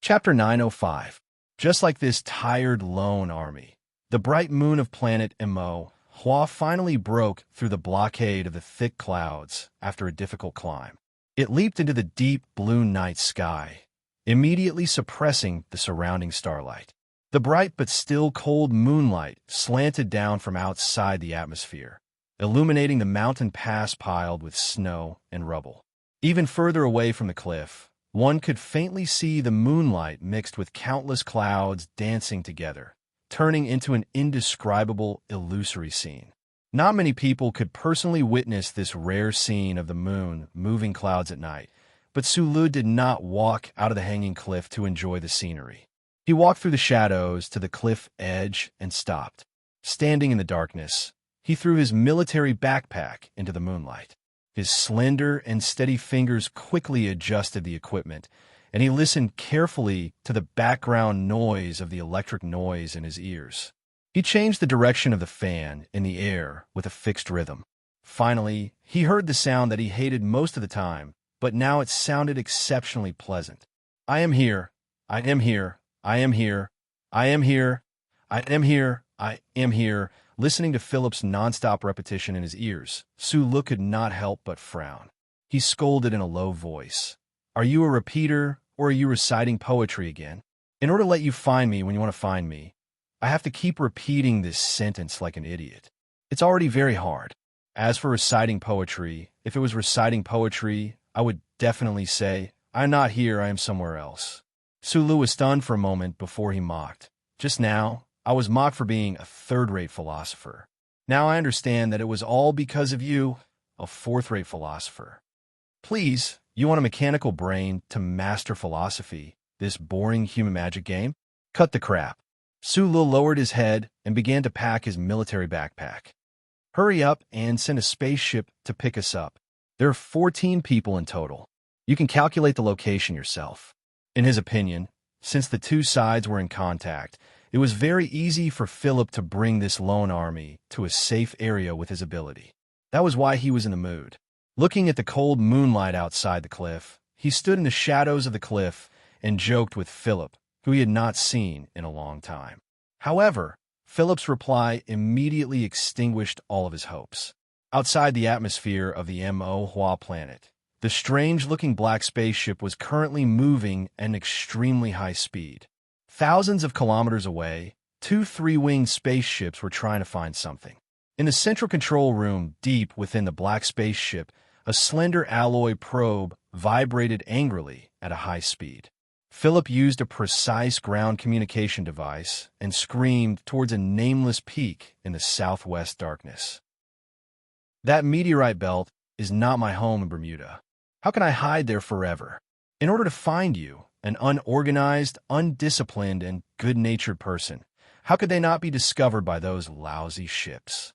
Chapter 905. Just like this tired, lone army, the bright moon of planet Mo Hua finally broke through the blockade of the thick clouds after a difficult climb. It leaped into the deep blue night sky, immediately suppressing the surrounding starlight. The bright but still cold moonlight slanted down from outside the atmosphere, illuminating the mountain pass piled with snow and rubble. Even further away from the cliff, one could faintly see the moonlight mixed with countless clouds dancing together, turning into an indescribable, illusory scene. Not many people could personally witness this rare scene of the moon moving clouds at night, but Sulu did not walk out of the hanging cliff to enjoy the scenery. He walked through the shadows to the cliff edge and stopped. Standing in the darkness, he threw his military backpack into the moonlight. His slender and steady fingers quickly adjusted the equipment, and he listened carefully to the background noise of the electric noise in his ears. He changed the direction of the fan in the air with a fixed rhythm. Finally, he heard the sound that he hated most of the time, but now it sounded exceptionally pleasant. I am here. I am here. I am here. I am here. I am here. I am here. Listening to Philip's nonstop repetition in his ears, Sulu could not help but frown. He scolded in a low voice. Are you a repeater, or are you reciting poetry again? In order to let you find me when you want to find me, I have to keep repeating this sentence like an idiot. It's already very hard. As for reciting poetry, if it was reciting poetry, I would definitely say, I'm not here, I am somewhere else. Sulu was stunned for a moment before he mocked. Just now, I was mocked for being a third-rate philosopher. Now I understand that it was all because of you, a fourth-rate philosopher. Please, you want a mechanical brain to master philosophy, this boring human magic game? Cut the crap. Sulu lowered his head and began to pack his military backpack. Hurry up and send a spaceship to pick us up. There are 14 people in total. You can calculate the location yourself. In his opinion, since the two sides were in contact, it was very easy for Philip to bring this lone army to a safe area with his ability. That was why he was in the mood. Looking at the cold moonlight outside the cliff, he stood in the shadows of the cliff and joked with Philip, who he had not seen in a long time. However, Philip's reply immediately extinguished all of his hopes. Outside the atmosphere of the Mo Hua planet, the strange-looking black spaceship was currently moving at an extremely high speed. Thousands of kilometers away, two three-winged spaceships were trying to find something. In the central control room, deep within the black spaceship, a slender alloy probe vibrated angrily at a high speed. Philip used a precise ground communication device and screamed towards a nameless peak in the southwest darkness. That meteorite belt is not my home in Bermuda. How can I hide there forever? In order to find you, an unorganized, undisciplined, and good-natured person, how could they not be discovered by those lousy ships?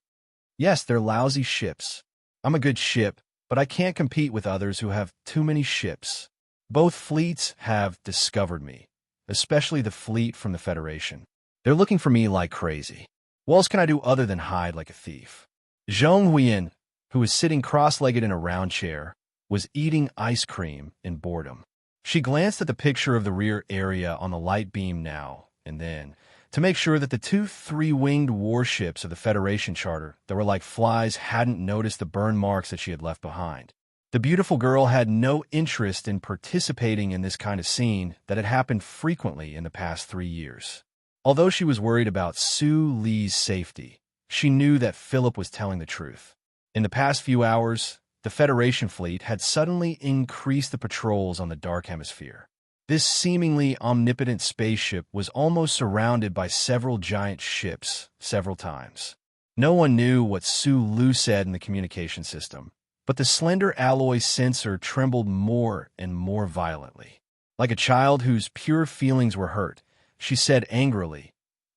Yes, they're lousy ships. I'm a good ship, but I can't compete with others who have too many ships. Both fleets have discovered me, especially the fleet from the Federation. They're looking for me like crazy. What else can I do other than hide like a thief? Zhong Huiyin, who was sitting cross-legged in a round chair, was eating ice cream in boredom. She glanced at the picture of the rear area on the light beam now and then, to make sure that the two three-winged warships of the Federation Charter that were like flies hadn't noticed the burn marks that she had left behind. The beautiful girl had no interest in participating in this kind of scene that had happened frequently in the past 3 years. Although she was worried about Su Li's safety, she knew that Philip was telling the truth. In the past few hours, the Federation fleet had suddenly increased the patrols on the Dark Hemisphere. This seemingly omnipotent spaceship was almost surrounded by several giant ships several times. No one knew what Sulu said in the communication system, but the slender alloy sensor trembled more and more violently. Like a child whose pure feelings were hurt, she said angrily,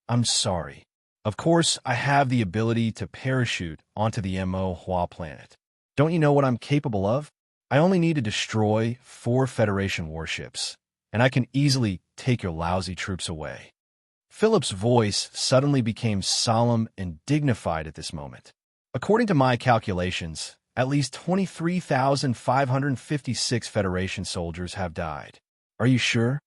I'm sorry. Of course, I have the ability to parachute onto the Mo Hua planet. Don't you know what I'm capable of? I only need to destroy 4 Federation warships, and I can easily take your lousy troops away. Philip's voice suddenly became solemn and dignified at this moment. According to my calculations, at least 23,556 Federation soldiers have died. Are you sure?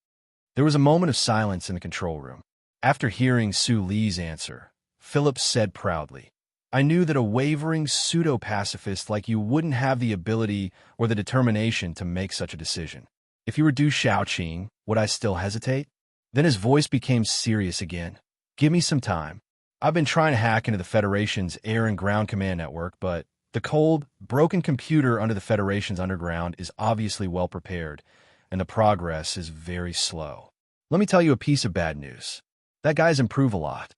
There was a moment of silence in the control room. After hearing Su Li's answer, Philip said proudly, "I knew that a wavering pseudo-pacifist like you wouldn't have the ability or the determination to make such a decision. If you were Du Shaoqing, would I still hesitate?" Then his voice became serious again. "Give me some time. I've been trying to hack into the Federation's air and ground command network, but the cold, broken computer under the Federation's underground is obviously well prepared, and the progress is very slow. Let me tell you a piece of bad news. That guy's improved a lot."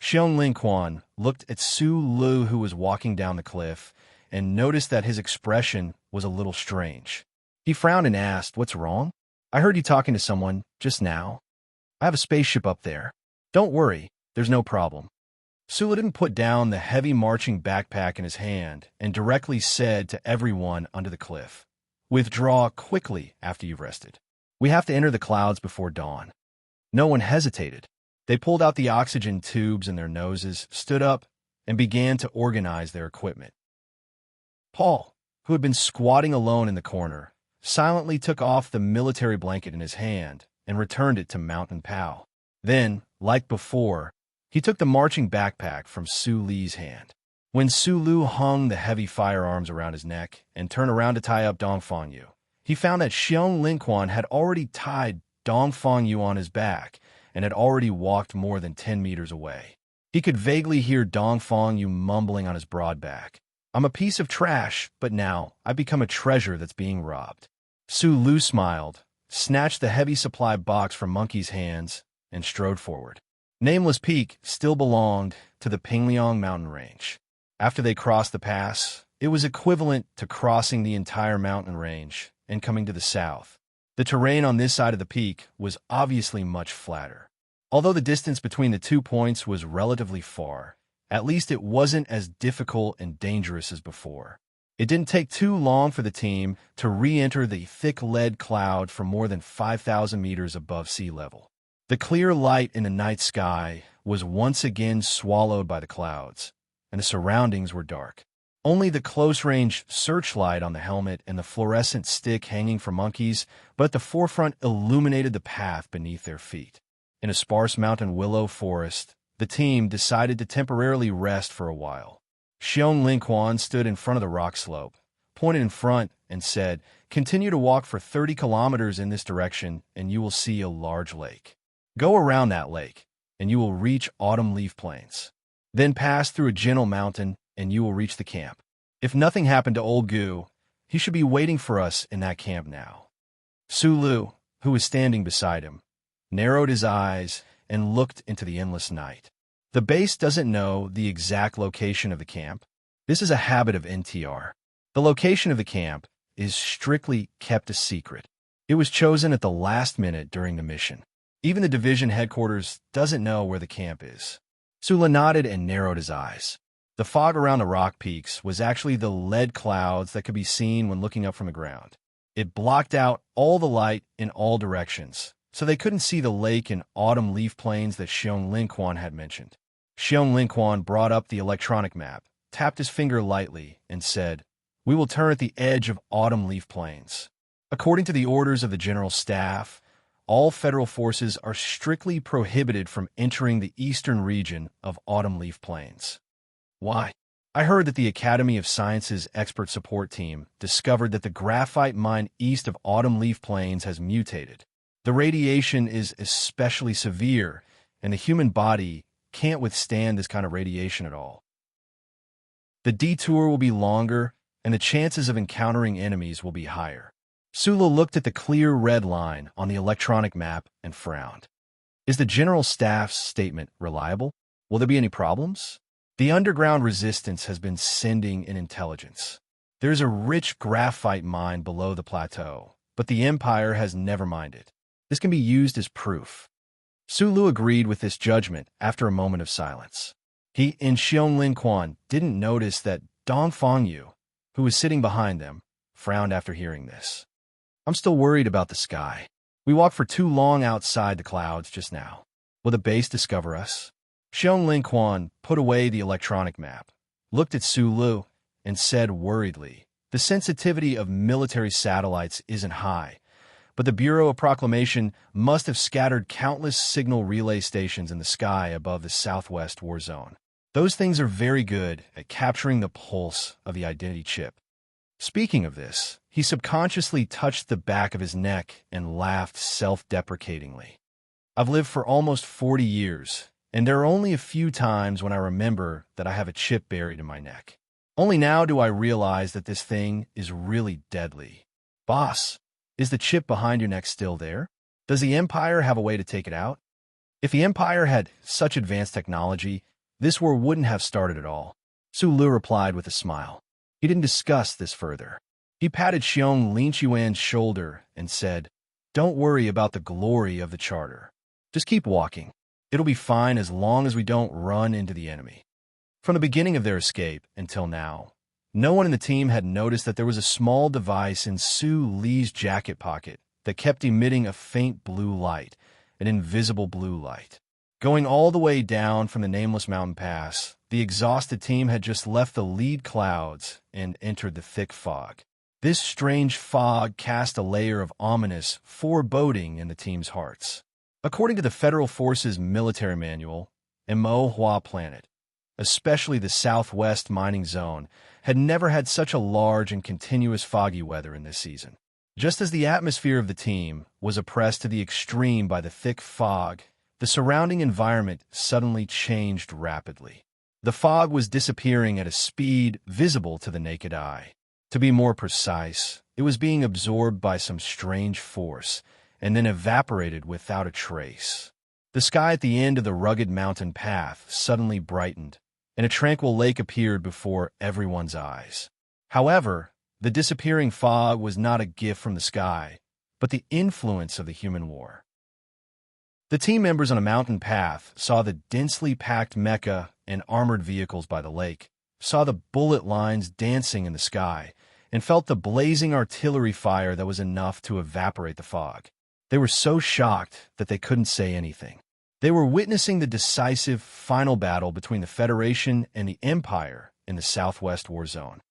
Xiong Lingquan looked at Su Lu, who was walking down the cliff, and noticed that his expression was a little strange. He frowned and asked, "What's wrong? I heard you talking to someone just now. I have a spaceship up there. Don't worry, there's no problem." Su Lu didn't put down the heavy marching backpack in his hand and directly said to everyone under the cliff, "Withdraw quickly after you've rested. We have to enter the clouds before dawn." No one hesitated. They pulled out the oxygen tubes in their noses, stood up, and began to organize their equipment. Paul, who had been squatting alone in the corner, silently took off the military blanket in his hand and returned it to Mountain Pao. Then, like before, he took the marching backpack from Su Li's hand. When Su Lu hung the heavy firearms around his neck and turned around to tie up Dongfang Yu, he found that Xiong Lingquan had already tied Dongfang Yu on his back and had already walked more than 10 meters away. He could vaguely hear Dongfang Yu mumbling on his broad back, "I'm a piece of trash, but now I've become a treasure that's being robbed." Su Lu smiled, snatched the heavy supply box from Monkey's hands, and strode forward. Nameless Peak still belonged to the Pingliang mountain range. After they crossed the pass, it was equivalent to crossing the entire mountain range and coming to the south. The terrain on this side of the peak was obviously much flatter. Although the distance between the 2 points was relatively far, at least it wasn't as difficult and dangerous as before. It didn't take too long for the team to re-enter the thick lead cloud from more than 5,000 meters above sea level. The clear light in the night sky was once again swallowed by the clouds, and the surroundings were dark. Only the close-range searchlight on the helmet and the fluorescent stick hanging from Monkeys, but at the forefront illuminated the path beneath their feet. In a sparse mountain willow forest, the team decided to temporarily rest for a while. Xiong Lingquan stood in front of the rock slope, pointed in front, and said, "Continue to walk for 30 kilometers in this direction, and you will see a large lake. Go around that lake, and you will reach Autumn Leaf Plains. Then pass through a gentle mountain, and you will reach the camp. If nothing happened to old Gu, he should be waiting for us in that camp now." Su Lu, who was standing beside him, narrowed his eyes and looked into the endless night. The base doesn't know the exact location of the camp. This is a habit of NTR. The location of the camp is strictly kept a secret. It was chosen at the last minute during the mission. Even the division headquarters doesn't know where the camp is. Sula nodded and narrowed his eyes. The fog around the rock peaks was actually the lead clouds that could be seen when looking up from the ground. It blocked out all the light in all directions, so they couldn't see the lake and autumn leaf plains that Xiong Lingquan had mentioned. Xiong Lingquan brought up the electronic map, tapped his finger lightly, and said, "We will turn at the edge of autumn leaf plains. According to the orders of the General Staff, all federal forces are strictly prohibited from entering the eastern region of autumn leaf plains." "Why?" "I heard that the Academy of Sciences expert support team discovered that the graphite mine east of autumn leaf plains has mutated. The radiation is especially severe, and the human body can't withstand this kind of radiation at all. The detour will be longer, and the chances of encountering enemies will be higher." Sula looked at the clear red line on the electronic map and frowned. "Is the General Staff's statement reliable? Will there be any problems?" "The underground resistance has been sending in intelligence. There is a rich graphite mine below the plateau, but the Empire has never minded. This can be used as proof." Sulu agreed with this judgment after a moment of silence. He and Xiong Lingquan didn't notice that Dongfang Yu, who was sitting behind them, frowned after hearing this. "I'm still worried about the sky. We walked for too long outside the clouds just now. Will the base discover us?" Xiong Lingquan put away the electronic map, looked at Su Lu, and said worriedly, "The sensitivity of military satellites isn't high, but the Bureau of Proclamation must have scattered countless signal relay stations in the sky above the southwest war zone. Those things are very good at capturing the pulse of the identity chip. Speaking of this, he subconsciously touched the back of his neck and laughed self-deprecatingly. I've lived for almost 40 years, and there are only a few times when I remember that I have a chip buried in my neck. Only now do I realize that this thing is really deadly. Boss, is the chip behind your neck still there? Does the Empire have a way to take it out? If the Empire had such advanced technology, this war wouldn't have started at all. Su Lu replied with a smile. He didn't discuss this further. He patted Xiong Lin Chuan's shoulder and said, "Don't worry about the glory of the charter. Just keep walking. It'll be fine as long as we don't run into the enemy." From the beginning of their escape until now, no one in the team had noticed that there was a small device in Su Li's jacket pocket that kept emitting a faint blue light, an invisible blue light. Going all the way down from the nameless mountain pass, the exhausted team had just left the lead clouds and entered the thick fog. This strange fog cast a layer of ominous foreboding in the team's hearts. According to the Federal Forces military manual, Hua Planet, especially the southwest mining zone, had never had such a large and continuous foggy weather in this season. Just as the atmosphere of the team was oppressed to the extreme by the thick fog, the surrounding environment suddenly changed rapidly. The fog was disappearing at a speed visible to the naked eye. To be more precise, it was being absorbed by some strange force and then evaporated without a trace. The sky at the end of the rugged mountain path suddenly brightened, and a tranquil lake appeared before everyone's eyes. However, the disappearing fog was not a gift from the sky, but the influence of the human war. The team members on a mountain path saw the densely packed mecha and armored vehicles by the lake, saw the bullet lines dancing in the sky, and felt the blazing artillery fire that was enough to evaporate the fog. They were so shocked that they couldn't say anything. They were witnessing the decisive final battle between the Federation and the Empire in the Southwest War Zone.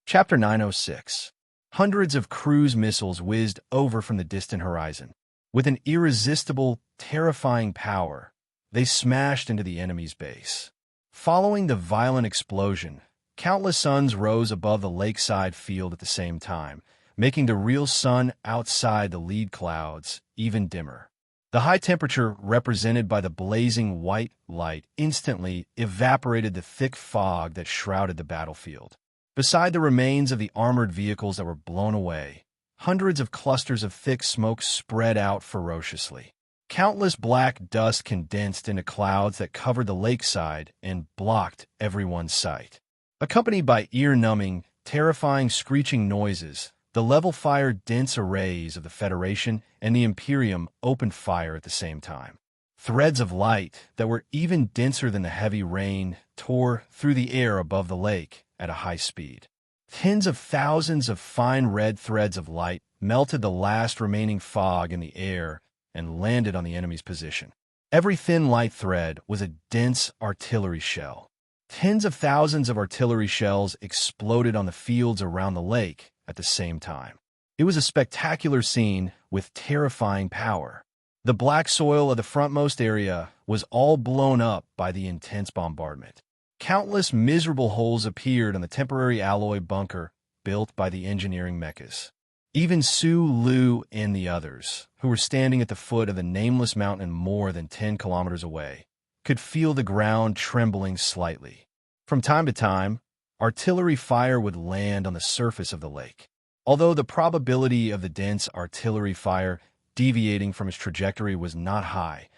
Chapter 906. Hundreds of cruise missiles whizzed over from the distant horizon. With an irresistible, terrifying power, they smashed into the enemy's base. Following the violent explosion, countless suns rose above the lakeside field at the same time, making the real sun outside the lead clouds even dimmer. The high temperature represented by the blazing white light instantly evaporated the thick fog that shrouded the battlefield. Beside the remains of the armored vehicles that were blown away, hundreds of clusters of thick smoke spread out ferociously. Countless black dust condensed into clouds that covered the lakeside and blocked everyone's sight. Accompanied by ear-numbing, terrifying screeching noises, the level-fired dense arrays of the Federation and the Imperium opened fire at the same time. Threads of light that were even denser than the heavy rain tore through the air above the lake at a high speed. Tens of thousands of fine red threads of light melted the last remaining fog in the air and landed on the enemy's position. Every thin light thread was a dense artillery shell. Tens of thousands of artillery shells exploded on the fields around the lake at the same time. It was a spectacular scene with terrifying power. The black soil of the frontmost area was all blown up by the intense bombardment. Countless miserable holes appeared on the temporary alloy bunker built by the engineering mechas. Even Su Lu and the others, who were standing at the foot of the nameless mountain more than 10 kilometers away, could feel the ground trembling slightly. From time to time, artillery fire would land on the surface of the lake. Although the probability of the dense artillery fire deviating from its trajectory was not high,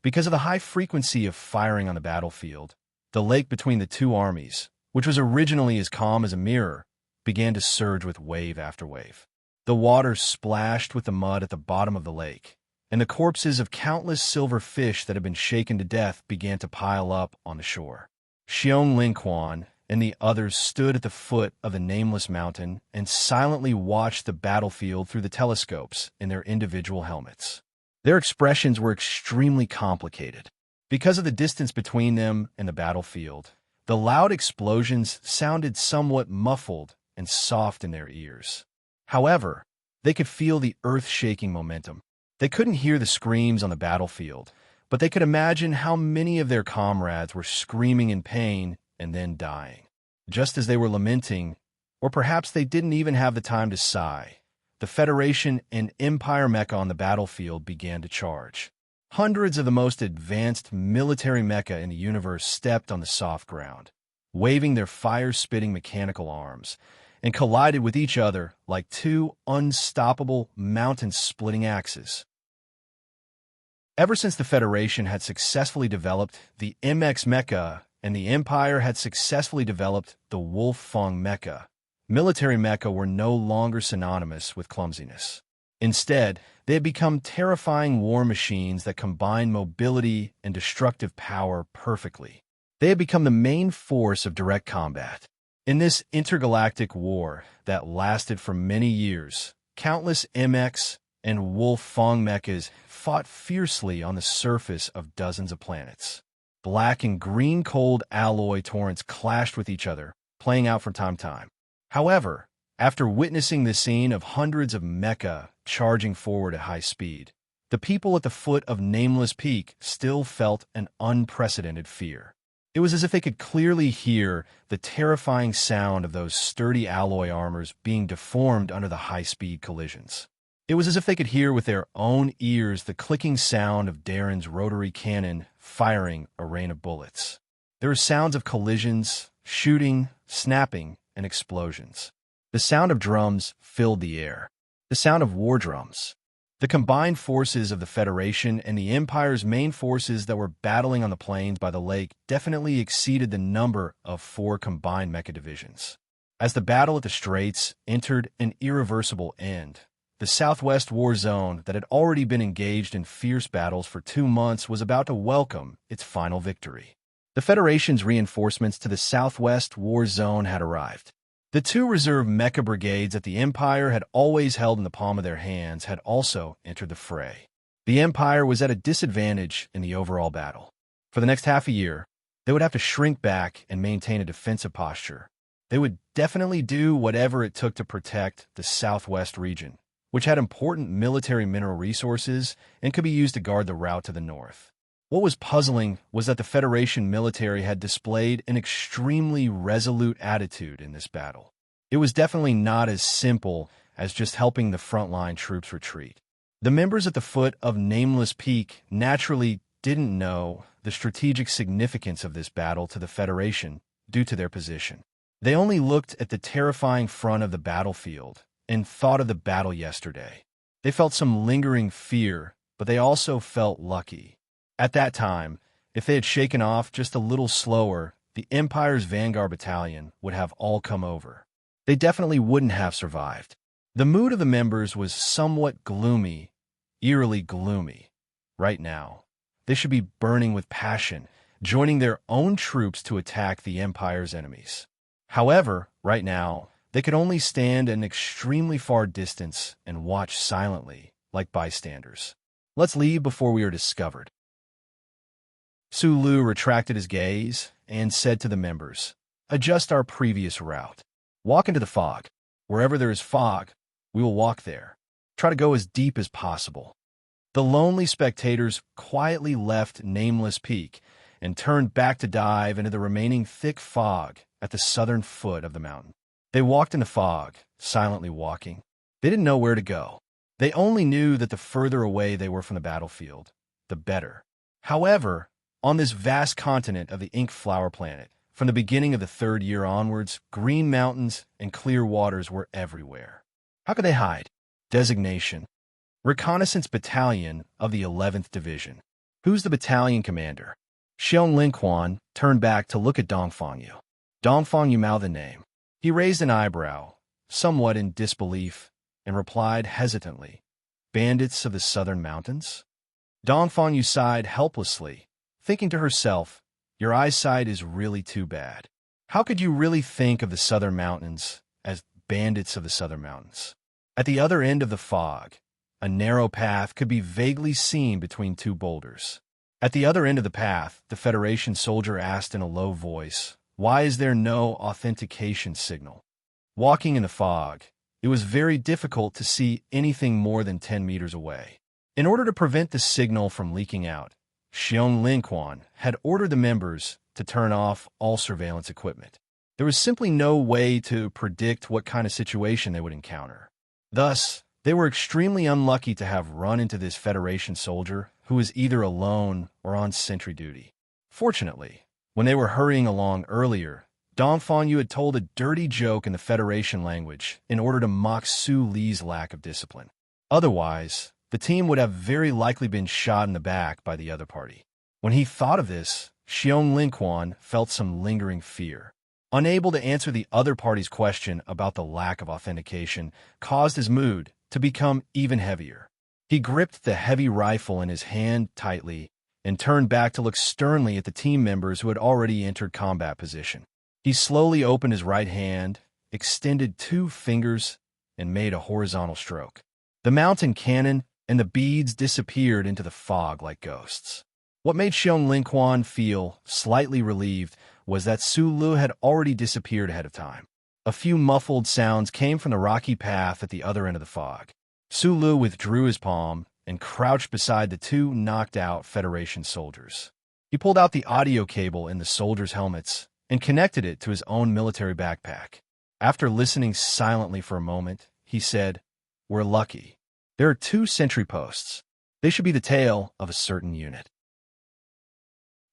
because of the high frequency of firing on the battlefield, the lake between the two armies, which was originally as calm as a mirror, began to surge with wave after wave. The water splashed with the mud at the bottom of the lake, and the corpses of countless silver fish that had been shaken to death began to pile up on the shore. Xiong Linquan and the others stood at the foot of the nameless mountain and silently watched the battlefield through the telescopes in their individual helmets. Their expressions were extremely complicated. Because of the distance between them and the battlefield, the loud explosions sounded somewhat muffled and soft in their ears. However, they could feel the earth-shaking momentum. They couldn't hear the screams on the battlefield, but they could imagine how many of their comrades were screaming in pain and then dying. Just as they were lamenting, or perhaps they didn't even have the time to sigh, the Federation and Empire mecha on the battlefield began to charge. Hundreds of the most advanced military mecha in the universe stepped on the soft ground, waving their fire-spitting mechanical arms, and collided with each other like two unstoppable mountain-splitting axes. Ever since the Federation had successfully developed the MX mecha and the Empire had successfully developed the Wolf Fang mecha, military mecha were no longer synonymous with clumsiness. Instead, they had become terrifying war machines that combine mobility and destructive power perfectly. They had become the main force of direct combat. In this intergalactic war that lasted for many years, countless MX and Wolf Fang mechas fought fiercely on the surface of dozens of planets. Black and green cold alloy torrents clashed with each other, playing out from time to time. However, after witnessing the scene of hundreds of mecha charging forward at high speed, the people at the foot of Nameless Peak still felt an unprecedented fear. It was as if they could clearly hear the terrifying sound of those sturdy alloy armors being deformed under the high-speed collisions. It was as if they could hear with their own ears the clicking sound of Darren's rotary cannon firing a rain of bullets. There were sounds of collisions, shooting, snapping, and explosions. The sound of drums filled the air. The sound of war drums. The combined forces of the Federation and the Empire's main forces that were battling on the plains by the lake definitely exceeded the number of 4 combined mecha divisions. As the battle at the Straits entered an irreversible end, the Southwest War Zone that had already been engaged in fierce battles for 2 months was about to welcome its final victory. The Federation's reinforcements to the Southwest War Zone had arrived. The 2 reserve mecha brigades that the Empire had always held in the palm of their hands had also entered the fray. The Empire was at a disadvantage in the overall battle. For the next half a year, they would have to shrink back and maintain a defensive posture. They would definitely do whatever it took to protect the Southwest region, which had important military mineral resources and could be used to guard the route to the north. What was puzzling was that the Federation military had displayed an extremely resolute attitude in this battle. It was definitely not as simple as just helping the frontline troops retreat. The members at the foot of Nameless Peak naturally didn't know the strategic significance of this battle to the Federation due to their position. They only looked at the terrifying front of the battlefield and thought of the battle yesterday. They felt some lingering fear, but they also felt lucky. At that time, if they had shaken off just a little slower, the Empire's Vanguard Battalion would have all come over. They definitely wouldn't have survived. The mood of the members was somewhat gloomy, eerily gloomy. Right now, they should be burning with passion, joining their own troops to attack the Empire's enemies. However, right now, they could only stand at an extremely far distance and watch silently, like bystanders. Let's leave before we are discovered. Sulu retracted his gaze and said to the members, "Adjust our previous route. Walk into the fog. Wherever there is fog, we will walk there. Try to go as deep as possible." The lonely spectators quietly left Nameless Peak and turned back to dive into the remaining thick fog at the southern foot of the mountain. They walked in the fog, silently walking. They didn't know where to go. They only knew that the further away they were from the battlefield, the better. However, on this vast continent of the Ink Flower Planet, from the beginning of the 3rd year onwards, green mountains and clear waters were everywhere. How could they hide? Designation: Reconnaissance Battalion of the 11th Division. Who's the battalion commander? Xiong Linquan turned back to look at Dongfangyu. Dongfangyu mouthed the name. He raised an eyebrow, somewhat in disbelief, and replied hesitantly, "Bandits of the Southern Mountains?" Dongfangyu sighed helplessly, thinking to herself, "Your eyesight is really too bad. How could you really think of the Southern Mountains as bandits of the Southern Mountains?" At the other end of the fog, a narrow path could be vaguely seen between 2 boulders. At the other end of the path, the Federation soldier asked in a low voice, "Why is there no authentication signal?" Walking in the fog, it was very difficult to see anything more than 10 meters away. In order to prevent the signal from leaking out, Xiong Linquan had ordered the members to turn off all surveillance equipment. There was simply no way to predict what kind of situation they would encounter. Thus, they were extremely unlucky to have run into this Federation soldier who was either alone or on sentry duty. Fortunately, when they were hurrying along earlier, Dong Fangyu had told a dirty joke in the Federation language in order to mock Su Li's lack of discipline. Otherwise, the team would have very likely been shot in the back by the other party. When he thought of this, Xiong Linquan felt some lingering fear. Unable to answer the other party's question about the lack of authentication caused his mood to become even heavier. He gripped the heavy rifle in his hand tightly and turned back to look sternly at the team members who had already entered combat position. He slowly opened his right hand, extended 2 fingers, and made a horizontal stroke. The mountain cannon and the beads disappeared into the fog like ghosts. What made Xiong Linquan feel slightly relieved was that Su Lu had already disappeared ahead of time. A few muffled sounds came from the rocky path at the other end of the fog. Su Lu withdrew his palm and crouched beside the 2 knocked-out Federation soldiers. He pulled out the audio cable in the soldiers' helmets and connected it to his own military backpack. After listening silently for a moment, he said, "We're lucky. There are 2 sentry posts. They should be the tail of a certain unit.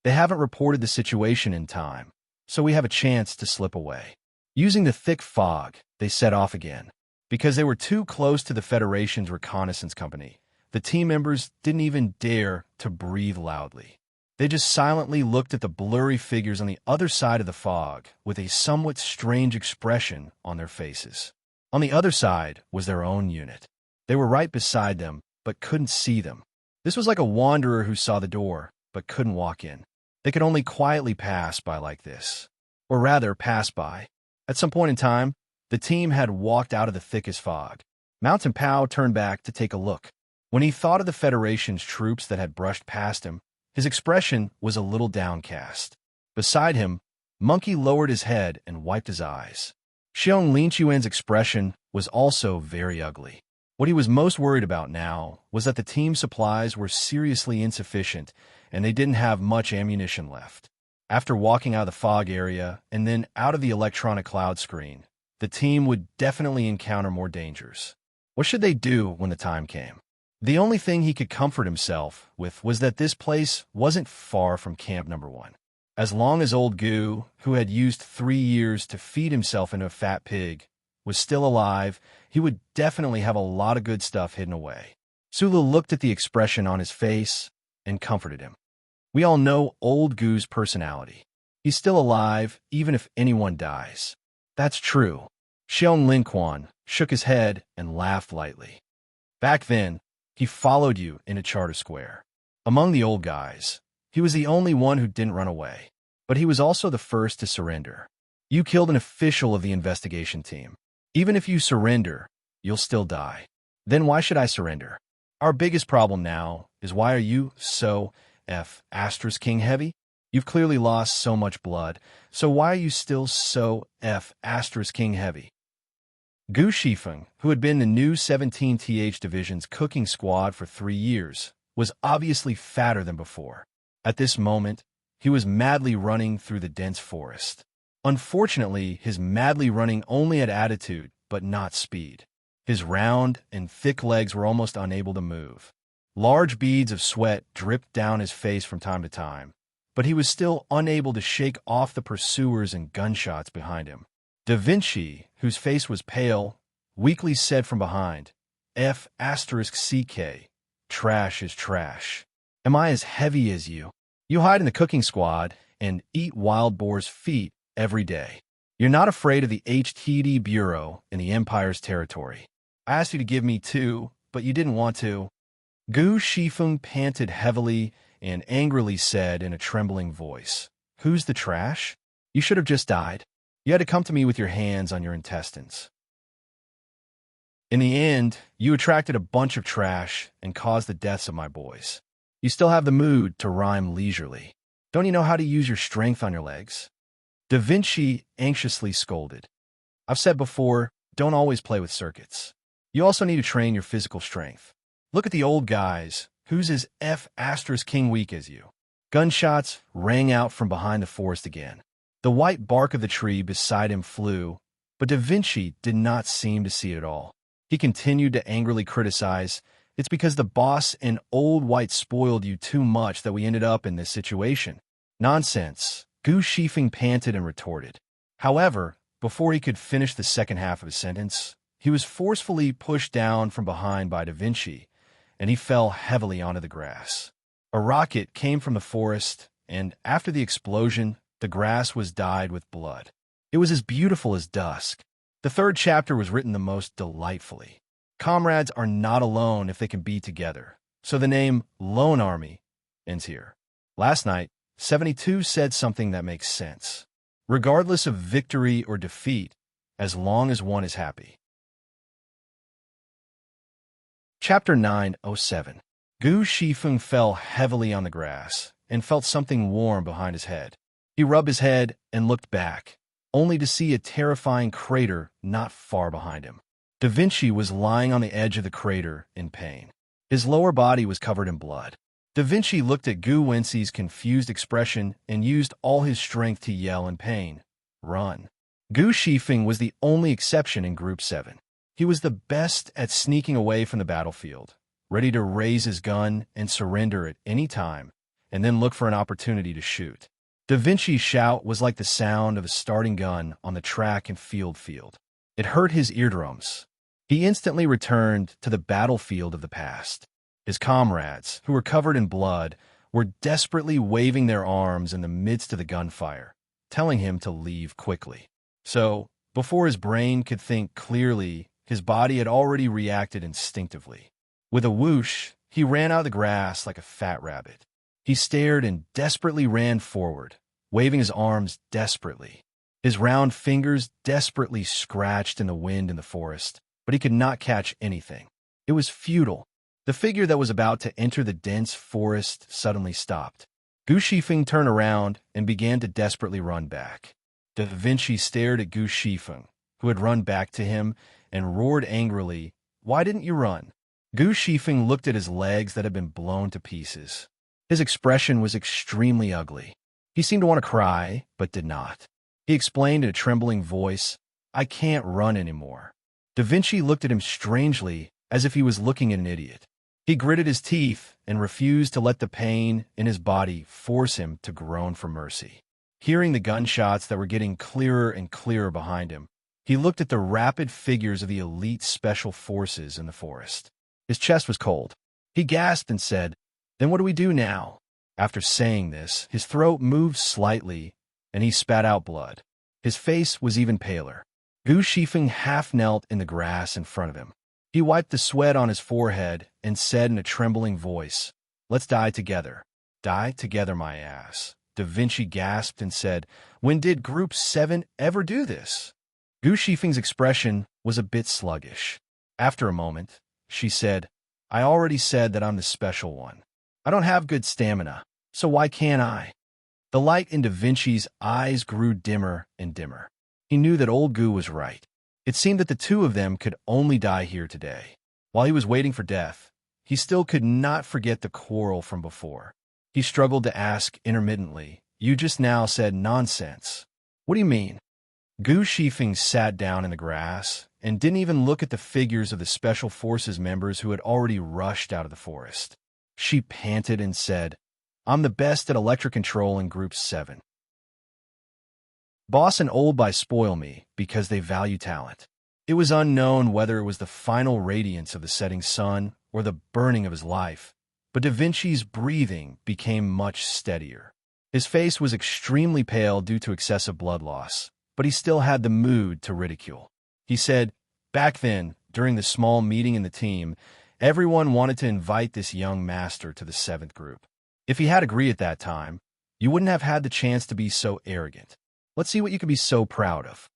They haven't reported the situation in time, so we have a chance to slip away." Using the thick fog, they set off again. Because they were too close to the Federation's reconnaissance company, the team members didn't even dare to breathe loudly. They just silently looked at the blurry figures on the other side of the fog with a somewhat strange expression on their faces. On the other side was their own unit. They were right beside them, but couldn't see them. This was like a wanderer who saw the door, but couldn't walk in. They could only quietly pass by like this. Or rather, pass by. At some point in time, the team had walked out of the thickest fog. Mountain Pao turned back to take a look. When he thought of the Federation's troops that had brushed past him, his expression was a little downcast. Beside him, Monkey lowered his head and wiped his eyes. Xiong Linquan's expression was also very ugly. What he was most worried about now was that the team's supplies were seriously insufficient and they didn't have much ammunition left. After walking out of the fog area and then out of the electronic cloud screen, the team would definitely encounter more dangers. What should they do when the time came? The only thing he could comfort himself with was that this place wasn't far from Camp Number 1. As long as old Gu, who had used 3 years to feed himself into a fat pig, was still alive, he would definitely have a lot of good stuff hidden away. Sulu looked at the expression on his face and comforted him. We all know old Gu's personality. He's still alive, even if anyone dies. That's true. Xiong Linquan shook his head and laughed lightly. Back then, he followed you into Charter Square. Among the old guys, he was the only one who didn't run away, but he was also the first to surrender. You killed an official of the investigation team. Even if you surrender, you'll still die. Then why should I surrender? Our biggest problem now is why are you so King heavy? You've clearly lost so much blood, so why are you still so King heavy? Gu Shifeng, who had been the new 17th Division's cooking squad for 3 years, was obviously fatter than before. At this moment, he was madly running through the dense forest. Unfortunately, his madly running only had attitude, but not speed. His round and thick legs were almost unable to move. Large beads of sweat dripped down his face from time to time, but he was still unable to shake off the pursuers and gunshots behind him. Da Vinci, whose face was pale, weakly said from behind, F***CK, trash is trash. Am I as heavy as you? You hide in the cooking squad and eat wild boar's feet every day. You're not afraid of the HTD Bureau in the Empire's territory. I asked you to give me 2, but you didn't want to. Gu Shifeng panted heavily and angrily said in a trembling voice, Who's the trash? You should have just died. You had to come to me with your hands on your intestines. In the end, you attracted a bunch of trash and caused the deaths of my boys. You still have the mood to rhyme leisurely. Don't you know how to use your strength on your legs? Da Vinci anxiously scolded. I've said before, don't always play with circuits. You also need to train your physical strength. Look at the old guys, who's as King weak as you. Gunshots rang out from behind the forest again. The white bark of the tree beside him flew, but Da Vinci did not seem to see it at all. He continued to angrily criticize, "It's because the boss and old white spoiled you too much that we ended up in this situation." "Nonsense," Gu Shifeng panted and retorted. However, before he could finish the second half of his sentence, he was forcefully pushed down from behind by Da Vinci, and he fell heavily onto the grass. A rocket came from the forest, and after the explosion, the grass was dyed with blood. It was as beautiful as dusk. The third chapter was written the most delightfully. Comrades are not alone if they can be together, so the name Lone Army ends here. Last night, 72 said something that makes sense. Regardless of victory or defeat, as long as one is happy. Chapter 907. Gu Shifeng fell heavily on the grass and felt something warm behind his head. He rubbed his head and looked back, only to see a terrifying crater not far behind him. Da Vinci was lying on the edge of the crater in pain. His lower body was covered in blood. Da Vinci looked at Gu Wenxi's confused expression and used all his strength to yell in pain, "Run!" Gu Shifeng was the only exception in Group 7. He was the best at sneaking away from the battlefield, ready to raise his gun and surrender at any time, and then look for an opportunity to shoot. Da Vinci's shout was like the sound of a starting gun on the track and field. It hurt his eardrums. He instantly returned to the battlefield of the past. His comrades, who were covered in blood, were desperately waving their arms in the midst of the gunfire, telling him to leave quickly. So, before his brain could think clearly, his body had already reacted instinctively. With a whoosh, he ran out of the grass like a fat rabbit. He stared and desperately ran forward, waving his arms desperately. His round fingers desperately scratched in the wind in the forest, but he could not catch anything. It was futile. The figure that was about to enter the dense forest suddenly stopped. Gu Shifeng turned around and began to desperately run back. Da Vinci stared at Gu Shifeng, who had run back to him, and roared angrily, "Why didn't you run?" Gu Shifeng looked at his legs that had been blown to pieces. His expression was extremely ugly. He seemed to want to cry, but did not. He explained in a trembling voice, "I can't run anymore." Da Vinci looked at him strangely, as if he was looking at an idiot. He gritted his teeth and refused to let the pain in his body force him to groan for mercy. Hearing the gunshots that were getting clearer and clearer behind him, he looked at the rapid figures of the elite special forces in the forest. His chest was cold. He gasped and said, "Then what do we do now?" After saying this, his throat moved slightly, and he spat out blood. His face was even paler. Gu Shifeng half knelt in the grass in front of him. He wiped the sweat on his forehead and said in a trembling voice, "Let's die together." "Die together, my ass." Da Vinci gasped and said, "When did Group 7 ever do this?" Gu Shifeng's expression was a bit sluggish. After a moment, she said, "I already said that I'm the special one. I don't have good stamina, so why can't I?" The light in Da Vinci's eyes grew dimmer and dimmer. He knew that old Gu was right. It seemed that the two of them could only die here today. While he was waiting for death, he still could not forget the quarrel from before. He struggled to ask intermittently, "You just now said nonsense. What do you mean?" Gu Shifeng sat down in the grass and didn't even look at the figures of the Special Forces members who had already rushed out of the forest. She panted and said, "I'm the best at electric control in Group 7. Boss and old by spoil me because they value talent." It was unknown whether it was the final radiance of the setting sun or the burning of his life, but Da Vinci's breathing became much steadier. His face was extremely pale due to excessive blood loss, but he still had the mood to ridicule. He said, "Back then, during the small meeting in the team, everyone wanted to invite this young master to the 7th group. If he had agreed at that time, you wouldn't have had the chance to be so arrogant. Let's see what you can be so proud of."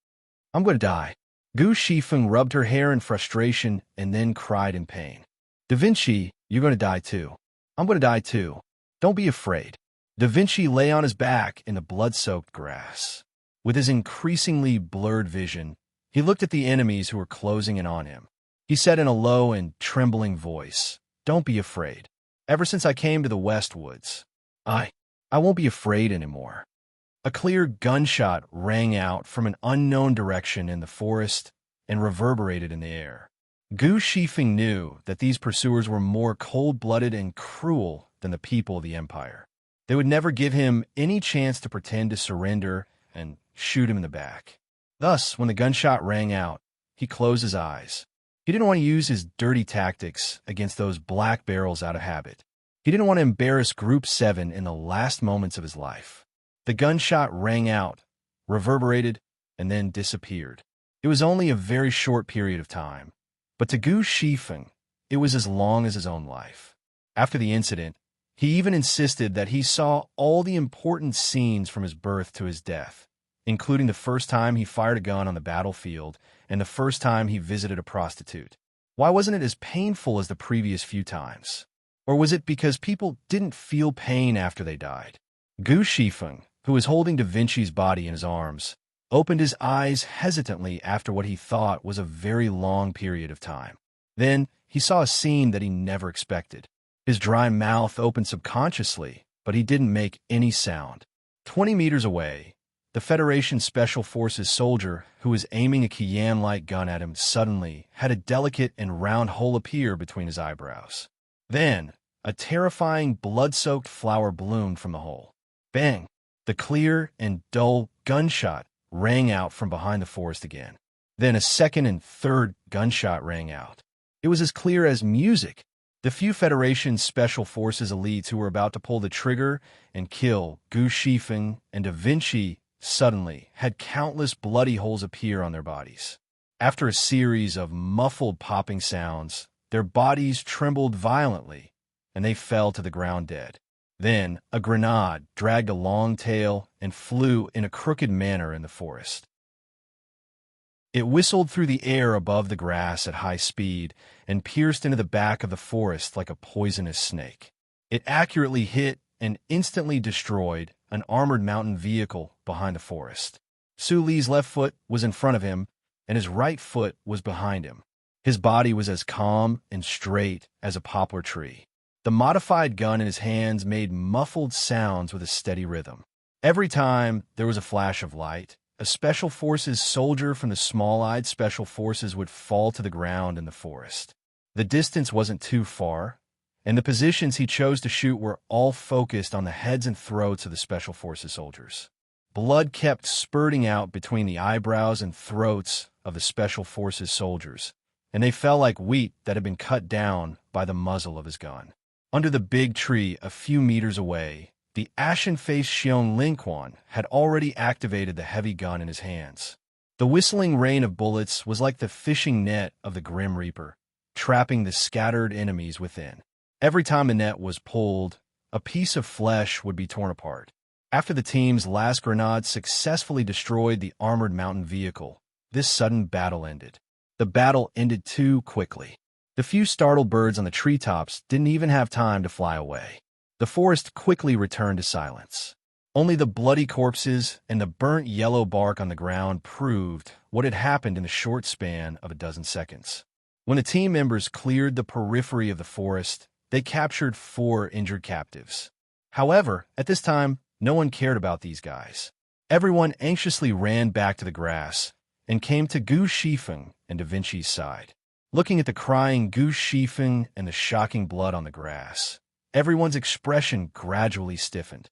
"I'm going to die." Gu Shifeng rubbed her hair in frustration and then cried in pain. "Da Vinci, you're going to die too." "I'm going to die too. Don't be afraid." Da Vinci lay on his back in the blood-soaked grass. With his increasingly blurred vision, He looked at the enemies who were closing in on him. He said in a low and trembling voice, "Don't be afraid. Ever since I came to the West Woods, I won't be afraid anymore." A clear gunshot rang out from an unknown direction in the forest and reverberated in the air. Gu Shifeng knew that these pursuers were more cold-blooded and cruel than the people of the Empire. They would never give him any chance to pretend to surrender and shoot him in the back. Thus, when the gunshot rang out, he closed his eyes. He didn't want to use his dirty tactics against those black barrels out of habit. He didn't want to embarrass Group 7 in the last moments of his life. The gunshot rang out, reverberated, and then disappeared. It was only a very short period of time, but to Gu Shifeng, it was as long as his own life. After the incident, he even insisted that he saw all the important scenes from his birth to his death, including the first time he fired a gun on the battlefield and the first time he visited a prostitute. Why wasn't it as painful as the previous few times? Or was it because people didn't feel pain after they died? Gu Shifeng, who was holding Da Vinci's body in his arms, opened his eyes hesitantly after what he thought was a very long period of time. Then he saw a scene that he never expected. His dry mouth opened subconsciously, but he didn't make any sound. 20 meters away, the Federation Special Forces soldier who was aiming a Kian-like gun at him suddenly had a delicate and round hole appear between his eyebrows. Then, a terrifying blood-soaked flower bloomed from the hole. Bang! The clear and dull gunshot rang out from behind the forest again. Then a second and third gunshot rang out. It was as clear as music. The few Federation Special Forces elites who were about to pull the trigger and kill Gu Shifeng and Da Vinci suddenly had countless bloody holes appear on their bodies. After a series of muffled popping sounds, their bodies trembled violently, and they fell to the ground dead. Then a grenade dragged a long tail and flew in a crooked manner in the forest. It whistled through the air above the grass at high speed and pierced into the back of the forest like a poisonous snake. It accurately hit and instantly destroyed an armored mountain vehicle behind the forest. Su Li's left foot was in front of him, and his right foot was behind him. His body was as calm and straight as a poplar tree. The modified gun in his hands made muffled sounds with a steady rhythm. Every time there was a flash of light, a Special Forces soldier from the Small-Eyed Special Forces would fall to the ground in the forest. The distance wasn't too far, and the positions he chose to shoot were all focused on the heads and throats of the Special Forces soldiers. Blood kept spurting out between the eyebrows and throats of the Special Forces soldiers, and they fell like wheat that had been cut down by the muzzle of his gun. Under the big tree a few meters away, the ashen-faced Xiong Linquan had already activated the heavy gun in his hands. The whistling rain of bullets was like the fishing net of the Grim Reaper, trapping the scattered enemies within. Every time the net was pulled, a piece of flesh would be torn apart. After the team's last grenade successfully destroyed the armored mountain vehicle, this sudden battle ended. The battle ended too quickly. The few startled birds on the treetops didn't even have time to fly away. The forest quickly returned to silence. Only the bloody corpses and the burnt yellow bark on the ground proved what had happened in the short span of a dozen seconds. When the team members cleared the periphery of the forest, they captured 4 injured captives. However, at this time, no one cared about these guys. Everyone anxiously ran back to the grass and came to Gu Shifeng and Da Vinci's side. Looking at the crying Gu Shifeng and the shocking blood on the grass, everyone's expression gradually stiffened.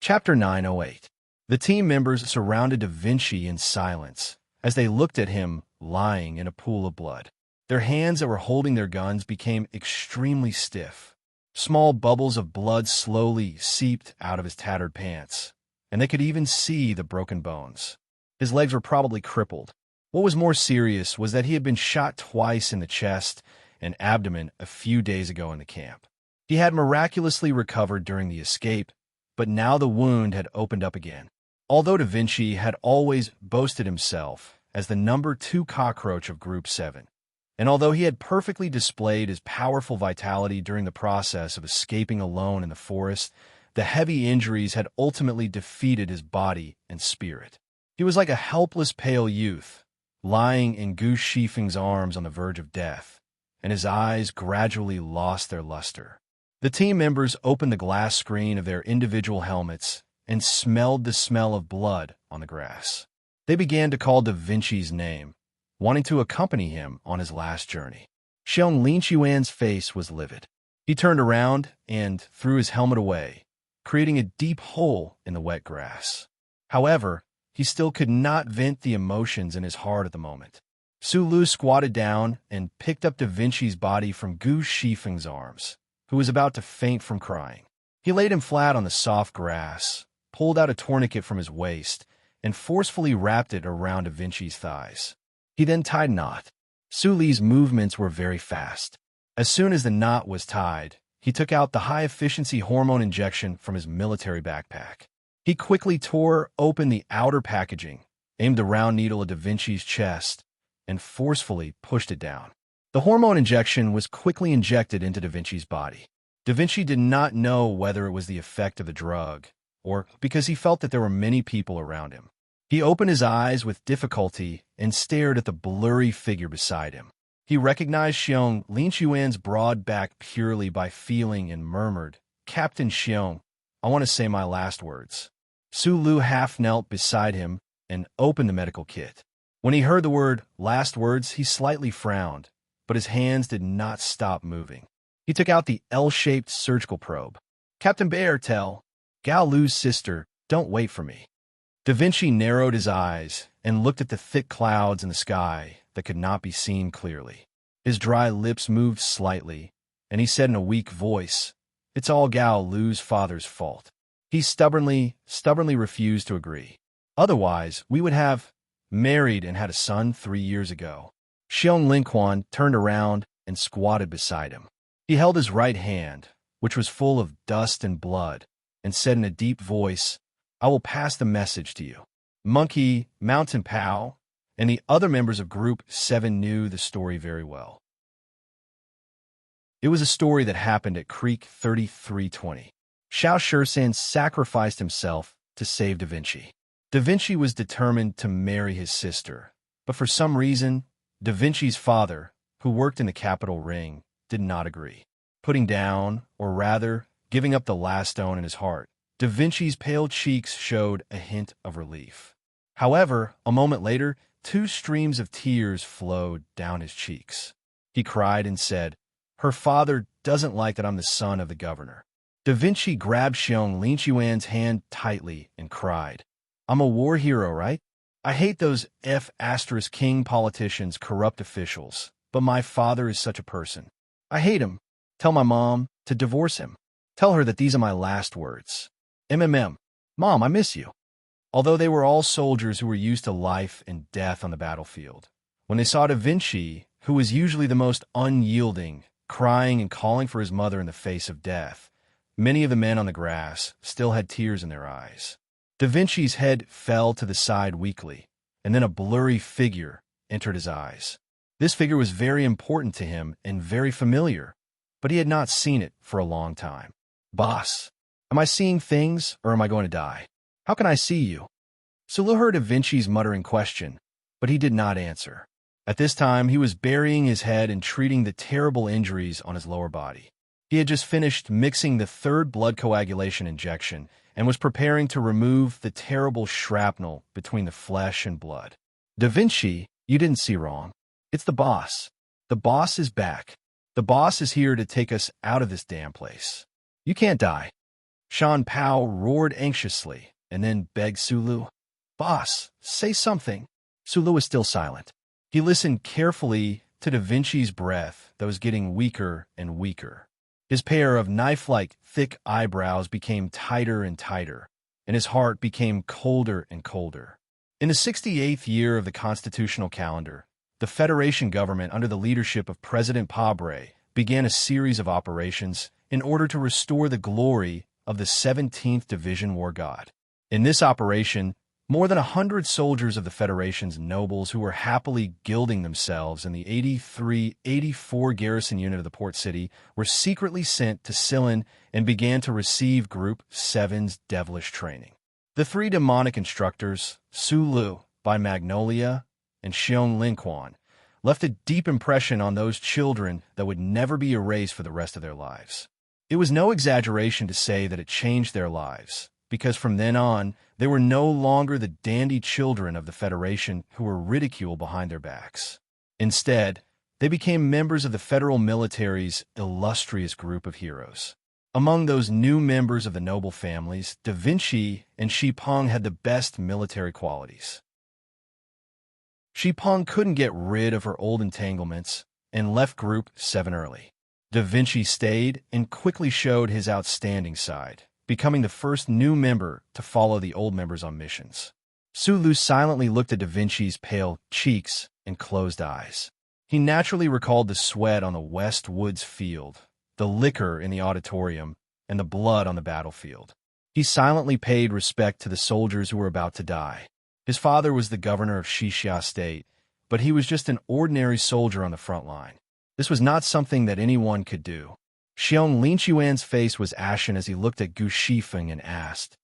Chapter 908. The team members surrounded Da Vinci in silence as they looked at him lying in a pool of blood. Their hands that were holding their guns became extremely stiff. Small bubbles of blood slowly seeped out of his tattered pants, and they could even see the broken bones. His legs were probably crippled. What was more serious was that he had been shot twice in the chest and abdomen a few days ago in the camp. He had miraculously recovered during the escape, but now the wound had opened up again. Although Da Vinci had always boasted himself as the number 2 cockroach of Group 7, and although he had perfectly displayed his powerful vitality during the process of escaping alone in the forest The heavy injuries had ultimately defeated his body and spirit. He was like a helpless pale youth, lying in Goose Shifeng's arms on the verge of death, and his eyes gradually lost their luster. The team members opened the glass screen of their individual helmets and smelled the smell of blood on the grass. They began to call Da Vinci's name, wanting to accompany him on his last journey. Xiong Linquan's face was livid. He turned around and threw his helmet away, creating a deep hole in the wet grass. However, he still could not vent the emotions in his heart at the moment. Su Lu squatted down and picked up Da Vinci's body from Goose Shifeng's arms, who was about to faint from crying. He laid him flat on the soft grass, pulled out a tourniquet from his waist, and forcefully wrapped it around Da Vinci's thighs. He then tied a knot. Su Li's movements were very fast. As soon as the knot was tied, he took out the high-efficiency hormone injection from his military backpack. He quickly tore open the outer packaging, aimed the round needle at Da Vinci's chest, and forcefully pushed it down. The hormone injection was quickly injected into Da Vinci's body. Da Vinci did not know whether it was the effect of the drug, or because he felt that there were many people around him. He opened his eyes with difficulty and stared at the blurry figure beside him. He recognized Xiong Linquan's broad back purely by feeling and murmured, "Captain Xiong, I want to say my last words." Su Lu half knelt beside him and opened the medical kit. When he heard the word "last words," he slightly frowned, but his hands did not stop moving. He took out the L-shaped surgical probe. "Captain Bear, tell Gao Lu's sister, don't wait for me." Da Vinci narrowed his eyes and looked at the thick clouds in the sky that could not be seen clearly. His dry lips moved slightly, and he said in a weak voice, "It's all Gao Lu's father's fault." He stubbornly refused to agree. "Otherwise, we would have married and had a son 3 years ago." Xiong Linquan turned around and squatted beside him. He held his right hand, which was full of dust and blood, and said in a deep voice, "I will pass the message to you." Monkey, Mountain Pow, and the other members of Group 7 knew the story very well. It was a story that happened at Creek 3320. Xiao Shisan sacrificed himself to save Da Vinci. Da Vinci was determined to marry his sister, but for some reason, Da Vinci's father, who worked in the capital ring, did not agree. Putting down, or rather, giving up the last stone in his heart, Da Vinci's pale cheeks showed a hint of relief. However, a moment later, 2 streams of tears flowed down his cheeks. He cried and said, "Her father doesn't like that I'm the son of the governor." Da Vinci grabbed Xiong Linquan's hand tightly and cried, "I'm a war hero, right? I hate those F***king politicians, corrupt officials, but my father is such a person. I hate him. Tell my mom to divorce him. Tell her that these are my last words. Mom, I miss you." Although they were all soldiers who were used to life and death on the battlefield, when they saw Da Vinci, who was usually the most unyielding, crying and calling for his mother in the face of death, many of the men on the grass still had tears in their eyes. Da Vinci's head fell to the side weakly, and then a blurry figure entered his eyes. This figure was very important to him and very familiar, but he had not seen it for a long time. "Boss, am I seeing things, or am I going to die? How can I see you?" Su Lu heard Da Vinci's muttering question, but he did not answer. At this time, he was burying his head and treating the terrible injuries on his lower body. He had just finished mixing the 3rd blood coagulation injection and was preparing to remove the terrible shrapnel between the flesh and blood. "Da Vinci, you didn't see wrong. It's the boss. The boss is back. The boss is here to take us out of this damn place. You can't die." Shan Pao roared anxiously and then begged Su Lu, "Boss, say something." Su Lu was still silent. He listened carefully to Da Vinci's breath that was getting weaker and weaker. His pair of knife-like thick eyebrows became tighter and tighter, and his heart became colder and colder. In the 68th year of the constitutional calendar, the Federation government under the leadership of President Pabre began a series of operations in order to restore the glory of the 17th Division War God. In this operation, More than 100 soldiers of the Federation's nobles who were happily gilding themselves in the 83-84 garrison unit of the port city were secretly sent to Sillin and began to receive Group 7's devilish training. The three demonic instructors, Su Lu by Magnolia and Xiong Linquan, left a deep impression on those children that would never be erased for the rest of their lives. It was no exaggeration to say that it changed their lives, because from then on, they were no longer the dandy children of the Federation who were ridiculed behind their backs. Instead, they became members of the federal military's illustrious group of heroes. Among those new members of the noble families, Da Vinci and Shi Peng had the best military qualities. Shi Peng couldn't get rid of her old entanglements and left Group 7 early. Da Vinci stayed and quickly showed his outstanding side, becoming the first new member to follow the old members on missions. Su Lu silently looked at Da Vinci's pale cheeks and closed eyes. He naturally recalled the sweat on the West Woods field, the liquor in the auditorium, and the blood on the battlefield. He silently paid respect to the soldiers who were about to die. His father was the governor of Xixia State, but he was just an ordinary soldier on the front line. This was not something that anyone could do. Xiong Linquan's face was ashen as he looked at Gu Shifeng and asked,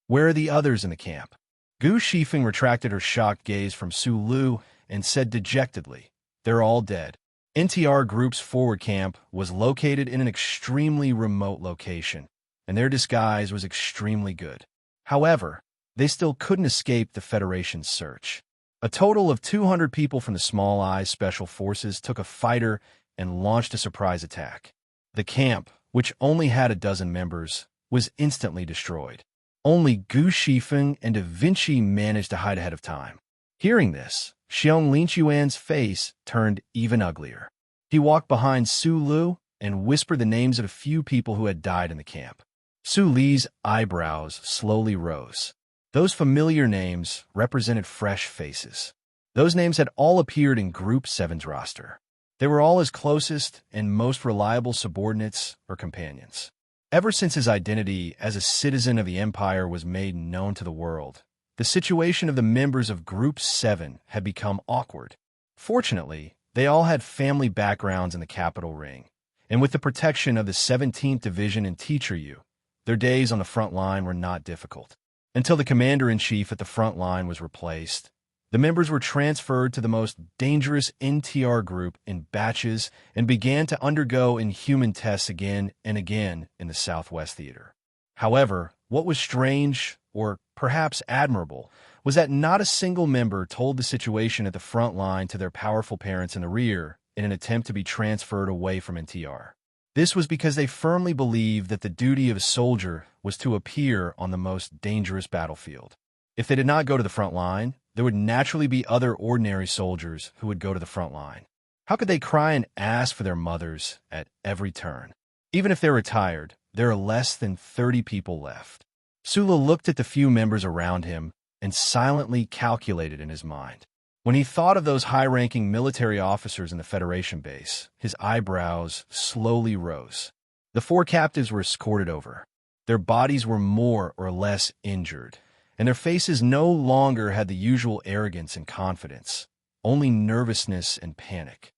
"Where are the others in the camp?" Gu Shifeng retracted her shocked gaze from Su Lu and said dejectedly, "They're all dead." NTR Group's forward camp was located in an extremely remote location, and their disguise was extremely good. However, they still couldn't escape the Federation's search. A total of 200 people from the Small Eyes Special Forces took a fighter and launched a surprise attack. The camp, which only had a dozen members, was instantly destroyed. Only Gu Shifeng and Da Vinci managed to hide ahead of time. Hearing this, Xiong Linquan's face turned even uglier. He walked behind Su Lu and whispered the names of a few people who had died in the camp. Su Li's eyebrows slowly rose. Those familiar names represented fresh faces. Those names had all appeared in Group 7's roster. They were all his closest and most reliable subordinates or companions. Ever since his identity as a citizen of the Empire was made known to the world, the situation of the members of Group 7 had become awkward. Fortunately, they all had family backgrounds in the capital ring, and with the protection of the 17th Division and Teacher U, their days on the front line were not difficult. Until the commander-in-chief at the front line was replaced, the members were transferred to the most dangerous NTR group in batches and began to undergo inhuman tests again and again in the Southwest Theater. However, what was strange, or perhaps admirable, was that not a single member told the situation at the front line to their powerful parents in the rear in an attempt to be transferred away from NTR. This was because they firmly believed that the duty of a soldier was to appear on the most dangerous battlefield. If they did not go to the front line, there would naturally be other ordinary soldiers who would go to the front line. How could they cry and ask for their mothers at every turn? Even if they're retired, there are less than 30 people left. Sula looked at the few members around him and silently calculated in his mind. When he thought of those high-ranking military officers in the Federation base, his eyebrows slowly rose. The 4 captives were escorted over. Their bodies were more or less injured, and their faces no longer had the usual arrogance and confidence, only nervousness and panic.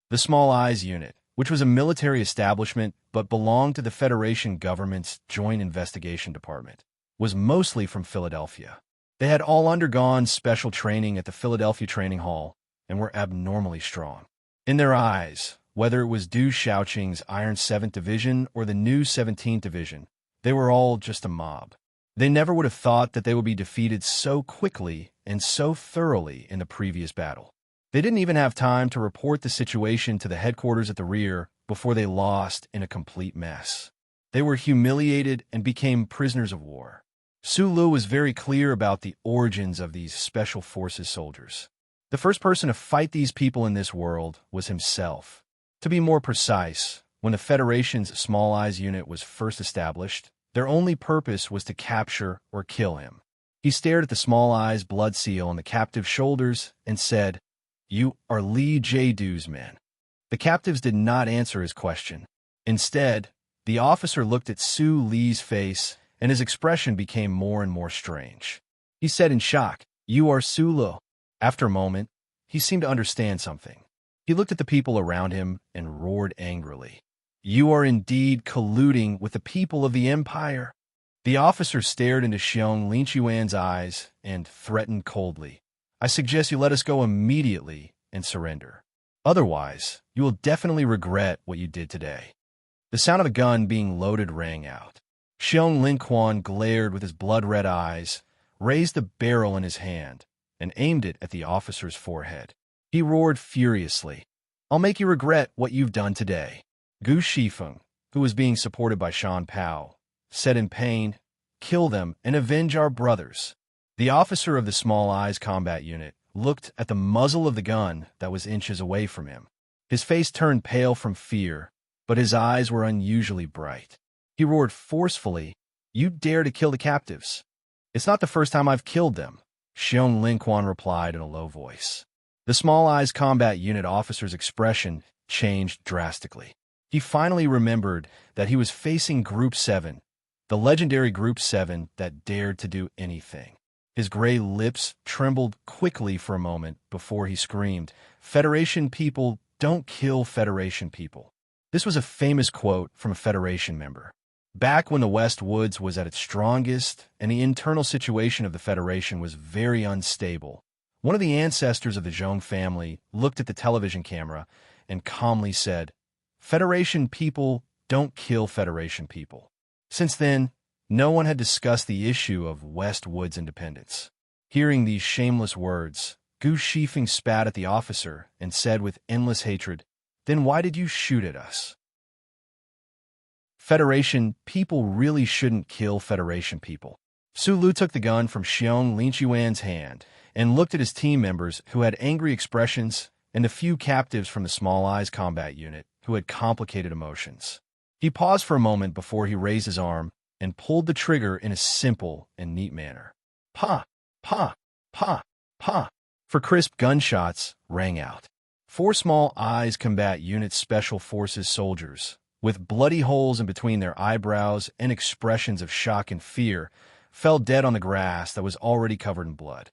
The Small Eyes Unit, which was a military establishment but belonged to the Federation government's Joint Investigation Department, was mostly from Philadelphia. They had all undergone special training at the Philadelphia Training Hall and were abnormally strong. In their eyes, whether it was Du Shaoqing's Iron 7th Division or the new 17th Division, they were all just a mob. They never would have thought that they would be defeated so quickly and so thoroughly in the previous battle. They didn't even have time to report the situation to the headquarters at the rear before they lost in a complete mess. They were humiliated and became prisoners of war. Su Lu was very clear about the origins of these Special Forces soldiers. The first person to fight these people in this world was himself. To be more precise, when the Federation's Small Eyes Unit was first established, their only purpose was to capture or kill him. He stared at the Small Eyes blood seal on the captive's shoulders and said, "You are Li Jiedu's men." The captives did not answer his question. Instead, the officer looked at Su Li's face and his expression became more and more strange. He said in shock, "You are Sulu." After a moment, he seemed to understand something. He looked at the people around him and roared angrily. "You are indeed colluding with the people of the Empire." The officer stared into Xiong Linchuan's eyes and threatened coldly, "I suggest you let us go immediately and surrender. Otherwise, you will definitely regret what you did today." The sound of the gun being loaded rang out. Xiong Linquan glared with his blood-red eyes, raised the barrel in his hand, and aimed it at the officer's forehead. He roared furiously, "I'll make you regret what you've done today." Gu Shifeng, who was being supported by Shan Pao, said in pain, "Kill them and avenge our brothers." The officer of the Small Eyes Combat Unit looked at the muzzle of the gun that was inches away from him. His face turned pale from fear, but his eyes were unusually bright. He roared forcefully, "You dare to kill the captives?" "It's not the first time I've killed them," Xiong Linquan replied in a low voice. The Small Eyes Combat Unit officer's expression changed drastically. He finally remembered that he was facing Group 7, the legendary Group 7 that dared to do anything. His gray lips trembled quickly for a moment before he screamed, "Federation people don't kill Federation people." This was a famous quote from a Federation member. Back when the West Woods was at its strongest and the internal situation of the Federation was very unstable, one of the ancestors of the Zhong family looked at the television camera and calmly said, "Federation people don't kill Federation people." Since then, no one had discussed the issue of West Woods independence. Hearing these shameless words, Gu Shifeng spat at the officer and said with endless hatred, "Then why did you shoot at us?" Federation people really shouldn't kill Federation people. Sulu took the gun from Xiong Linchuan's hand and looked at his team members who had angry expressions and the few captives from the Small Eyes Combat Unit who had complicated emotions. He paused for a moment before he raised his arm and pulled the trigger in a simple and neat manner. Pa, pa, pa, pa. For crisp gunshots rang out. 4 Small Eyes Combat Unit Special Forces soldiers, with bloody holes in between their eyebrows and expressions of shock and fear, fell dead on the grass that was already covered in blood.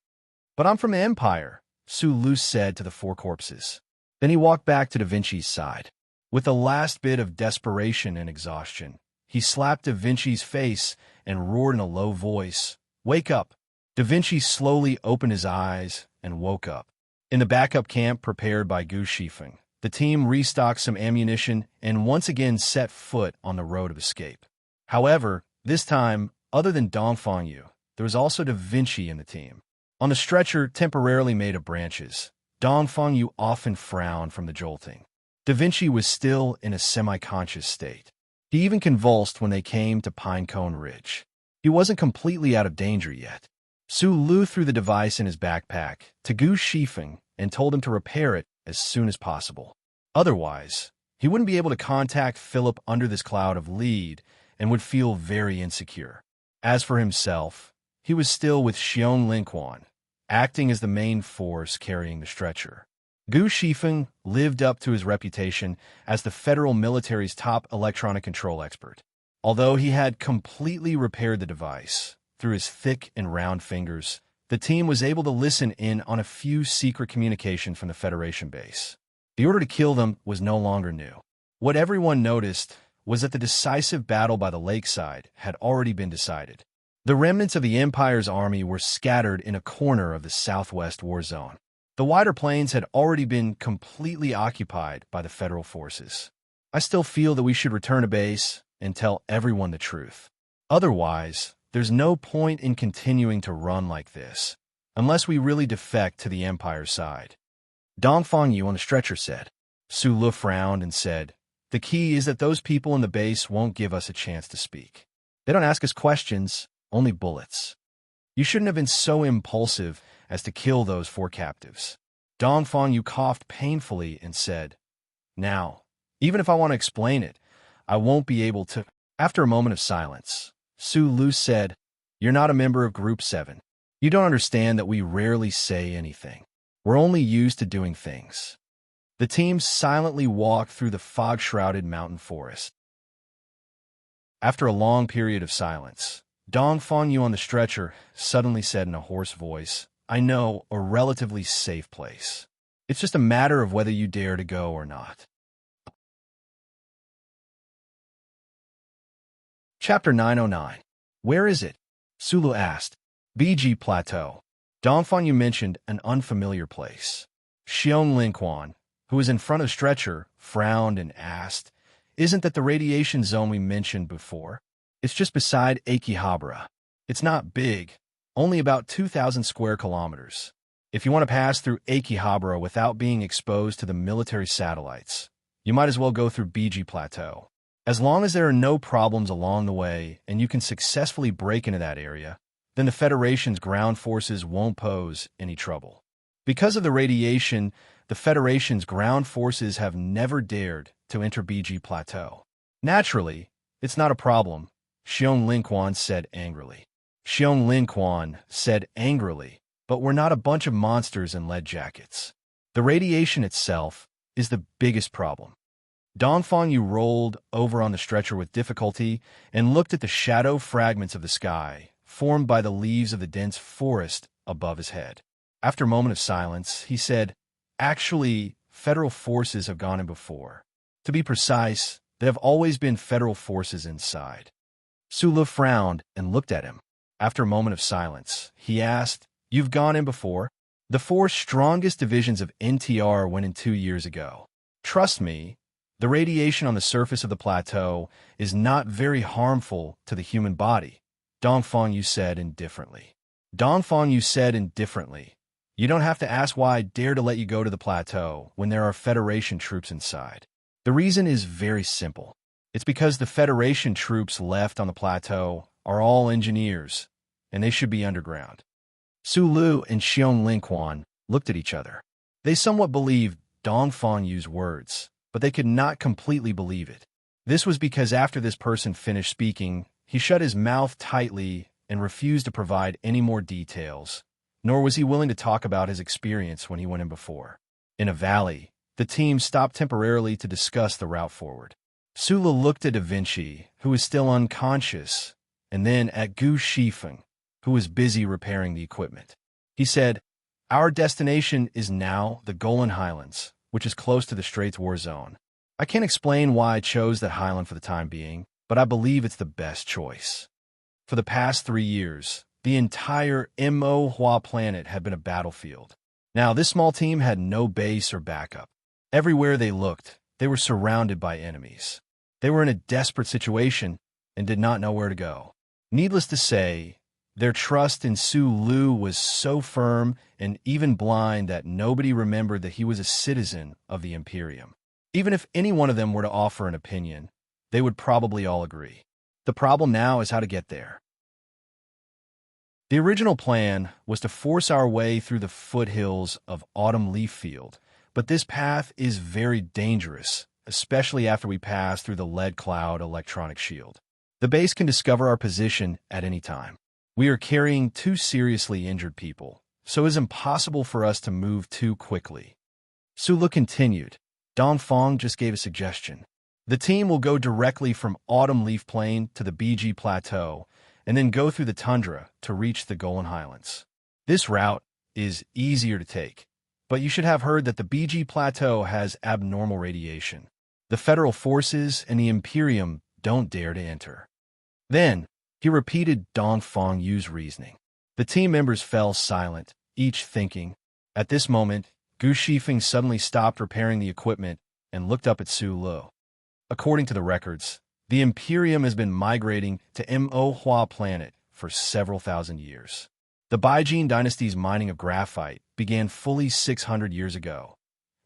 "But I'm from the Empire," Sulu said to the 4 corpses. Then he walked back to Da Vinci's side. With the last bit of desperation and exhaustion, he slapped Da Vinci's face and roared in a low voice, "Wake up!" Da Vinci slowly opened his eyes and woke up. In the backup camp prepared by Gu Shifeng, the team restocked some ammunition and once again set foot on the road of escape. However, this time, other than Dongfang Yu, there was also Da Vinci in the team. On the stretcher temporarily made of branches, Dongfang Yu often frowned from the jolting. Da Vinci was still in a semi-conscious state. He even convulsed when they came to Pinecone Ridge. He wasn't completely out of danger yet. Sulu threw the device in his backpack to Gu Shifeng and told him to repair it as soon as possible. Otherwise, he wouldn't be able to contact Philip under this cloud of lead and would feel very insecure. As for himself, he was still with Xiong Linquan, acting as the main force carrying the stretcher. Gu Shifeng lived up to his reputation as the federal military's top electronic control expert. Although he had completely repaired the device, through his thick and round fingers, the team was able to listen in on a few secret communication from the Federation base. The order to kill them was no longer new. What everyone noticed was that the decisive battle by the lakeside had already been decided. The remnants of the Empire's army were scattered in a corner of the southwest war zone. The wider plains had already been completely occupied by the federal forces. I still feel that we should return to base and tell everyone the truth. Otherwise, there's no point in continuing to run like this, unless we really defect to the Empire's side. Dongfang Yu on the stretcher said. Sulu frowned and said, "The key is that those people in the base won't give us a chance to speak. They don't ask us questions, only bullets. You shouldn't have been so impulsive as to kill those 4 captives." Dongfang Yu coughed painfully and said, "Now, even if I want to explain it, I won't be able to." After a moment of silence, Sulu said, "You're not a member of Group 7. You don't understand that we rarely say anything. We're only used to doing things." The team silently walked through the fog-shrouded mountain forest. After a long period of silence, Dong Fong Yu on the stretcher suddenly said in a hoarse voice, "I know a relatively safe place. It's just a matter of whether you dare to go or not." Chapter 909. Where is it? Sulu asked. BG Plateau. Dongfang Yu mentioned an unfamiliar place. Xiong Linquan, who was in front of stretcher, frowned and asked, "Isn't that the radiation zone we mentioned before? It's just beside Akihabara. It's not big, only about 2,000 square kilometers. If you want to pass through Akihabara without being exposed to the military satellites, you might as well go through BG Plateau. As long as there are no problems along the way and you can successfully break into that area, then the Federation's ground forces won't pose any trouble. Because of the radiation, the Federation's ground forces have never dared to enter BG Plateau. Naturally, it's not a problem," Xiong Linquan said angrily. Xiong Linquan said angrily, "But we're not a bunch of monsters in lead jackets. The radiation itself is the biggest problem." Dongfang Yu rolled over on the stretcher with difficulty and looked at the shadow fragments of the sky formed by the leaves of the dense forest above his head. After a moment of silence, he said, "Actually, federal forces have gone in before. To be precise, there have always been federal forces inside." Sulu frowned and looked at him. After a moment of silence, he asked, "You've gone in before?" "The four strongest divisions of NTR went in 2 years ago. Trust me, the radiation on the surface of the plateau is not very harmful to the human body," Dongfang Yu said indifferently. Dongfang Yu said indifferently, "You don't have to ask why I dare to let you go to the plateau when there are Federation troops inside. The reason is very simple. It's because the Federation troops left on the plateau are all engineers, and they should be underground." Sulu and Xiong Linquan looked at each other. They somewhat believed Dongfang Yu's words, but they could not completely believe it. This was because after this person finished speaking, he shut his mouth tightly and refused to provide any more details, nor was he willing to talk about his experience when he went in before. In a valley, the team stopped temporarily to discuss the route forward. Sula looked at Da Vinci, who was still unconscious, and then at Gu Shifeng, who was busy repairing the equipment. He said, "Our destination is now the Golan Highlands, which is close to the Straits War Zone. I can't explain why I chose that highland for the time being, but I believe it's the best choice. For the past 3 years, the entire Mo Hua planet had been a battlefield. Now, this small team had no base or backup. Everywhere they looked, they were surrounded by enemies. They were in a desperate situation and did not know where to go. Needless to say, their trust in Su Lu was so firm and even blind that nobody remembered that he was a citizen of the Imperium. Even if any one of them were to offer an opinion, they would probably all agree. The problem now is how to get there. The original plan was to force our way through the foothills of Autumn Leaf Field, but this path is very dangerous, especially after we pass through the Lead Cloud electronic shield. The base can discover our position at any time. We are carrying 2 seriously injured people, so it is impossible for us to move too quickly." Sulu continued. Dongfang just gave a suggestion. "The team will go directly from Autumn Leaf Plain to the BG Plateau, and then go through the tundra to reach the Golan Highlands. This route is easier to take, but you should have heard that the BG Plateau has abnormal radiation. The Federal Forces and the Imperium don't dare to enter." Then, he repeated Dongfang Yu's reasoning. The team members fell silent, each thinking. At this moment, Gu Shifeng suddenly stopped repairing the equipment and looked up at Su Lu. According to the records, the Imperium has been migrating to Mo Hua planet for several thousand years. The Baijin dynasty's mining of graphite began fully 600 years ago.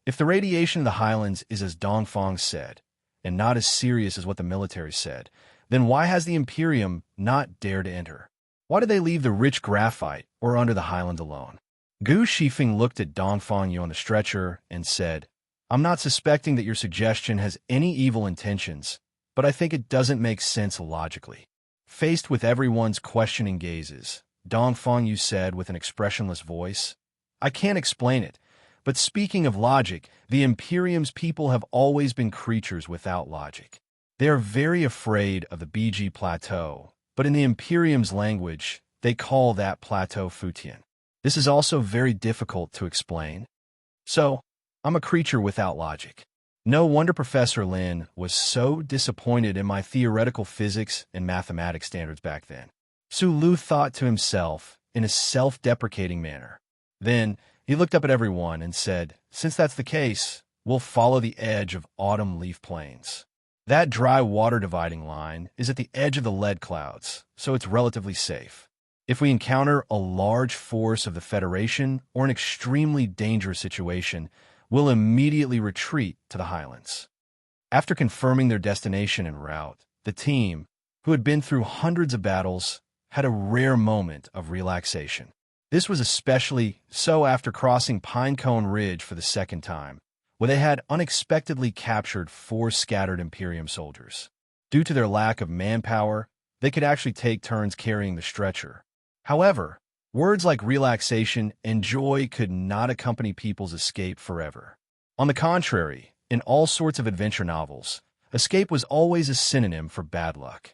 If the radiation of the highlands is as Dongfang said, and not as serious as what the military said, then why has the Imperium not dared to enter? Why did they leave the rich graphite or under the highland alone? Gu Shifeng looked at Dongfang Yu on the stretcher and said, "I'm not suspecting that your suggestion has any evil intentions, but I think it doesn't make sense logically." Faced with everyone's questioning gazes, Dongfang Yu said with an expressionless voice, "I can't explain it, but speaking of logic, the Imperium's people have always been creatures without logic. They are very afraid of the BG Plateau but in the Imperium's language, they call that plateau Futian. This is also very difficult to explain. So, I'm a creature without logic. No wonder Professor Lin was so disappointed in my theoretical physics and mathematics standards back then. Su Lu thought to himself in a self-deprecating manner. Then, he looked up at everyone and said, "Since that's the case, we'll follow the edge of autumn leaf plains. That dry water dividing line is at the edge of the lead clouds, so it's relatively safe. If we encounter a large force of the Federation or an extremely dangerous situation, we'll immediately retreat to the highlands." After confirming their destination and route, the team, who had been through hundreds of battles, had a rare moment of relaxation. This was especially so after crossing Pinecone Ridge for the second time, where they had unexpectedly captured 4 scattered Imperium soldiers. Due to their lack of manpower, they could actually take turns carrying the stretcher. However, words like relaxation and joy could not accompany people's escape forever. On the contrary, in all sorts of adventure novels, escape was always a synonym for bad luck.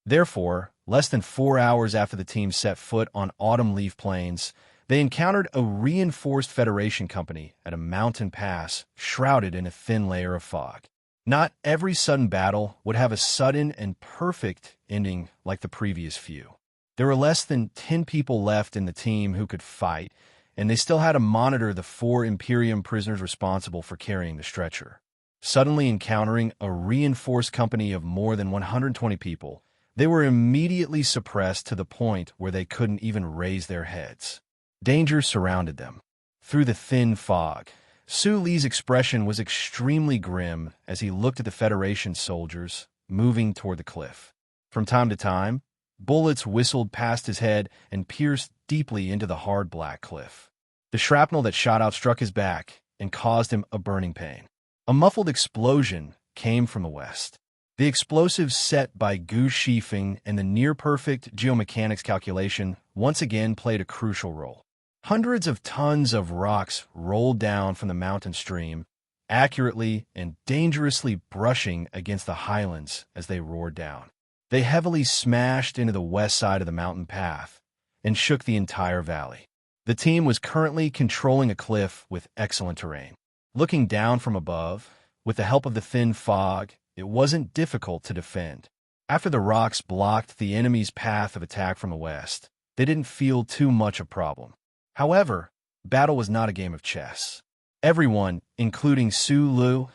Therefore, less than 4 hours after the team set foot on Autumn Leaf Plains, they encountered a reinforced Federation company at a mountain pass shrouded in a thin layer of fog. Not every sudden battle would have a sudden and perfect ending like the previous few. There were less than 10 people left in the team who could fight, and they still had to monitor the 4 Imperium prisoners responsible for carrying the stretcher. Suddenly encountering a reinforced company of more than 120 people, they were immediately suppressed to the point where they couldn't even raise their heads. Danger surrounded them. Through the thin fog, Su Li's expression was extremely grim as he looked at the Federation soldiers moving toward the cliff. From time to time, bullets whistled past his head and pierced deeply into the hard black cliff. The shrapnel that shot out struck his back and caused him a burning pain. A muffled explosion came from the west. The explosives set by Gu Shifeng and the near-perfect geomechanics calculation once again played a crucial role. Hundreds of tons of rocks rolled down from the mountain stream, accurately and dangerously brushing against the highlands as they roared down. They heavily smashed into the west side of the mountain path and shook the entire valley. The team was currently controlling a cliff with excellent terrain. Looking down from above, with the help of the thin fog, it wasn't difficult to defend. After the rocks blocked the enemy's path of attack from the west, they didn't feel too much of a problem. However, battle was not a game of chess. Everyone, including Su Lu,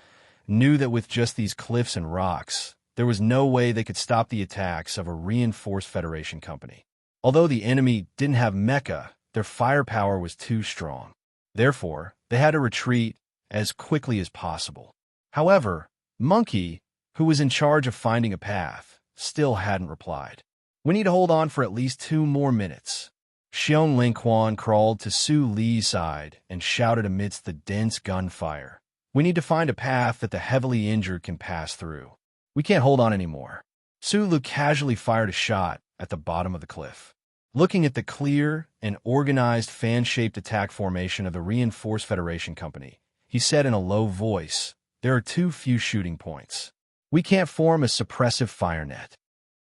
knew that with just these cliffs and rocks, there was no way they could stop the attacks of a reinforced Federation company. Although the enemy didn't have mecha, their firepower was too strong. Therefore, they had to retreat as quickly as possible. However, Monkey, who was in charge of finding a path, still hadn't replied. "We need to hold on for at least 2 more minutes." Xiong Lingquan crawled to Su Li's side and shouted amidst the dense gunfire, "We need to find a path that the heavily injured can pass through. We can't hold on anymore." Su Lu casually fired a shot at the bottom of the cliff. Looking at the clear and organized fan-shaped attack formation of the reinforced Federation company, he said in a low voice, "There are too few shooting points. We can't form a suppressive fire net."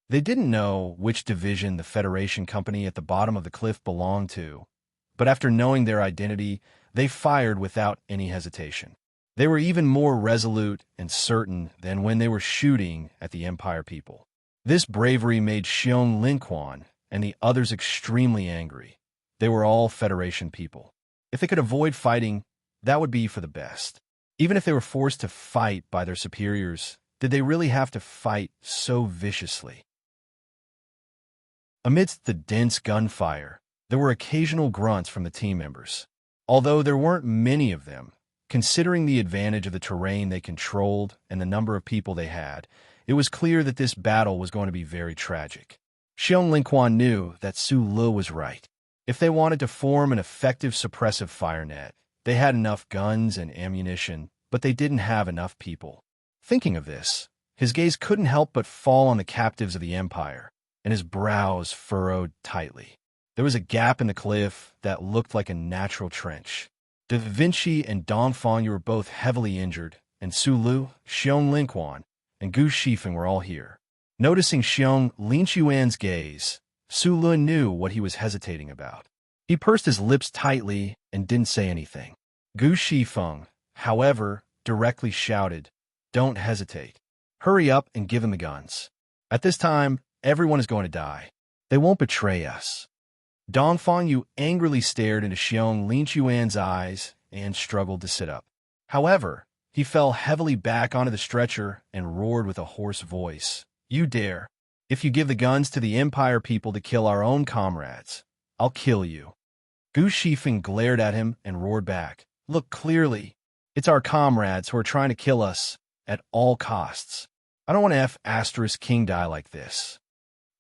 They didn't know which division the Federation company at the bottom of the cliff belonged to, but after knowing their identity, they fired without any hesitation. They were even more resolute and certain than when they were shooting at the Empire people. This bravery made Xiong Lingquan and the others extremely angry. They were all Federation people. If they could avoid fighting, that would be for the best. Even if they were forced to fight by their superiors, did they really have to fight so viciously? Amidst the dense gunfire, there were occasional grunts from the team members. Although there weren't many of them, considering the advantage of the terrain they controlled and the number of people they had, it was clear that this battle was going to be very tragic. Xiong Lingquan knew that Su Lu was right. If they wanted to form an effective suppressive fire net, they had enough guns and ammunition, but they didn't have enough people. Thinking of this, his gaze couldn't help but fall on the captives of the Empire, and his brows furrowed tightly. There was a gap in the cliff that looked like a natural trench. Da Vinci and Dongfang were both heavily injured, and Su Lu, Xiong Lingquan, and Gu Shifeng were all here. Noticing Xiong Lin Xuan's gaze, Su Lun knew what he was hesitating about. He pursed his lips tightly and didn't say anything. Gu Shifeng, however, directly shouted, "Don't hesitate. Hurry up and give them the guns. At this time, everyone is going to die. They won't betray us." Dongfang Yu angrily stared into Xiong Lin Xuan's eyes and struggled to sit up. However, he fell heavily back onto the stretcher and roared with a hoarse voice, "You dare! If you give the guns to the Empire people to kill our own comrades, I'll kill you." Gu Shifeng glared at him and roared back, "Look clearly. It's our comrades who are trying to kill us at all costs. I don't want to King die like this."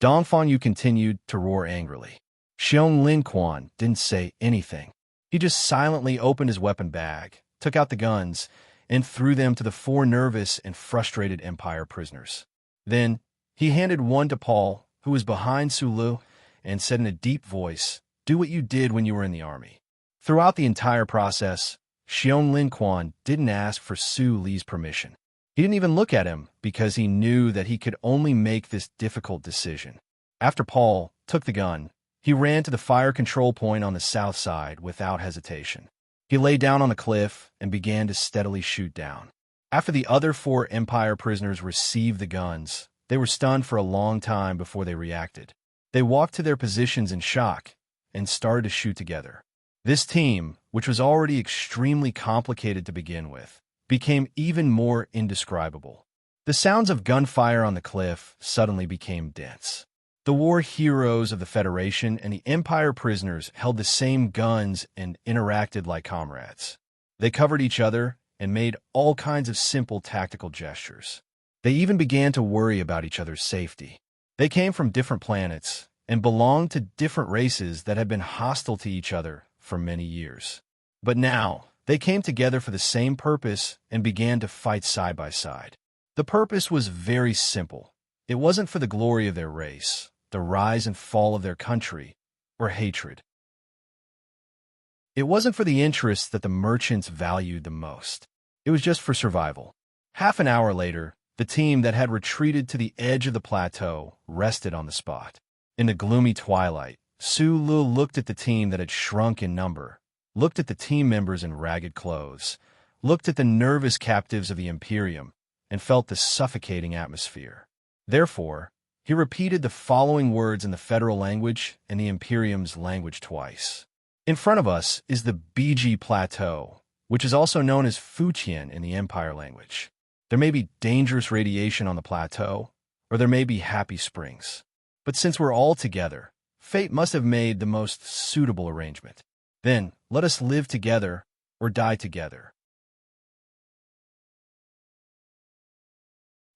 Dongfang Yu continued to roar angrily. Xiong Lin Quan didn't say anything. He just silently opened his weapon bag, took out the guns, and threw them to the four nervous and frustrated Empire prisoners. Then, he handed one to Paul, who was behind Su Lu, and said in a deep voice, "Do what you did when you were in the army." Throughout the entire process, Xiong Lin Quan didn't ask for Su Li's permission. He didn't even look at him because he knew that he could only make this difficult decision. After Paul took the gun, he ran to the fire control point on the south side without hesitation. He lay down on the cliff and began to steadily shoot down. After the other four Empire prisoners received the guns, they were stunned for a long time before they reacted. They walked to their positions in shock and started to shoot together. This team, which was already extremely complicated to begin with, became even more indescribable. The sounds of gunfire on the cliff suddenly became dense. The war heroes of the Federation and the Empire prisoners held the same guns and interacted like comrades. They covered each other and made all kinds of simple tactical gestures. They even began to worry about each other's safety. They came from different planets and belonged to different races that had been hostile to each other for many years. But now, they came together for the same purpose and began to fight side by side. The purpose was very simple. It wasn't for the glory of their race, the rise and fall of their country, or hatred. It wasn't for the interests that the merchants valued the most. It was just for survival. Half an hour later, the team that had retreated to the edge of the plateau rested on the spot. In the gloomy twilight, Su Lu looked at the team that had shrunk in number, looked at the team members in ragged clothes, looked at the nervous captives of the Imperium, and felt the suffocating atmosphere. Therefore, he repeated the following words in the Federal language and the Imperium's language twice. In front of us is the BG Plateau, which is also known as Fuqian in the Empire language. There may be dangerous radiation on the plateau, or there may be happy springs. But since we're all together, fate must have made the most suitable arrangement. Then, let us live together or die together.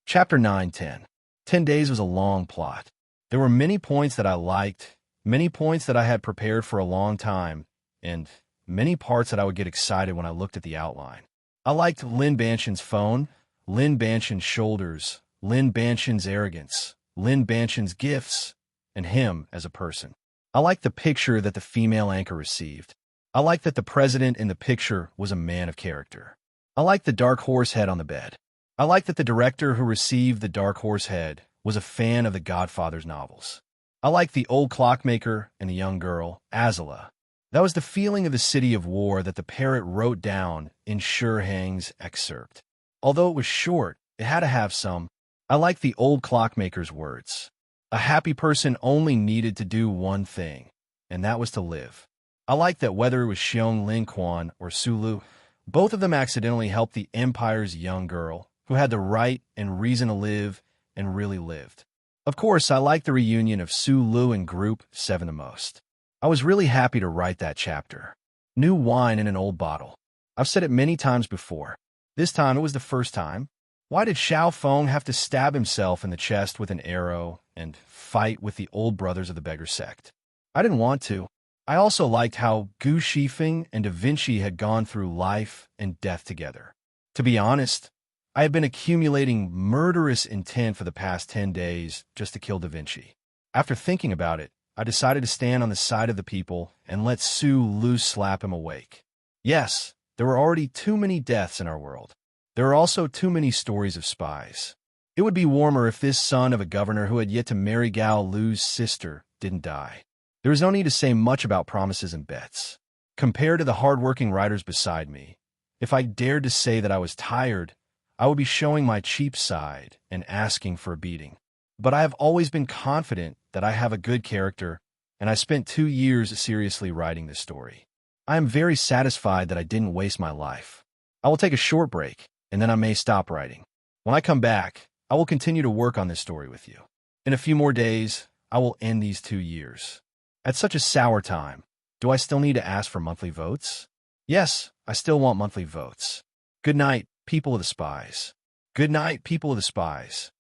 Chapter 9-10. 10 days was a long plot. There were many points that I liked, many points that I had prepared for a long time, and many parts that I would get excited when I looked at the outline. I liked Lin Banshan's phone, Lin Banshan's shoulders, Lin Banshan's arrogance, Lin Banshan's gifts, and him as a person. I liked the picture that the female anchor received. I liked that the president in the picture was a man of character. I liked the dark horse head on the bed. I liked that the director who received the dark horse head was a fan of the Godfather's novels. I liked the old clockmaker and the young girl, Azala. That was the feeling of the city of war that the parrot wrote down in Shurhang's excerpt. Although it was short, it had to have some. I liked the old clockmaker's words. A happy person only needed to do one thing, and that was to live. I liked that whether it was Xiong Lin Quan or Su Lu, both of them accidentally helped the Empire's young girl, who had the right and reason to live and really lived. Of course, I liked the reunion of Su Lu and Group 7 the most. I was really happy to write that chapter. New wine in an old bottle. I've said it many times before. This time it was the first time. Why did Xiao Feng have to stab himself in the chest with an arrow and fight with the old brothers of the beggar sect? I didn't want to. I also liked how Gu Shifeng and Da Vinci had gone through life and death together. To be honest, I had been accumulating murderous intent for the past 10 days just to kill Da Vinci. After thinking about it, I decided to stand on the side of the people and let Su Lu slap him awake. Yes, there were already too many deaths in our world. There are also too many stories of spies. It It would be warmer if this son of a governor who had yet to marry Gao Lu's sister didn't die. There was no need to say much about promises and bets. Compared to the hard-working writers beside me, if I dared to say that I was tired, I would be showing my cheap side and asking for a beating. But I have always been confident that I have a good character, and I spent 2 years seriously writing this story. I am very satisfied that I didn't waste my life. I will take a short break, and then I may stop writing. When I come back, I will continue to work on this story with you. In a few more days, I will end these 2 years. At such a sour time, do I still need to ask for monthly votes? Yes, I still want monthly votes. Good night, people of the spies. Good night, people of the spies.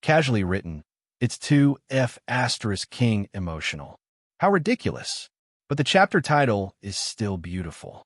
Casually written, it's 2F** king emotional. How ridiculous. But the chapter title is still beautiful.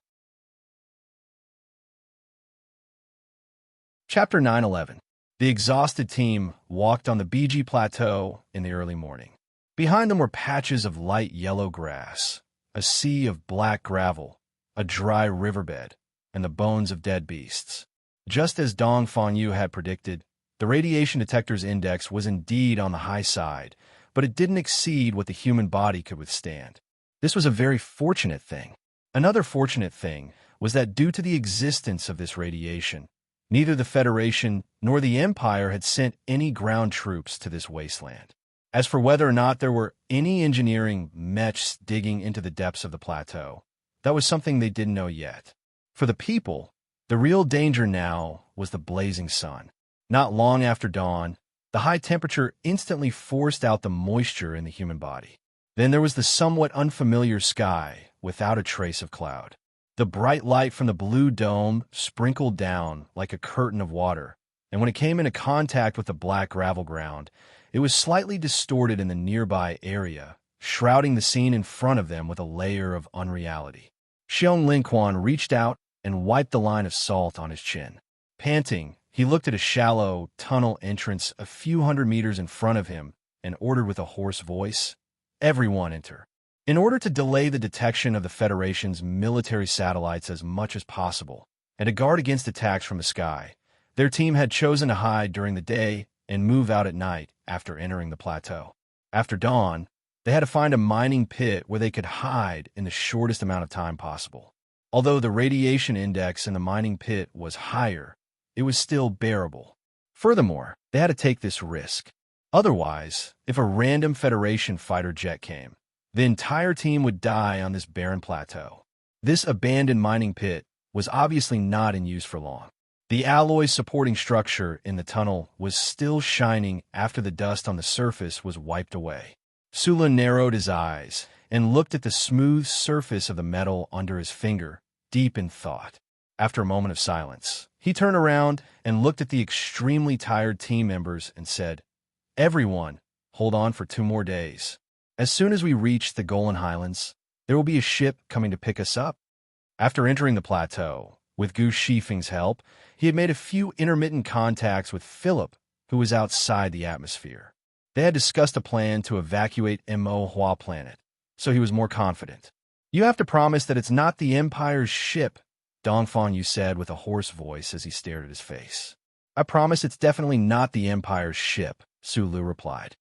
Chapter 9:11. The exhausted team walked on the BG Plateau in the early morning. Behind them were patches of light yellow grass, a sea of black gravel, a dry riverbed, and the bones of dead beasts. Just as Dong Fangyu had predicted, the radiation detector's index was indeed on the high side, but it didn't exceed what the human body could withstand. This was a very fortunate thing. Another fortunate thing was that due to the existence of this radiation, neither the Federation nor the Empire had sent any ground troops to this wasteland. As for whether or not there were any engineering mechs digging into the depths of the plateau, that was something they didn't know yet. For the people, the real danger now was the blazing sun. Not long after dawn, the high temperature instantly forced out the moisture in the human body. Then there was the somewhat unfamiliar sky without a trace of cloud. The bright light from the blue dome sprinkled down like a curtain of water, and when it came into contact with the black gravel ground, it was slightly distorted in the nearby area, shrouding the scene in front of them with a layer of unreality. Xiong Linquan reached out and wiped the line of salt on his chin. Panting, he looked at a shallow tunnel entrance a few hundred meters in front of him and ordered with a hoarse voice, "Everyone enter." In order to delay the detection of the Federation's military satellites as much as possible, and to guard against attacks from the sky, their team had chosen to hide during the day and move out at night after entering the plateau. After dawn, they had to find a mining pit where they could hide in the shortest amount of time possible. Although the radiation index in the mining pit was higher, it was still bearable. Furthermore, they had to take this risk. Otherwise, if a random Federation fighter jet came, the entire team would die on this barren plateau. This abandoned mining pit was obviously not in use for long. The alloy supporting structure in the tunnel was still shining after the dust on the surface was wiped away. Sula narrowed his eyes and looked at the smooth surface of the metal under his finger, deep in thought. After a moment of silence, he turned around and looked at the extremely tired team members and said, "Everyone, hold on for 2 more days. As soon as we reach the Golan Highlands, there will be a ship coming to pick us up." After entering the plateau, with Gu Shifeng's help, he had made a few intermittent contacts with Philip, who was outside the atmosphere. They had discussed a plan to evacuate Mo Hua planet, so he was more confident. "You have to promise that it's not the Empire's ship," Dong Fangyu said with a hoarse voice as he stared at his face. "I promise it's definitely not the Empire's ship," Sulu replied.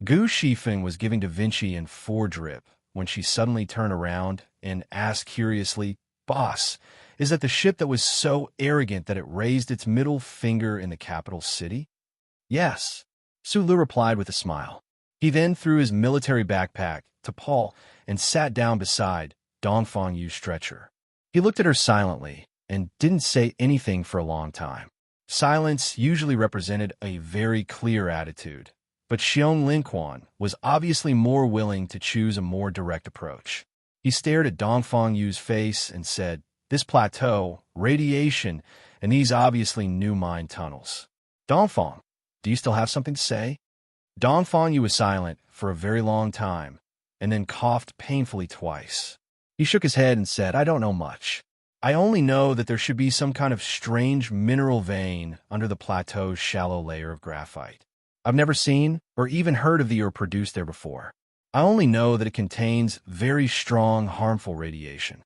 Gu Shifeng was giving Da Vinci in 4 drip when she suddenly turned around and asked curiously, "Boss, is that the ship that was so arrogant that it raised its middle finger in the capital city?" "Yes," Sulu replied with a smile. He then threw his military backpack to Paul and sat down beside Dong Fangyu's stretcher. He looked at her silently and didn't say anything for a long time. Silence usually represented a very clear attitude, but Xiong Linquan was obviously more willing to choose a more direct approach. He stared at Dong Fangyu's face and said, "This plateau, radiation, and these obviously new mine tunnels. Dongfang, do you still have something to say?" Dong Fangyu was silent for a very long time, and then coughed painfully twice. He shook his head and said, "I don't know much. I only know that there should be some kind of strange mineral vein under the plateau's shallow layer of graphite. I've never seen or even heard of the ore produced there before. I only know that it contains very strong, harmful radiation."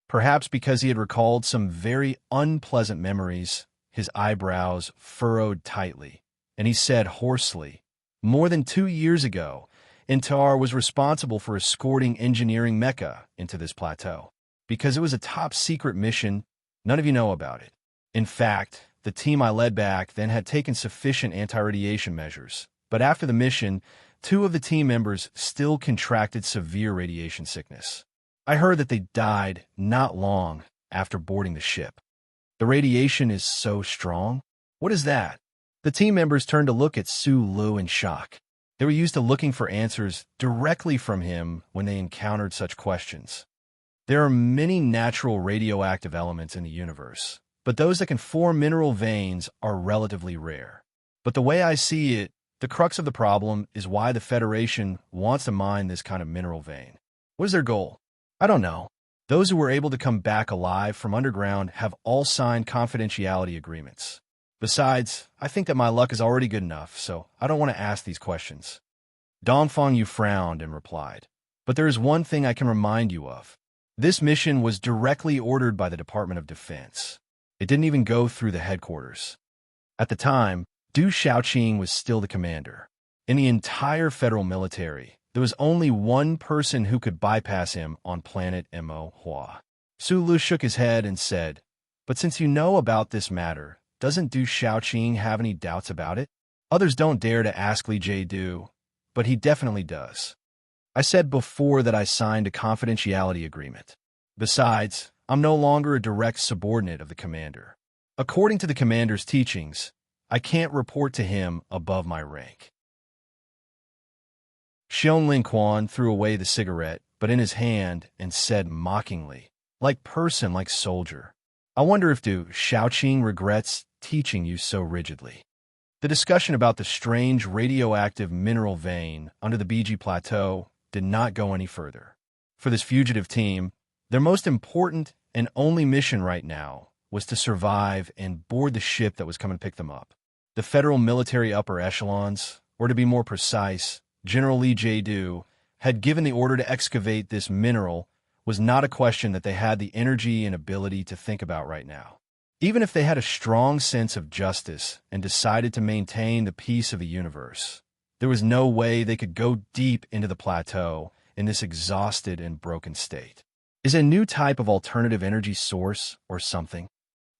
Perhaps because he had recalled some very unpleasant memories, his eyebrows furrowed tightly, and he said hoarsely, "More than 2 years ago, Intar was responsible for escorting engineering Mecca into this plateau. Because it was a top-secret mission, none of you know about it. In fact, the team I led back then had taken sufficient anti-radiation measures, but after the mission, 2 of the team members still contracted severe radiation sickness. I heard that they died not long after boarding the ship. The radiation is so strong. What is that?" The team members turned to look at Su Lu in shock. They were used to looking for answers directly from him when they encountered such questions. There are many natural radioactive elements in the universe, but those that can form mineral veins are relatively rare. But the way I see it, the crux of the problem is why the Federation wants to mine this kind of mineral vein. What is their goal? I don't know. Those who were able to come back alive from underground have all signed confidentiality agreements. Besides, I think that my luck is already good enough, so I don't want to ask these questions. Dongfang Yu frowned and replied, "But there is one thing I can remind you of. This mission was directly ordered by the Department of Defense. It didn't even go through the headquarters. At the time, Du Shaoqing was still the commander. In the entire federal military, there was only one person who could bypass him on planet Mo Hua." Su Lu shook his head and said, "But since you know about this matter, doesn't Du Shaoqing have any doubts about it? Others don't dare to ask Li Jiedu, but he definitely does. I said before that I signed a confidentiality agreement. Besides, I'm no longer a direct subordinate of the commander. According to the commander's teachings, I can't report to him above my rank." Xiong Lin Quan threw away the cigarette, but in his hand, and said mockingly, "Like person, like soldier. I wonder if Du Shaoqing regrets teaching you so rigidly." The discussion about the strange radioactive mineral vein under the BG Plateau did not go any further. For this fugitive team, their most important and only mission right now was to survive and board the ship that was coming to pick them up. The federal military upper echelons, or to be more precise, General Li Jiedu, had given the order to excavate this mineral was not a question that they had the energy and ability to think about right now. Even if they had a strong sense of justice and decided to maintain the peace of the universe, there was no way they could go deep into the plateau in this exhausted and broken state. Is a new type of alternative energy source or something?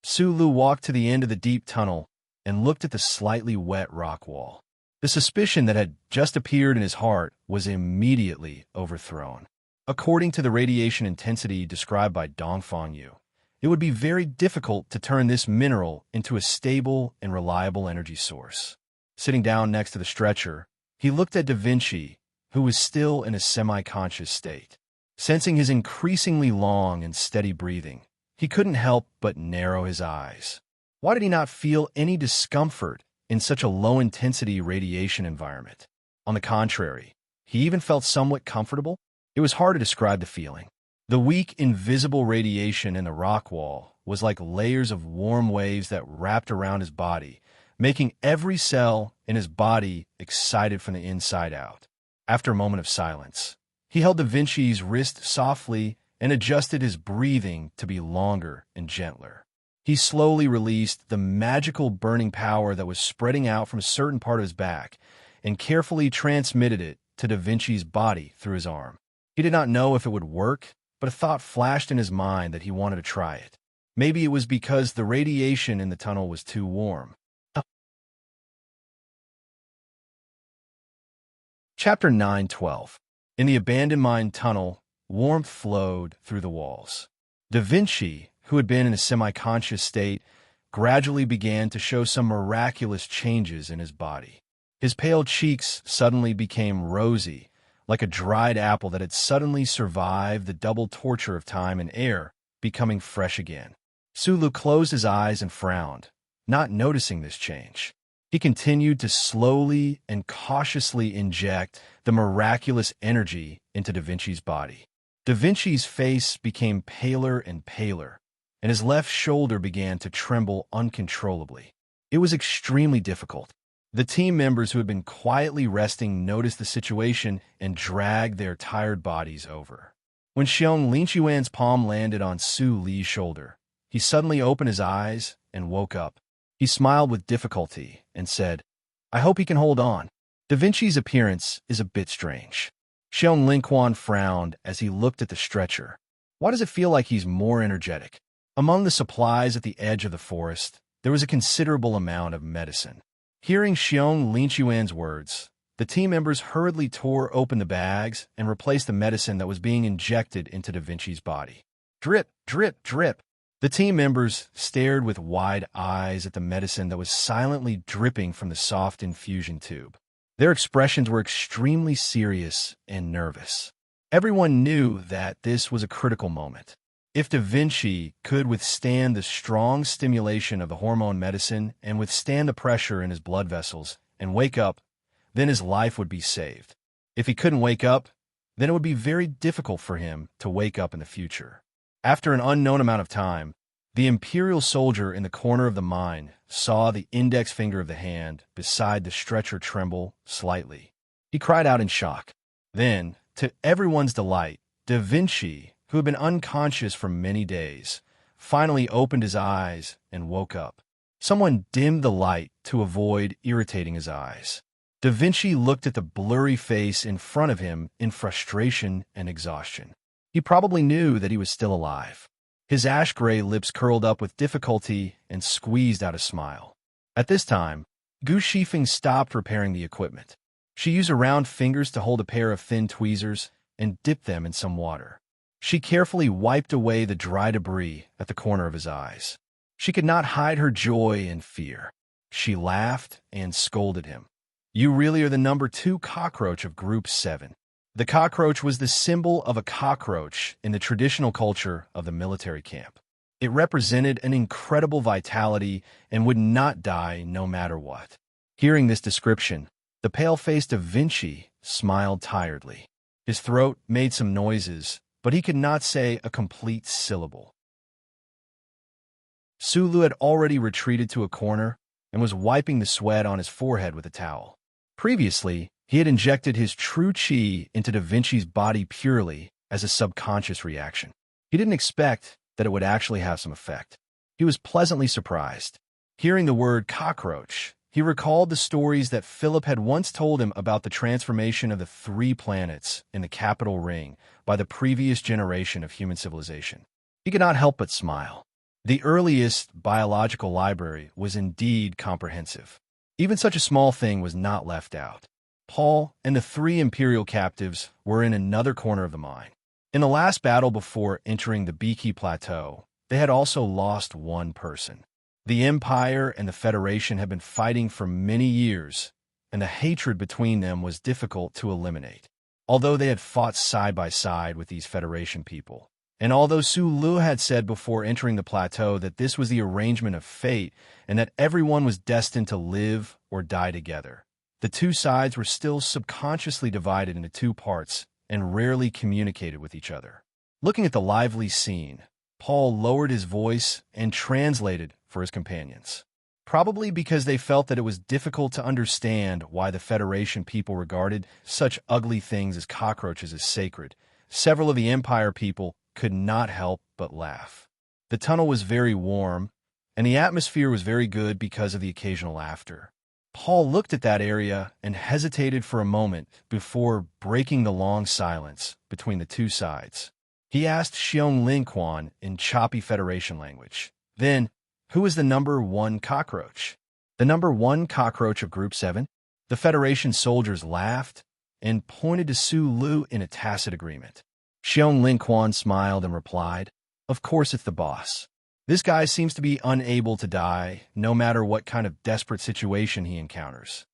Su Lu walked to the end of the deep tunnel and looked at the slightly wet rock wall. The suspicion that had just appeared in his heart was immediately overthrown. According to the radiation intensity described by Dongfang Yu, it would be very difficult to turn this mineral into a stable and reliable energy source. Sitting down next to the stretcher, he looked at Da Vinci, who was still in a semi-conscious state. Sensing his increasingly long and steady breathing, he couldn't help but narrow his eyes. Why did he not feel any discomfort in such a low-intensity radiation environment? On the contrary, he even felt somewhat comfortable. It was hard to describe the feeling. The weak, invisible radiation in the rock wall was like layers of warm waves that wrapped around his body, making every cell in his body excited from the inside out. After a moment of silence, he held Da Vinci's wrist softly and adjusted his breathing to be longer and gentler. He slowly released the magical burning power that was spreading out from a certain part of his back and carefully transmitted it to Da Vinci's body through his arm. He did not know if it would work, but a thought flashed in his mind that he wanted to try it. Maybe it was because the radiation in the tunnel was too warm. Chapter 9:12. In the abandoned mine tunnel, warmth flowed through the walls. Da Vinci, who had been in a semi-conscious state, gradually began to show some miraculous changes in his body. His pale cheeks suddenly became rosy, like a dried apple that had suddenly survived the double torture of time and air, becoming fresh again. Su Lu closed his eyes and frowned, not noticing this change. He continued to slowly and cautiously inject the miraculous energy into Da Vinci's body. Da Vinci's face became paler and paler, and his left shoulder began to tremble uncontrollably. It was extremely difficult. The team members who had been quietly resting noticed the situation and dragged their tired bodies over. When Xiong Linquan's palm landed on Su Li's shoulder, he suddenly opened his eyes and woke up. He smiled with difficulty and said, "I hope he can hold on." Da Vinci's appearance is a bit strange. Xiong Linquan frowned as he looked at the stretcher. Why does it feel like he's more energetic? Among the supplies at the edge of the forest, there was a considerable amount of medicine. Hearing Xiong Linquan's words, the team members hurriedly tore open the bags and replaced the medicine that was being injected into Da Vinci's body. Drip, drip, drip. The team members stared with wide eyes at the medicine that was silently dripping from the soft infusion tube. Their expressions were extremely serious and nervous. Everyone knew that this was a critical moment. If Da Vinci could withstand the strong stimulation of the hormone medicine and withstand the pressure in his blood vessels and wake up, then his life would be saved. If he couldn't wake up, then it would be very difficult for him to wake up in the future. After an unknown amount of time, the imperial soldier in the corner of the mine saw the index finger of the hand beside the stretcher tremble slightly. He cried out in shock. Then, to everyone's delight, Da Vinci, who had been unconscious for many days, finally opened his eyes and woke up. Someone dimmed the light to avoid irritating his eyes. Da Vinci looked at the blurry face in front of him in frustration and exhaustion. He probably knew that he was still alive. His ash-gray lips curled up with difficulty and squeezed out a smile. At this time, Gu Shifeng stopped repairing the equipment. She used her round fingers to hold a pair of thin tweezers and dipped them in some water. She carefully wiped away the dry debris at the corner of his eyes. She could not hide her joy and fear. She laughed and scolded him. "You really are the number 2 cockroach of Group 7. The cockroach was the symbol of a cockroach in the traditional culture of the military camp. It represented an incredible vitality and would not die no matter what. Hearing this description, the pale-faced Da Vinci smiled tiredly. His throat made some noises, but he could not say a complete syllable. Sulu had already retreated to a corner and was wiping the sweat on his forehead with a towel. Previously, he had injected his true chi into Da Vinci's body purely as a subconscious reaction. He didn't expect that it would actually have some effect. He was pleasantly surprised. Hearing the word cockroach, he recalled the stories that Philip had once told him about the transformation of the 3 planets in the capital ring by the previous generation of human civilization. He could not help but smile. The earliest biological library was indeed comprehensive. Even such a small thing was not left out. Paul and the 3 imperial captives were in another corner of the mine. In the last battle before entering the Biki Plateau, they had also lost one person. The Empire and the Federation had been fighting for many years, and the hatred between them was difficult to eliminate. Although they had fought side by side with these Federation people, and although Su Lu had said before entering the plateau that this was the arrangement of fate and that everyone was destined to live or die together, the 2 sides were still subconsciously divided into 2 parts and rarely communicated with each other. Looking at the lively scene, Paul lowered his voice and translated for his companions. Probably because they felt that it was difficult to understand why the Federation people regarded such ugly things as cockroaches as sacred, several of the Empire people could not help but laugh. The tunnel was very warm, and the atmosphere was very good because of the occasional laughter. Paul looked at that area and hesitated for a moment before breaking the long silence between the 2 sides. He asked Xiong Linquan in choppy Federation language, "Then, who is the number 1 cockroach?" "The number 1 cockroach of Group 7? The Federation soldiers laughed and pointed to Su Lu in a tacit agreement. Xiong Linquan smiled and replied, "Of course it's the boss. This guy seems to be unable to die, no matter what kind of desperate situation he encounters.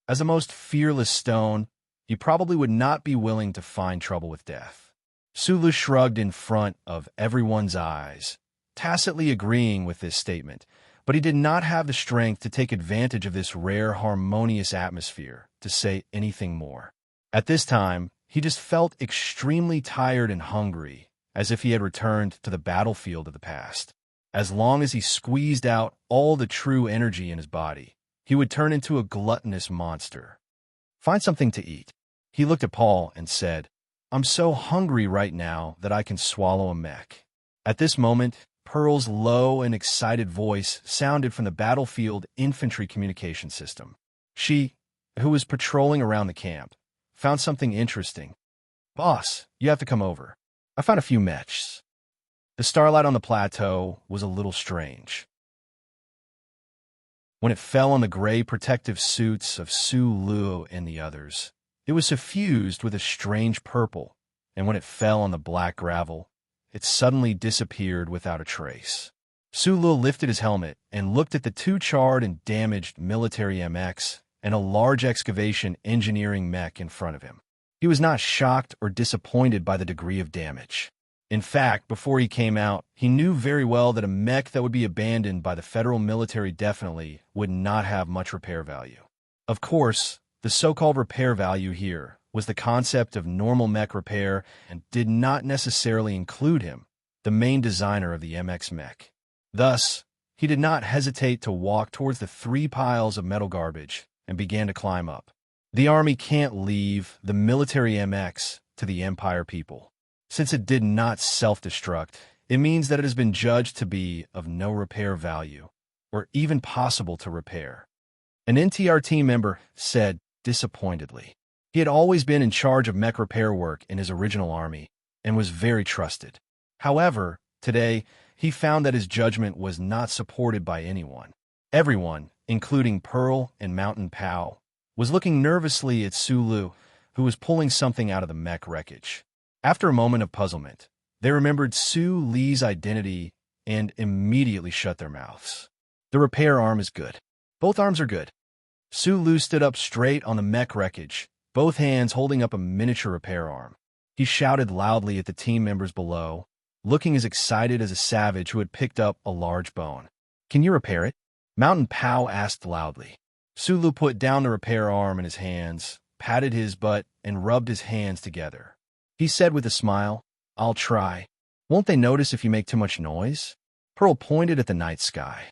As a most fearless stone, he probably would not be willing to find trouble with death." Sulu shrugged in front of everyone's eyes, tacitly agreeing with this statement, but he did not have the strength to take advantage of this rare, harmonious atmosphere to say anything more. At this time, he just felt extremely tired and hungry, as if he had returned to the battlefield of the past. As long as he squeezed out all the true energy in his body, he would turn into a gluttonous monster. "Find something to eat." He looked at Paul and said, "I'm so hungry right now that I can swallow a mech." At this moment, Pearl's low and excited voice sounded from the battlefield infantry communication system. She, who was patrolling around the camp, found something interesting. "Boss, you have to come over. I found a few mechs." The starlight on the plateau was a little strange. When it fell on the gray protective suits of Su Lu and the others, it was suffused with a strange purple, and when it fell on the black gravel, it suddenly disappeared without a trace. Su Lu lifted his helmet and looked at the two charred and damaged military MX and a large excavation engineering mech in front of him. He was not shocked or disappointed by the degree of damage. In fact, before he came out, he knew very well that a mech that would be abandoned by the federal military definitely would not have much repair value. Of course, the so-called repair value here was the concept of normal mech repair and did not necessarily include him, the main designer of the MX mech. Thus, he did not hesitate to walk towards the 3 piles of metal garbage and began to climb up. The army can't leave the military MX to the Empire people. Since it did not self-destruct, it means that it has been judged to be of no repair value, or even possible to repair. An NTR team member said disappointedly. He had always been in charge of mech repair work in his original army, and was very trusted. However, today, he found that his judgment was not supported by anyone. Everyone, including Pearl and Mountain Pow, was looking nervously at Su Lu, who was pulling something out of the mech wreckage. After a moment of puzzlement, they remembered Su Li's identity and immediately shut their mouths. The repair arm is good. Both arms are good. Su Lu stood up straight on the mech wreckage, both hands holding up a miniature repair arm. He shouted loudly at the team members below, looking as excited as a savage who had picked up a large bone. "Can you repair it?" Mountain Pow asked loudly. Su Lu put down the repair arm in his hands, patted his butt, and rubbed his hands together. He said with a smile, "I'll try. Won't they notice if you make too much noise?" Pearl pointed at the night sky.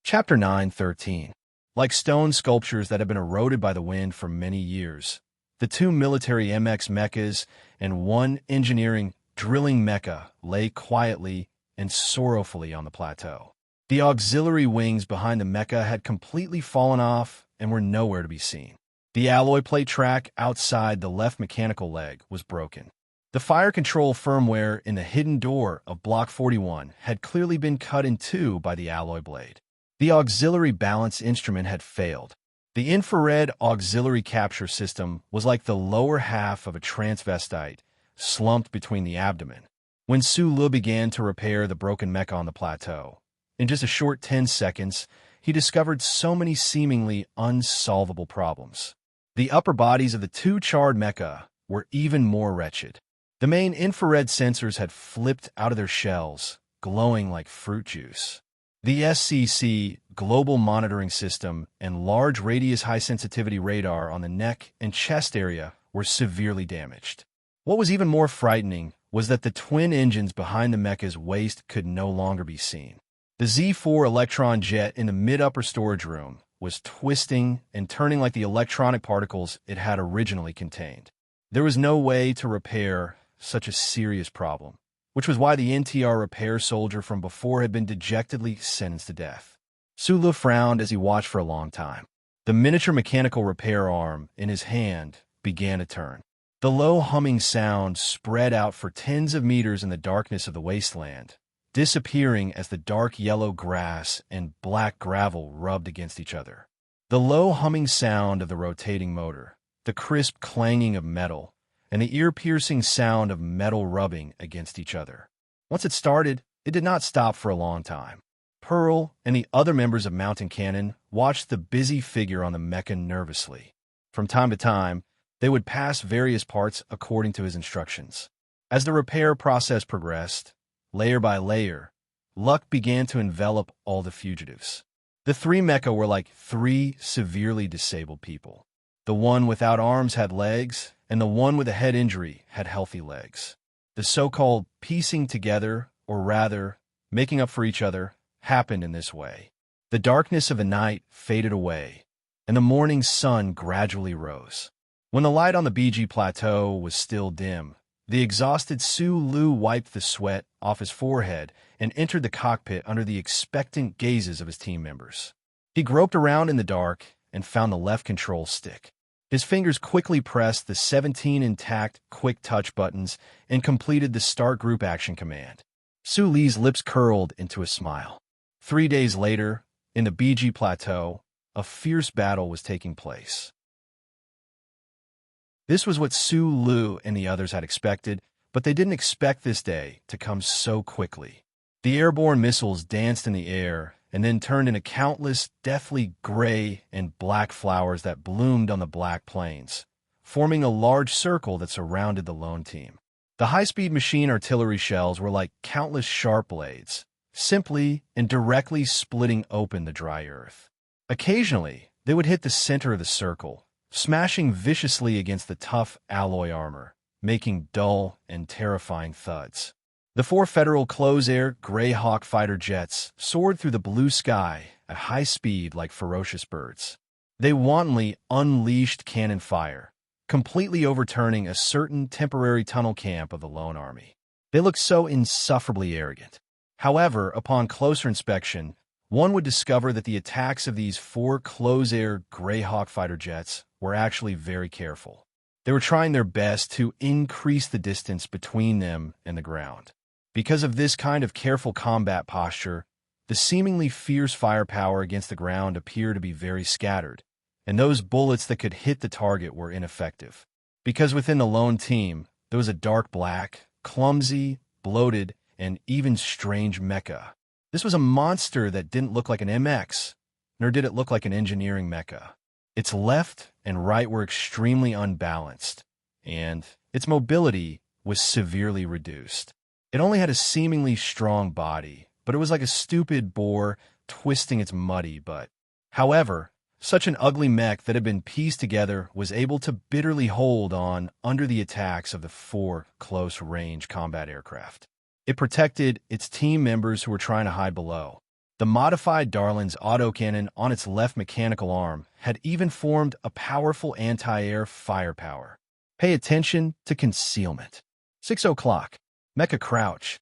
Chapter 9:13. Like stone sculptures that have been eroded by the wind for many years, the 2 military MX mechas and 1 engineering drilling mecha lay quietly and sorrowfully on the plateau. The auxiliary wings behind the mecha had completely fallen off and were nowhere to be seen. The alloy plate track outside the left mechanical leg was broken. The fire control firmware in the hidden door of Block 41 had clearly been cut in 2 by the alloy blade. The auxiliary balance instrument had failed. The infrared auxiliary capture system was like the lower half of a transvestite, slumped between the abdomen. When Su Lu began to repair the broken mecha on the plateau, in just a short 10 seconds, he discovered so many seemingly unsolvable problems. The upper bodies of the 2 charred mecha were even more wretched. The main infrared sensors had flipped out of their shells, glowing like fruit juice. The SCC global monitoring system and large radius high-sensitivity radar on the neck and chest area were severely damaged. What was even more frightening was that the twin engines behind the mecha's waist could no longer be seen. The Z4 Electron jet in the mid-upper storage room was twisting and turning like the electronic particles it had originally contained. There was no way to repair such a serious problem, which was why the NTR repair soldier from before had been dejectedly sentenced to death. Su Lu frowned as he watched for a long time. The miniature mechanical repair arm in his hand began to turn. The low humming sound spread out for tens of meters in the darkness of the wasteland, disappearing as the dark yellow grass and black gravel rubbed against each other. The low humming sound of the rotating motor, the crisp clanging of metal, and the ear-piercing sound of metal rubbing against each other. Once it started, it did not stop for a long time. Pearl and the other members of Mountain Cannon watched the busy figure on the mecha nervously. From time to time, they would pass various parts according to his instructions. As the repair process progressed, layer by layer, luck began to envelop all the fugitives. The 3 mecha were like 3 severely disabled people. The one without arms had legs, and the one with a head injury had healthy legs. The so-called piecing together, or rather, making up for each other, happened in this way. The darkness of the night faded away, and the morning sun gradually rose. When the light on the BG plateau was still dim, The exhausted Su wiped the sweat off his forehead and entered the cockpit under the expectant gazes of his team members. He groped around in the dark and found the left control stick. His fingers quickly pressed the 17 intact quick touch buttons and completed the start group action command. Su Li's lips curled into a smile. 3 days later, in the BG Plateau, a fierce battle was taking place. This was what Su Lu and the others had expected, but they didn't expect this day to come so quickly. The airborne missiles danced in the air and then turned into countless deathly gray and black flowers that bloomed on the black plains, forming a large circle that surrounded the lone team. The high-speed machine artillery shells were like countless sharp blades, simply and directly splitting open the dry earth. Occasionally, they would hit the center of the circle, smashing viciously against the tough alloy armor, making dull and terrifying thuds. The 4 Federal close-air Greyhawk fighter jets soared through the blue sky at high speed like ferocious birds. They wantonly unleashed cannon fire, completely overturning a certain temporary tunnel camp of the lone army. They looked so insufferably arrogant. However, upon closer inspection, one would discover that the attacks of these 4 close-air Greyhawk fighter jets were actually very careful. They were trying their best to increase the distance between them and the ground. Because of this kind of careful combat posture, the seemingly fierce firepower against the ground appeared to be very scattered, and those bullets that could hit the target were ineffective. Because within the lone team, there was a dark black, clumsy, bloated, and even strange mecha. This was a monster that didn't look like an MX, nor did it look like an engineering mecha. Its left and right were extremely unbalanced, and its mobility was severely reduced. It only had a seemingly strong body, but it was like a stupid boar twisting its muddy butt. However, such an ugly mech that had been pieced together was able to bitterly hold on under the attacks of the 4 close-range combat aircraft. It protected its team members who were trying to hide below. The modified Darlin's autocannon on its left mechanical arm had even formed a powerful anti-air firepower. Pay attention to concealment. 6 o'clock. Mecha crouch.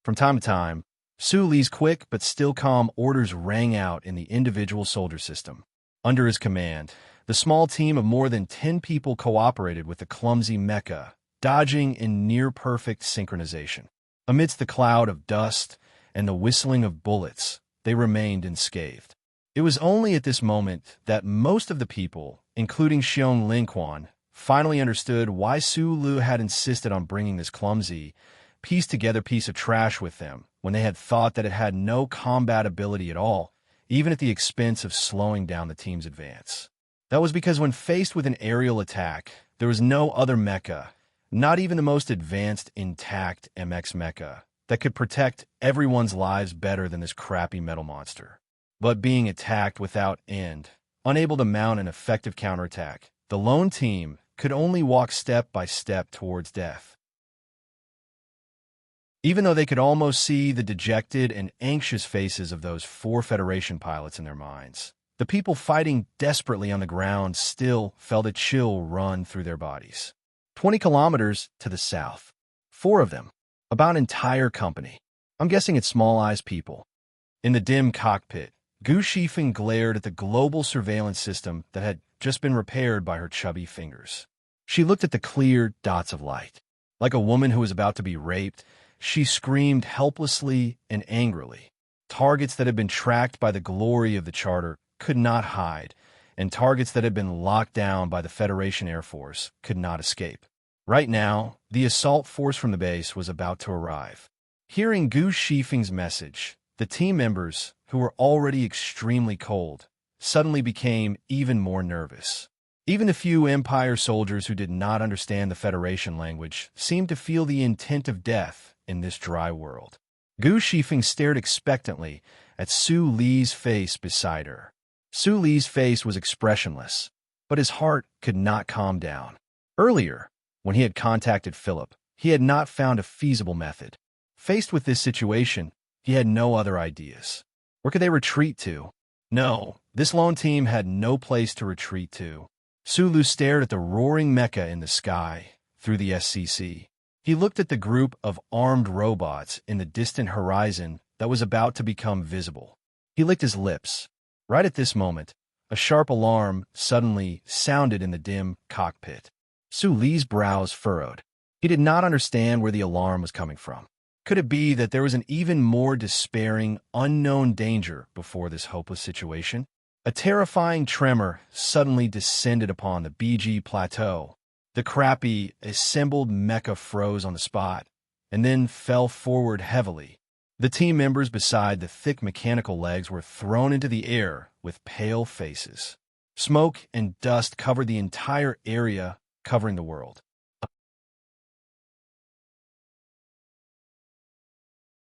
From time to time, Su Li's quick but still calm orders rang out in the individual soldier system. Under his command, the small team of more than 10 people cooperated with the clumsy mecha, dodging in near-perfect synchronization. Amidst the cloud of dust and the whistling of bullets, they remained unscathed. It was only at this moment that most of the people, including Xiong Linquan, finally understood why Su Lu had insisted on bringing this clumsy, pieced-together piece of trash with them when they had thought that it had no combat ability at all, even at the expense of slowing down the team's advance. That was because when faced with an aerial attack, there was no other mecha, not even the most advanced intact MX mecha, that could protect everyone's lives better than this crappy metal monster. But being attacked without end, unable to mount an effective counterattack, the lone team could only walk step by step towards death. Even though they could almost see the dejected and anxious faces of those 4 Federation pilots in their minds, the people fighting desperately on the ground still felt a chill run through their bodies. 20 kilometers to the south. 4 of them. About an entire company. I'm guessing it's small-eyes people. In the dim cockpit, Gu Shifeng glared at the global surveillance system that had just been repaired by her chubby fingers. She looked at the clear dots of light. Like a woman who was about to be raped, she screamed helplessly and angrily. Targets that had been tracked by the glory of the charter could not hide, and targets that had been locked down by the Federation Air Force could not escape. Right now, the assault force from the base was about to arrive. Hearing Gu Shifeng's message, the team members, who were already extremely cold, suddenly became even more nervous. Even the few Empire soldiers who did not understand the Federation language seemed to feel the intent of death in this dry world. Gu Shifeng stared expectantly at Su Li's face beside her. Su Li's face was expressionless, but his heart could not calm down. Earlier, when he had contacted Philip, he had not found a feasible method. Faced with this situation, he had no other ideas. Where could they retreat to? No, this lone team had no place to retreat to. Su Lu stared at the roaring mecha in the sky through the SCC. He looked at the group of armed robots in the distant horizon that was about to become visible. He licked his lips. Right at this moment, a sharp alarm suddenly sounded in the dim cockpit. Su Li's brows furrowed. He did not understand where the alarm was coming from. Could it be that there was an even more despairing, unknown danger before this hopeless situation? A terrifying tremor suddenly descended upon the BG plateau. The crappy, assembled mecha froze on the spot, and then fell forward heavily. The team members beside the thick mechanical legs were thrown into the air with pale faces. Smoke and dust covered the entire area, covering the world.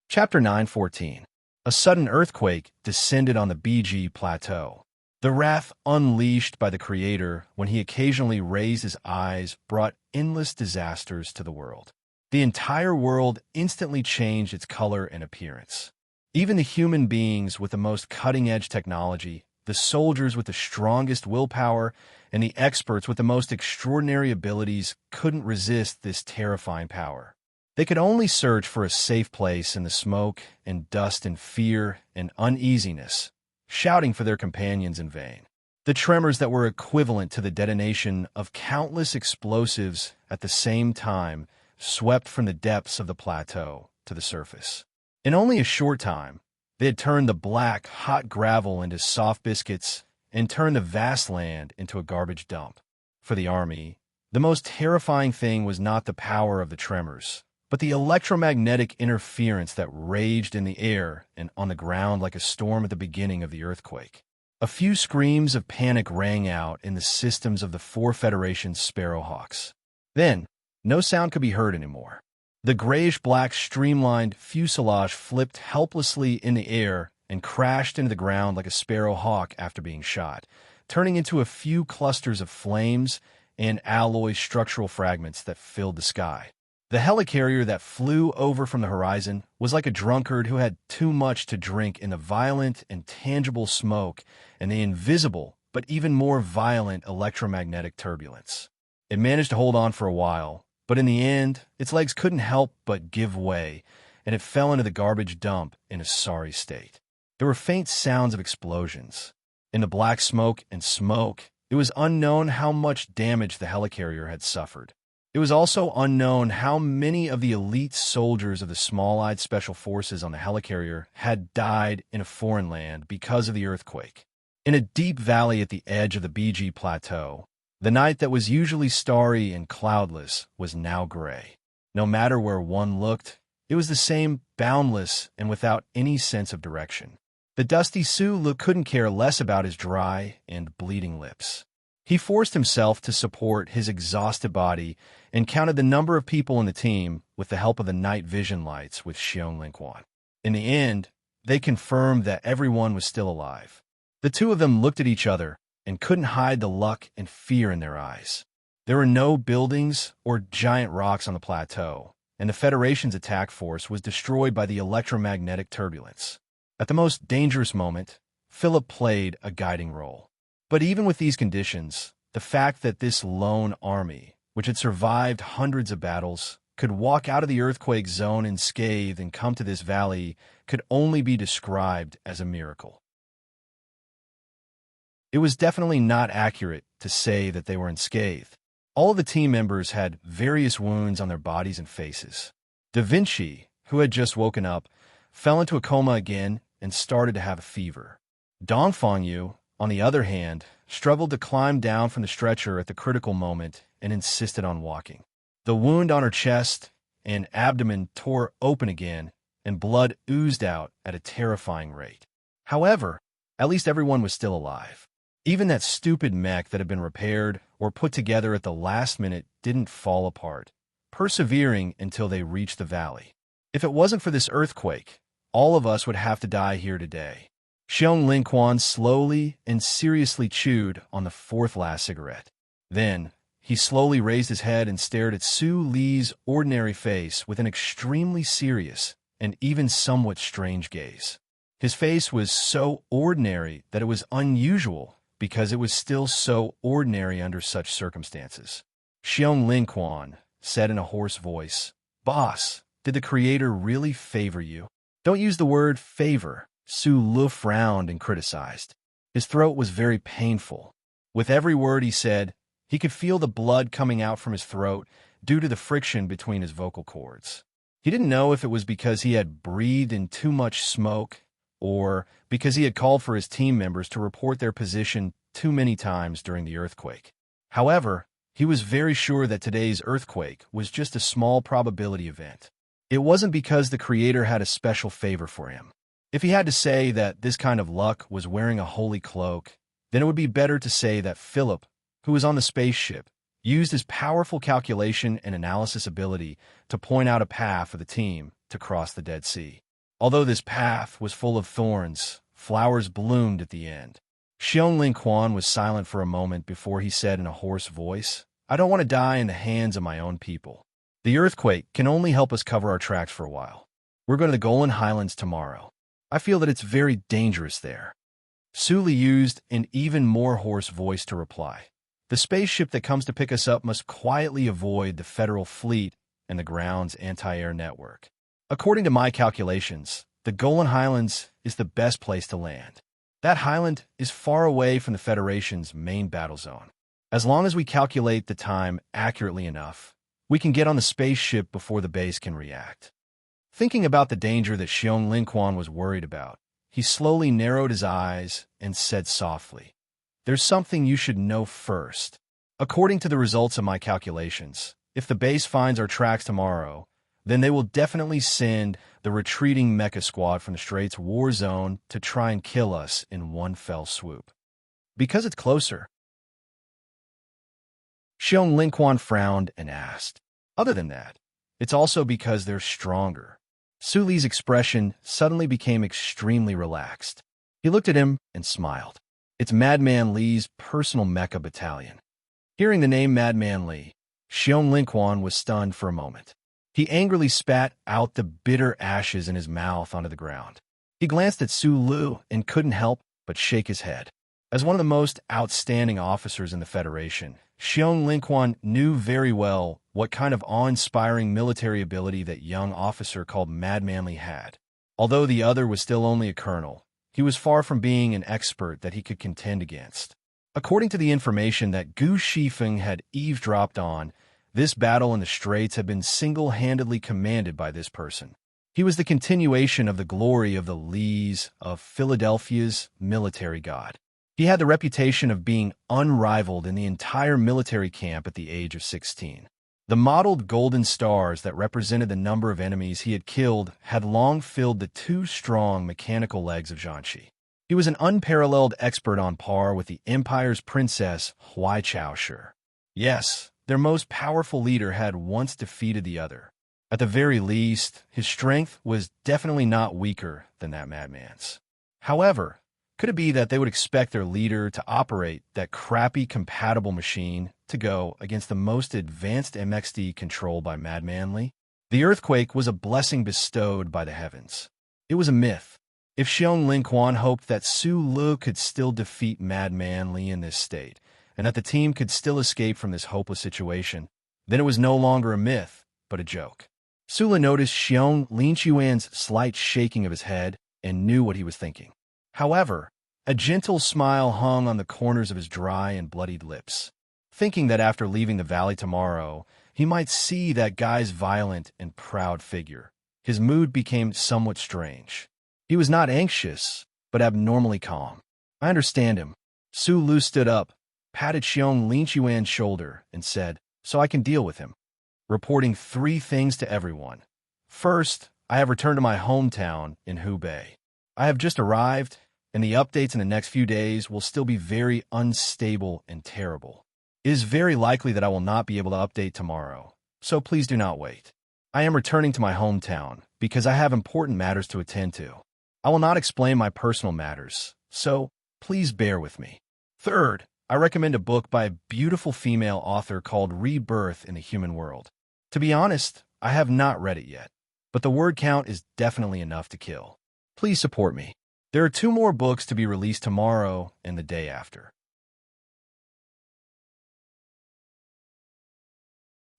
Chapter 9:14. A sudden earthquake descended on the BG plateau. The wrath unleashed by the Creator when he occasionally raised his eyes brought endless disasters to the world. The entire world instantly changed its color and appearance. Even the human beings with the most cutting-edge technology, the soldiers with the strongest willpower, and the experts with the most extraordinary abilities couldn't resist this terrifying power. They could only search for a safe place in the smoke and dust and fear and uneasiness, shouting for their companions in vain. The tremors that were equivalent to the detonation of countless explosives at the same time swept from the depths of the plateau to the surface. In only a short time, they had turned the black, hot gravel into soft biscuits and turned the vast land into a garbage dump. For the army, the most terrifying thing was not the power of the tremors, but the electromagnetic interference that raged in the air and on the ground like a storm at the beginning of the earthquake. A few screams of panic rang out in the systems of the 4 Federation Sparrowhawks. Then, no sound could be heard anymore. The grayish-black streamlined fuselage flipped helplessly in the air and crashed into the ground like a sparrowhawk after being shot, turning into a few clusters of flames and alloy structural fragments that filled the sky. The helicarrier that flew over from the horizon was like a drunkard who had too much to drink in the violent and tangible smoke and the invisible but even more violent electromagnetic turbulence. It managed to hold on for a while, but in the end, its legs couldn't help but give way, and it fell into the garbage dump in a sorry state. There were faint sounds of explosions. In the black smoke, it was unknown how much damage the helicarrier had suffered. It was also unknown how many of the elite soldiers of the Small-Eyed Special Forces on the helicarrier had died in a foreign land because of the earthquake. In a deep valley at the edge of the BG Plateau, the night that was usually starry and cloudless was now gray. No matter where one looked, it was the same, boundless and without any sense of direction. The dusty Su couldn't care less about his dry and bleeding lips. He forced himself to support his exhausted body and counted the number of people in the team with the help of the night vision lights with Xiong Linquan. In the end, they confirmed that everyone was still alive. The two of them looked at each other and couldn't hide the luck and fear in their eyes. There were no buildings or giant rocks on the plateau, and the Federation's attack force was destroyed by the electromagnetic turbulence. At the most dangerous moment, Philip played a guiding role. But even with these conditions, the fact that this lone army, which had survived hundreds of battles, could walk out of the earthquake zone unscathed and come to this valley could only be described as a miracle. It was definitely not accurate to say that they were unscathed. All of the team members had various wounds on their bodies and faces. Da Vinci, who had just woken up, fell into a coma again and started to have a fever. Dongfang Yu, on the other hand, struggled to climb down from the stretcher at the critical moment and insisted on walking. The wound on her chest and abdomen tore open again, and blood oozed out at a terrifying rate. However, at least everyone was still alive. Even that stupid mech that had been repaired or put together at the last minute didn't fall apart, persevering until they reached the valley. If it wasn't for this earthquake, all of us would have to die here today. Xiong Linquan slowly and seriously chewed on the fourth last cigarette. Then, he slowly raised his head and stared at Su Li's ordinary face with an extremely serious and even somewhat strange gaze. His face was so ordinary that it was unusual because it was still so ordinary under such circumstances. Xiong Linquan said in a hoarse voice, Boss, did the Creator really favor you? Don't use the word favor, Su Lu frowned and criticized. His throat was very painful. With every word he said, he could feel the blood coming out from his throat due to the friction between his vocal cords. He didn't know if it was because he had breathed in too much smoke or because he had called for his team members to report their position too many times during the earthquake. However, he was very sure that today's earthquake was just a small probability event. It wasn't because the Creator had a special favor for him. If he had to say that this kind of luck was wearing a holy cloak, then it would be better to say that Philip, who was on the spaceship, used his powerful calculation and analysis ability to point out a path for the team to cross the Dead Sea. Although this path was full of thorns, flowers bloomed at the end. Xiong Ling Quan was silent for a moment before he said in a hoarse voice, "I don't want to die in the hands of my own people. The earthquake can only help us cover our tracks for a while. We're going to the Golan Highlands tomorrow. I feel that it's very dangerous there." Suli used an even more hoarse voice to reply, "The spaceship that comes to pick us up must quietly avoid the Federal fleet and the ground's anti-air network. According to my calculations, the Golan Highlands is the best place to land. That highland is far away from the Federation's main battle zone. As long as we calculate the time accurately enough, we can get on the spaceship before the base can react." Thinking about the danger that Xiong Linquan was worried about, he slowly narrowed his eyes and said softly, "There's something you should know first. According to the results of my calculations, if the base finds our tracks tomorrow, then they will definitely send the retreating mecha squad from the Straits war zone to try and kill us in one fell swoop. Because it's closer." Xiong Linquan frowned and asked, "Other than that, it's also because they're stronger." Suli's expression suddenly became extremely relaxed. He looked at him and smiled. "It's Madman Li's personal mecha battalion." Hearing the name Madman Li, Xiong Linquan was stunned for a moment. He angrily spat out the bitter ashes in his mouth onto the ground. He glanced at Su Lu and couldn't help but shake his head. As one of the most outstanding officers in the Federation, Xiong Linquan knew very well what kind of awe-inspiring military ability that young officer called Madman Li had. Although the other was still only a colonel, he was far from being an expert that he could contend against. According to the information that Gu Shifeng had eavesdropped on, this battle in the Straits had been single-handedly commanded by this person. He was the continuation of the glory of the Lees of Philadelphia's military god. He had the reputation of being unrivaled in the entire military camp at the age of 16. The mottled golden stars that represented the number of enemies he had killed had long filled the two strong mechanical legs of Zhanshi. He was an unparalleled expert on par with the Empire's princess, Huai Chaoshi. Yes, their most powerful leader had once defeated the other. At the very least, his strength was definitely not weaker than that madman's. However, could it be that they would expect their leader to operate that crappy compatible machine to go against the most advanced MXD controlled by Madman Li? The earthquake was a blessing bestowed by the heavens. It was a myth. If Xiong Linquan hoped that Su Lu could still defeat Madman Li in this state, and that the team could still escape from this hopeless situation, then it was no longer a myth, but a joke. Sula noticed Xiong Linquan's slight shaking of his head and knew what he was thinking. However, a gentle smile hung on the corners of his dry and bloodied lips. Thinking that after leaving the valley tomorrow, he might see that guy's violent and proud figure, his mood became somewhat strange. He was not anxious, but abnormally calm. "I understand him." Su Lu stood up, patted Xiong Linquan's shoulder, and said, "So I can deal with him." Reporting 3 things to everyone. First, I have returned to my hometown in Hubei. I have just arrived, and the updates in the next few days will still be very unstable and terrible. It is very likely that I will not be able to update tomorrow, so please do not wait. I am returning to my hometown because I have important matters to attend to. I will not explain my personal matters, so please bear with me. Third, I recommend a book by a beautiful female author called Rebirth in the Human World. To be honest, I have not read it yet, but the word count is definitely enough to kill. Please support me. There are 2 more books to be released tomorrow and the day after.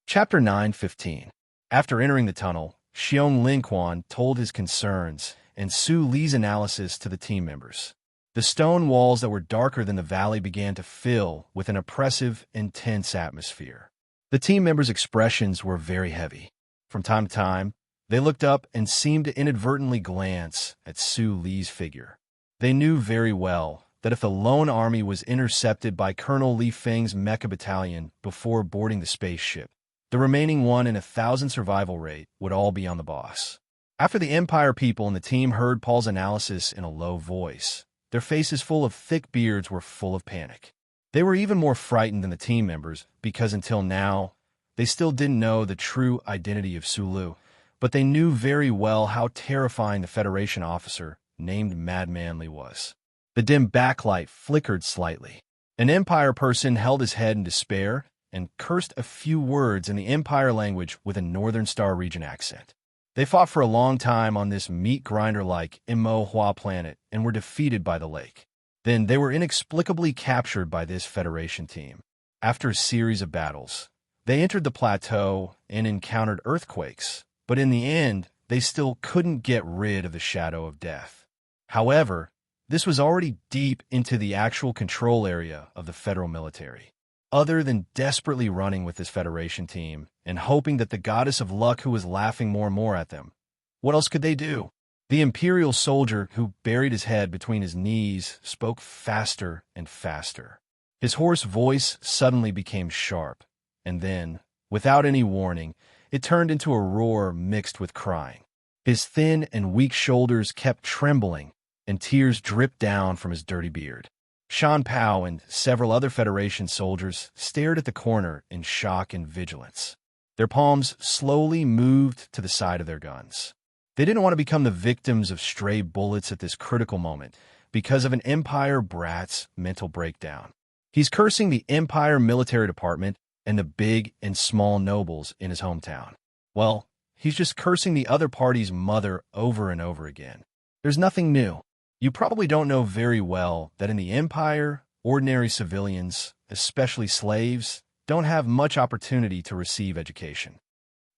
Chapter 9:15. After entering the tunnel, Xiong Linquan told his concerns and Su Li's analysis to the team members. The stone walls that were darker than the valley began to fill with an oppressive, intense atmosphere. The team members' expressions were very heavy. From time to time, they looked up and seemed to inadvertently glance at Su Li's figure. They knew very well that if the lone army was intercepted by Colonel Li Feng's mecha battalion before boarding the spaceship, the remaining 1 in 1,000 survival rate would all be on the boss. After the Empire people and the team heard Paul's analysis in a low voice, their faces full of thick beards were full of panic. They were even more frightened than the team members because until now, they still didn't know the true identity of Sulu, but they knew very well how terrifying the Federation officer named Madman Li was. The dim backlight flickered slightly. An Empire person held his head in despair and cursed a few words in the Empire language with a Northern Star region accent. They fought for a long time on this meat grinder-like Imo Hua planet and were defeated by the lake. Then they were inexplicably captured by this Federation team. After a series of battles, they entered the plateau and encountered earthquakes, but in the end, they still couldn't get rid of the shadow of death. However, this was already deep into the actual control area of the federal military. Other than desperately running with this Federation team and hoping that the goddess of luck who was laughing more and more at them, what else could they do? The Imperial soldier who buried his head between his knees spoke faster and faster. His hoarse voice suddenly became sharp, and then, without any warning, it turned into a roar mixed with crying. His thin and weak shoulders kept trembling, and tears dripped down from his dirty beard. Shan Pao and several other Federation soldiers stared at the corner in shock and vigilance. Their palms slowly moved to the side of their guns. They didn't want to become the victims of stray bullets at this critical moment because of an Empire brat's mental breakdown. He's cursing the Empire military department and the big and small nobles in his hometown. Well, he's just cursing the other party's mother over and over again. There's nothing new. You probably don't know very well that in the Empire, ordinary civilians, especially slaves, don't have much opportunity to receive education.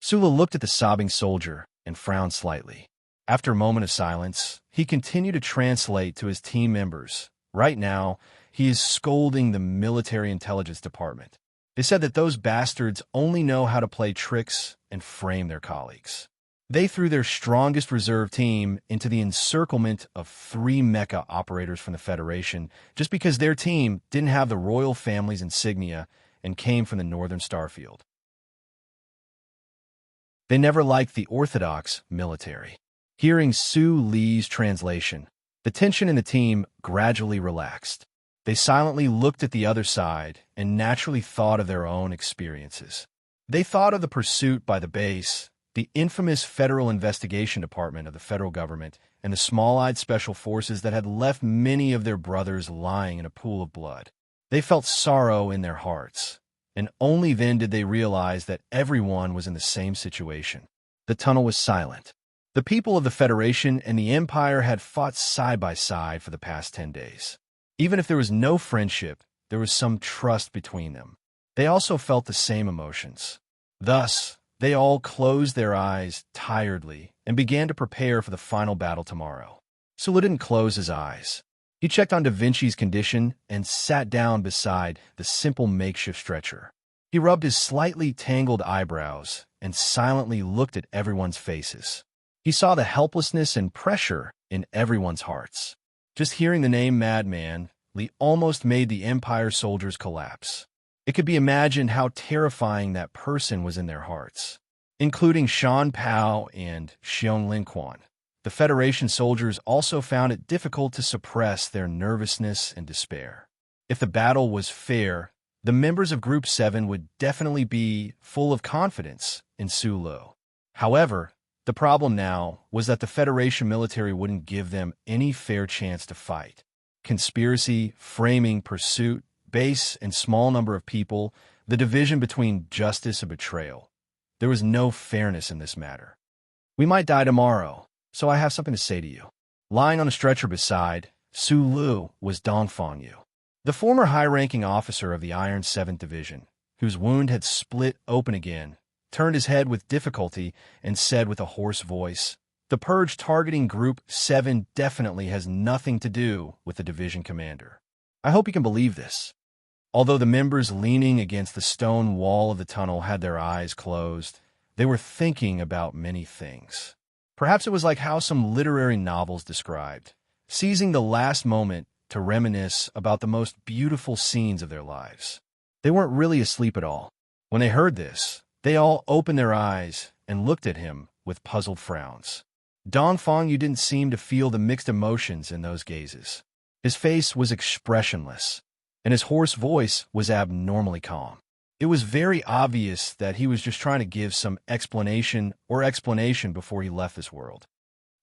Sula looked at the sobbing soldier and frowned slightly. After a moment of silence, he continued to translate to his team members. Right now, he is scolding the military intelligence department. They said that those bastards only know how to play tricks and frame their colleagues. They threw their strongest reserve team into the encirclement of 3 mecha operators from the Federation just because their team didn't have the royal family's insignia and came from the Northern Starfield. They never liked the orthodox military. Hearing Su Li's translation, the tension in the team gradually relaxed. They silently looked at the other side and naturally thought of their own experiences. They thought of the pursuit by the base, the infamous Federal Investigation Department of the federal government, and the small-eyed special forces that had left many of their brothers lying in a pool of blood. They felt sorrow in their hearts, and only then did they realize that everyone was in the same situation. The tunnel was silent. The people of the Federation and the Empire had fought side by side for the past 10 days. Even if there was no friendship, there was some trust between them. They also felt the same emotions. Thus, they all closed their eyes tiredly and began to prepare for the final battle tomorrow. Sula didn't close his eyes. He checked on Da Vinci's condition and sat down beside the simple makeshift stretcher. He rubbed his slightly tangled eyebrows and silently looked at everyone's faces. He saw the helplessness and pressure in everyone's hearts. Just hearing the name Madman, Li almost made the Empire soldiers collapse. It could be imagined how terrifying that person was in their hearts. Including Shan Pao and Xiong Linquan, the Federation soldiers also found it difficult to suppress their nervousness and despair. If the battle was fair, the members of Group 7 would definitely be full of confidence in Su Lu. However, the problem now was that the Federation military wouldn't give them any fair chance to fight. Conspiracy, framing, pursuit, base and small number of people, the division between justice and betrayal. There was no fairness in this matter. We might die tomorrow, so I have something to say to you. Lying on a stretcher beside, Su Lu was Dongfang Yu, the former high-ranking officer of the Iron 7th Division, whose wound had split open again, turned his head with difficulty and said with a hoarse voice, "The purge targeting Group 7 definitely has nothing to do with the division commander. I hope you can believe this." Although the members leaning against the stone wall of the tunnel had their eyes closed, they were thinking about many things. Perhaps it was like how some literary novels described, seizing the last moment to reminisce about the most beautiful scenes of their lives. They weren't really asleep at all. When they heard this, they all opened their eyes and looked at him with puzzled frowns. Dongfang Yu didn't seem to feel the mixed emotions in those gazes. His face was expressionless, and his hoarse voice was abnormally calm. It was very obvious that he was just trying to give some explanation before he left this world.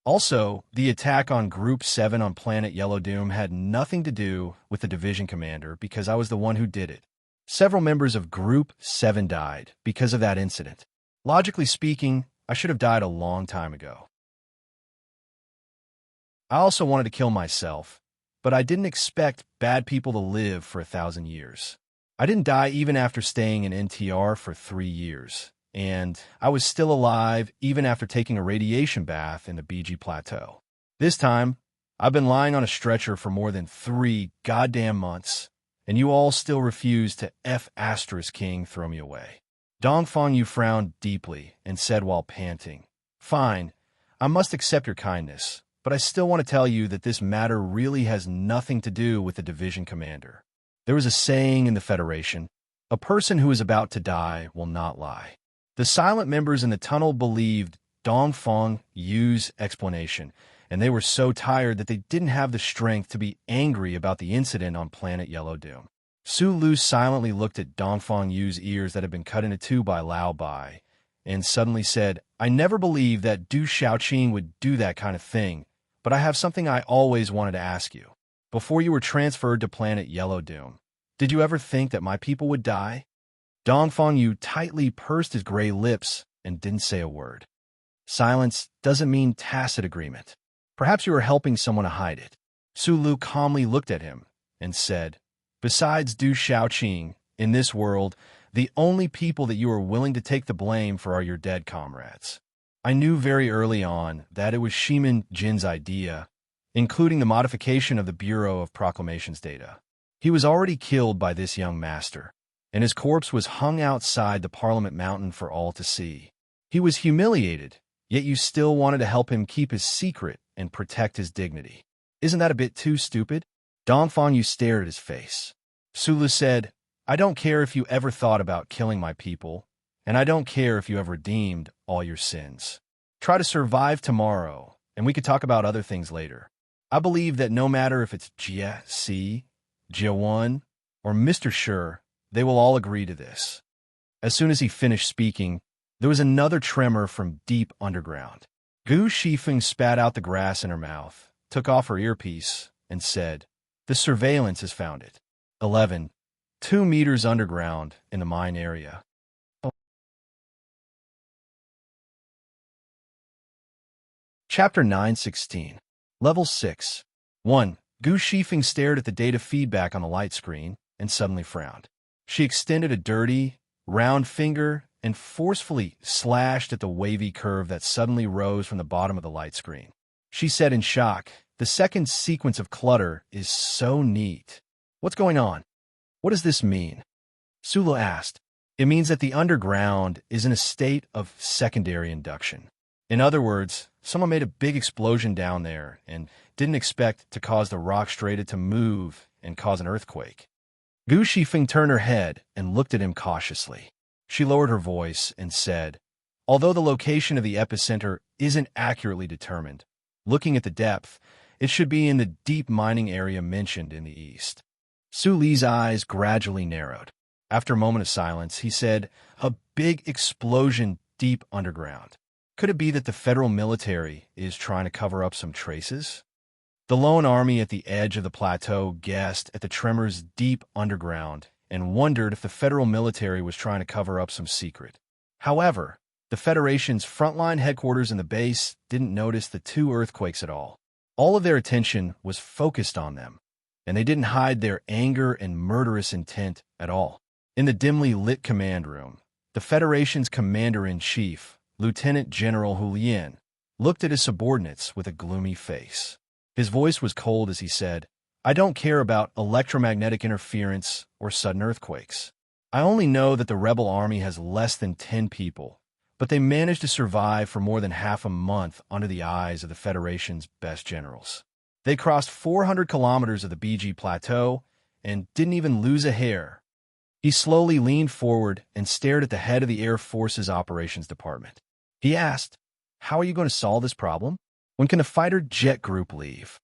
Also, the attack on Group 7 on planet Yellow Doom had nothing to do with the division commander because I was the one who did it. Several members of Group 7 died because of that incident. Logically speaking, I should have died a long time ago. I also wanted to kill myself, but I didn't expect bad people to live for 1,000 years. I didn't die even after staying in NTR for 3 years, and I was still alive even after taking a radiation bath in the BG Plateau. This time, I've been lying on a stretcher for more than 3 goddamn months, and you all still refuse to King throw me away. Dongfang Yu frowned deeply and said while panting, "Fine, I must accept your kindness, but I still want to tell you that this matter really has nothing to do with the division commander. There was a saying in the Federation, a person who is about to die will not lie." The silent members in the tunnel believed Dongfang Yu's explanation, and they were so tired that they didn't have the strength to be angry about the incident on planet Yellow Doom. Su Lu silently looked at Dongfang Yu's ears that had been cut into two by Lao Bai, and suddenly said, "I never believed that Du Xiaoqing would do that kind of thing, but I have something I always wanted to ask you. Before you were transferred to planet Yellow Doom, did you ever think that my people would die?" Dongfang Yu tightly pursed his gray lips and didn't say a word. Silence doesn't mean tacit agreement. Perhaps you are helping someone to hide it. Su Lu calmly looked at him and said, "Besides Du Xiaoqing, in this world, the only people that you are willing to take the blame for are your dead comrades. I knew very early on that it was Shimin Jin's idea, including the modification of the Bureau of Proclamations data. He was already killed by this young master, and his corpse was hung outside the Parliament Mountain for all to see. He was humiliated, yet you still wanted to help him keep his secret and protect his dignity. Isn't that a bit too stupid?" Dongfang Yu stared at his face. Su Lu said, "I don't care if you ever thought about killing my people, and I don't care if you have redeemed all your sins. Try to survive tomorrow, and we could talk about other things later. I believe that no matter if it's Jia Si, Jia Wan, or Mr. Sure, they will all agree to this." As soon as he finished speaking, there was another tremor from deep underground. Gu Shifeng spat out the grass in her mouth, took off her earpiece, and said, "The surveillance has found it. 11, 2 meters underground in the mine area." Chapter 916. Level 6. 1. Gu Shifeng stared at the data feedback on the light screen and suddenly frowned. She extended a dirty, round finger and forcefully slashed at the wavy curve that suddenly rose from the bottom of the light screen. She said in shock, "The second sequence of clutter is so neat. What's going on? What does this mean?" Sula asked. "It means that the underground is in a state of secondary induction. In other words, someone made a big explosion down there and didn't expect to cause the rock strata to move and cause an earthquake." Gu Shifeng turned her head and looked at him cautiously. She lowered her voice and said, "Although the location of the epicenter isn't accurately determined, looking at the depth, it should be in the deep mining area mentioned in the east." Su Li's eyes gradually narrowed. After a moment of silence, he said, "A big explosion deep underground. Could it be that the federal military is trying to cover up some traces?" The lone army at the edge of the plateau guessed at the tremors deep underground and wondered if the federal military was trying to cover up some secret. However, the Federation's frontline headquarters in the base didn't notice the 2 earthquakes at all. All of their attention was focused on them, and they didn't hide their anger and murderous intent at all. In the dimly lit command room, The Federation's commander-in-chief, Lieutenant General Hu Lien, looked at his subordinates with a gloomy face. His voice was cold as he said, "I don't care about electromagnetic interference or sudden earthquakes. I only know that the rebel army has less than 10 people, but they managed to survive for more than half a month under the eyes of the Federation's best generals. They crossed 400 kilometers of the BG Plateau and didn't even lose a hair." He slowly leaned forward and stared at the head of the Air Force's Operations Department. He asked, "How are you going to solve this problem? When can a fighter jet group leave?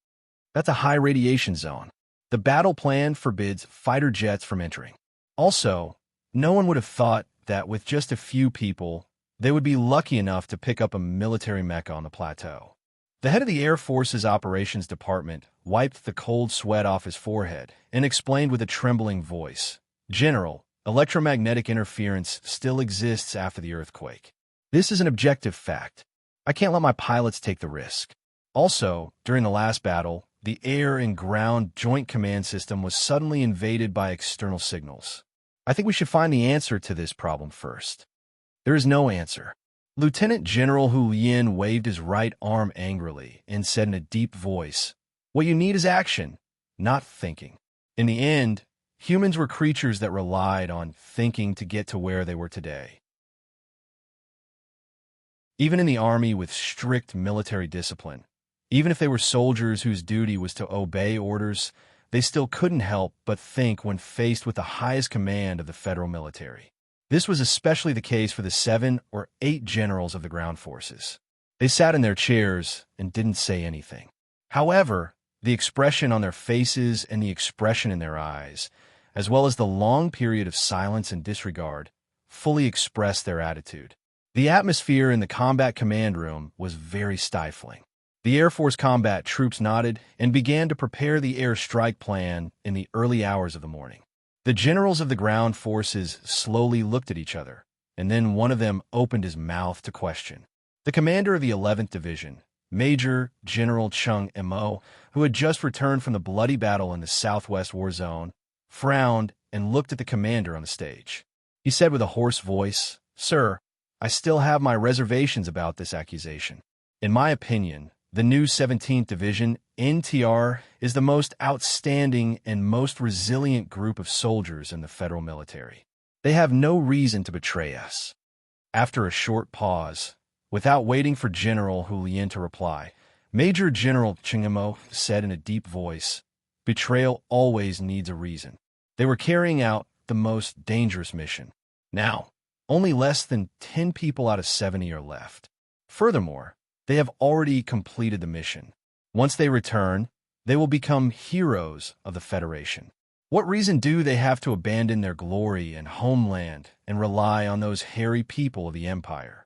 That's a high radiation zone. The battle plan forbids fighter jets from entering. Also, no one would have thought that with just a few people, they would be lucky enough to pick up a military mecca on the plateau." The head of the Air Force's Operations Department wiped the cold sweat off his forehead and explained with a trembling voice, "General, electromagnetic interference still exists after the earthquake. This is an objective fact. I can't let my pilots take the risk. Also, during the last battle, the air and ground joint command system was suddenly invaded by external signals. I think we should find the answer to this problem first." There is no answer. Lieutenant General Hu Lien waved his right arm angrily and said in a deep voice, "What you need is action, not thinking." In the end, humans were creatures that relied on thinking to get to where they were today. Even in the army with strict military discipline, even if they were soldiers whose duty was to obey orders, they still couldn't help but think when faced with the highest command of the federal military. This was especially the case for the 7 or 8 generals of the ground forces. They sat in their chairs and didn't say anything. However, the expression on their faces and the expression in their eyes, as well as the long period of silence and disregard, fully expressed their attitude. The atmosphere in the combat command room was very stifling. The Air Force combat troops nodded and began to prepare the air strike plan in the early hours of the morning. The generals of the ground forces slowly looked at each other, and then one of them opened his mouth to question. The commander of the 11th Division, Major General Chung Mo, who had just returned from the bloody battle in the Southwest War Zone, frowned and looked at the commander on the stage. He said with a hoarse voice, "Sir, I still have my reservations about this accusation. In my opinion, the new 17th Division, NTR, is the most outstanding and most resilient group of soldiers in the federal military. They have no reason to betray us." After a short pause, without waiting for General Hu Lien to reply, Major General Chung Mo said in a deep voice, "Betrayal always needs a reason. They were carrying out the most dangerous mission. Now, only less than 10 people out of 70 are left. Furthermore, they have already completed the mission. Once they return, they will become heroes of the Federation. What reason do they have to abandon their glory and homeland and rely on those hairy people of the Empire?"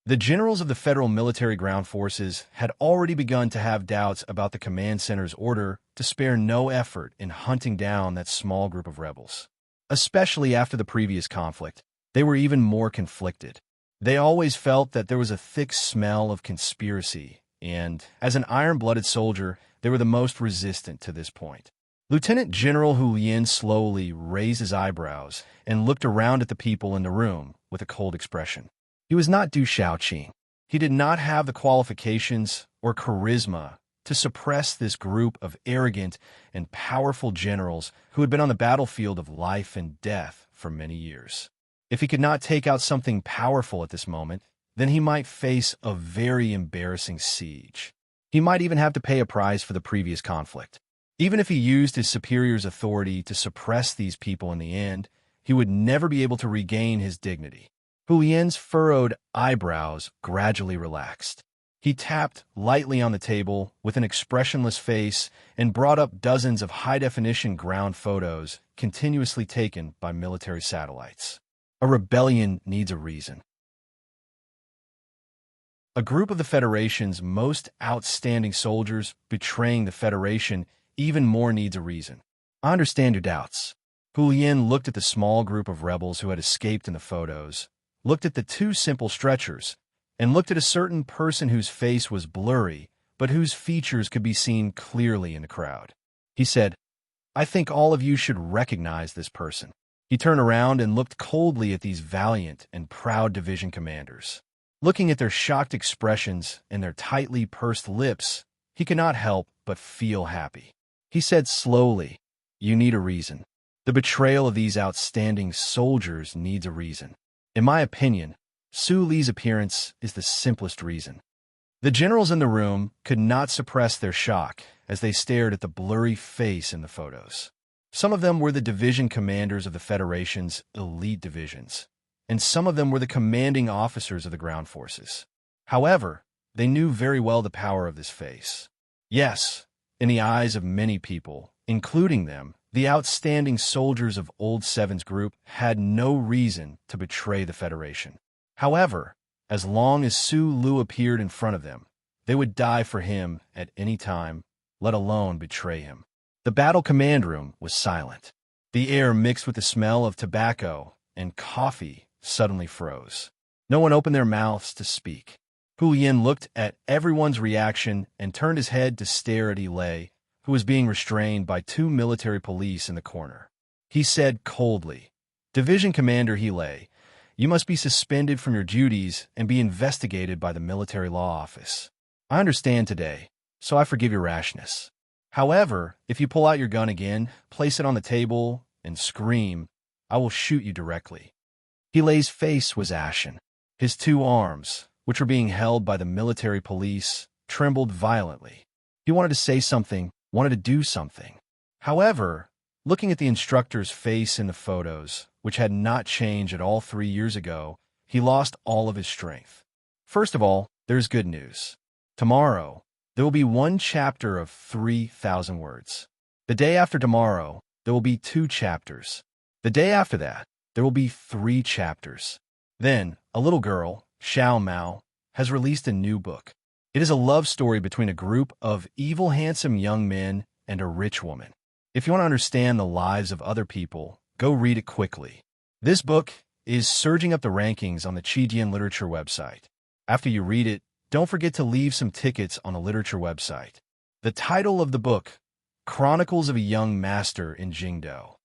The generals of the Federal Military Ground Forces had already begun to have doubts about the command center's order to spare no effort in hunting down that small group of rebels. Especially after the previous conflict, they were even more conflicted. They always felt that there was a thick smell of conspiracy, and, as an iron-blooded soldier, they were the most resistant to this point. Lieutenant General Hu Lien slowly raised his eyebrows and looked around at the people in the room with a cold expression. He was not Du Shaoqing. He did not have the qualifications or charisma to suppress this group of arrogant and powerful generals who had been on the battlefield of life and death for many years. If he could not take out something powerful at this moment, then he might face a very embarrassing siege. He might even have to pay a price for the previous conflict. Even if he used his superior's authority to suppress these people in the end, he would never be able to regain his dignity. Hu Lien's furrowed eyebrows gradually relaxed. He tapped lightly on the table with an expressionless face and brought up dozens of high-definition ground photos continuously taken by military satellites. A rebellion needs a reason. A group of the Federation's most outstanding soldiers betraying the Federation even more needs a reason. I understand your doubts. Hu Lien looked at the small group of rebels who had escaped in the photos, looked at the 2 simple stretchers, and looked at a certain person whose face was blurry, but whose features could be seen clearly in the crowd. He said, "I think all of you should recognize this person. He turned around and looked coldly at these valiant and proud division commanders. Looking at their shocked expressions and their tightly pursed lips, he could not help but feel happy. He said slowly, "You need a reason. The betrayal of these outstanding soldiers needs a reason. In my opinion, Su Li's appearance is the simplest reason." The generals in the room could not suppress their shock as they stared at the blurry face in the photos. Some of them were the division commanders of the Federation's elite divisions, and some of them were the commanding officers of the ground forces. However, they knew very well the power of this face. Yes, in the eyes of many people, including them, the outstanding soldiers of Old Seven's group had no reason to betray the Federation. However, as long as Su Lu appeared in front of them, they would die for him at any time, let alone betray him. The battle command room was silent. The air mixed with the smell of tobacco and coffee suddenly froze. No one opened their mouths to speak. Hu Yin looked at everyone's reaction and turned his head to stare at Lei, who was being restrained by 2 military police in the corner. He said coldly, "Division Commander Lei, you must be suspended from your duties and be investigated by the Military Law Office. I understand today, so I forgive your rashness. However, if you pull out your gun again, place it on the table, and scream, I will shoot you directly." Lei's face was ashen. His 2 arms, which were being held by the military police, trembled violently. He wanted to say something, wanted to do something. However, looking at the instructor's face in the photos, which had not changed at all 3 years ago, he lost all of his strength. First of all, there's good news. Tomorrow, there will be 1 chapter of 3,000 words. The day after tomorrow, there will be 2 chapters. The day after that, there will be 3 chapters. Then, a little girl, Xiao Mao, has released a new book. It is a love story between a group of evil, handsome young men and a rich woman. If you want to understand the lives of other people, go read it quickly. This book is surging up the rankings on the Qijian Literature website. After you read it, don't forget to leave some tickets on the literature website. The title of the book, Chronicles of a Young Master in Jingdo.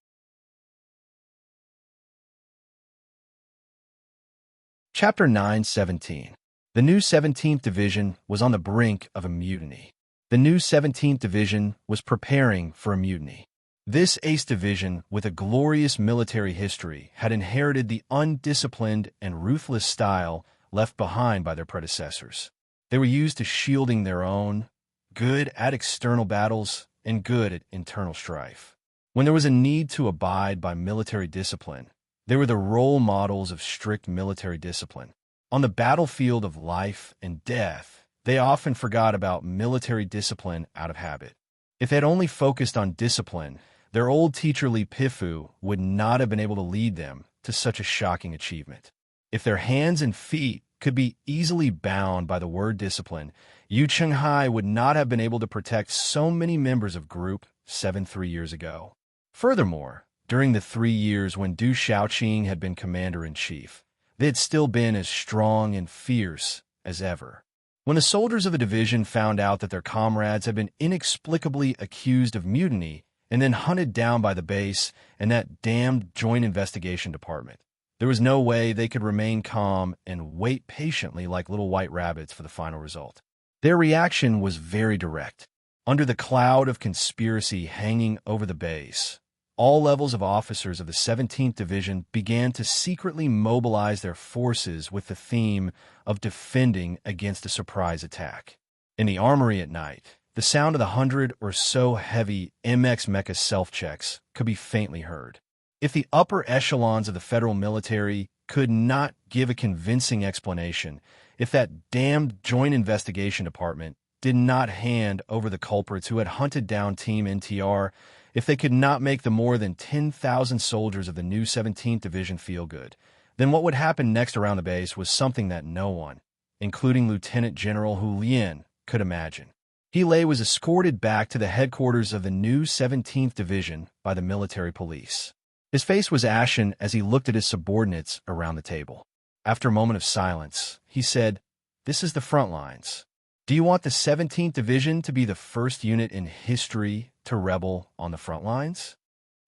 Chapter 9:17. The new 17th Division was on the brink of a mutiny. The new 17th Division was preparing for a mutiny. This Ace Division, with a glorious military history, had inherited the undisciplined and ruthless style left behind by their predecessors. They were used to shielding their own, good at external battles and good at internal strife. When there was a need to abide by military discipline, they were the role models of strict military discipline. On the battlefield of life and death, they often forgot about military discipline out of habit. If they had only focused on discipline, their old teacher Li Pifu would not have been able to lead them to such a shocking achievement. If their hands and feet could be easily bound by the word discipline, Yu Chenghai would not have been able to protect so many members of Group 7 3 years ago. Furthermore, during the 3 years when Du Shaoqing had been commander-in-chief, they had still been as strong and fierce as ever. When the soldiers of a division found out that their comrades had been inexplicably accused of mutiny and then hunted down by the base and that damned Joint Investigation Department, there was no way they could remain calm and wait patiently like little white rabbits for the final result. Their reaction was very direct. Under the cloud of conspiracy hanging over the base, all levels of officers of the 17th Division began to secretly mobilize their forces with the theme of defending against a surprise attack. In the armory at night, the sound of the 100 or so heavy MX Mecha self-checks could be faintly heard. If the upper echelons of the federal military could not give a convincing explanation, if that damned Joint Investigation Department did not hand over the culprits who had hunted down Team NTR, if they could not make the more than 10,000 soldiers of the new 17th Division feel good, then what would happen next around the base was something that no one, including Lieutenant General Hu Lian, could imagine. Lei was escorted back to the headquarters of the new 17th Division by the military police. His face was ashen as he looked at his subordinates around the table. After a moment of silence, he said, "This is the front lines. Do you want the 17th Division to be the first unit in history to rebel on the front lines?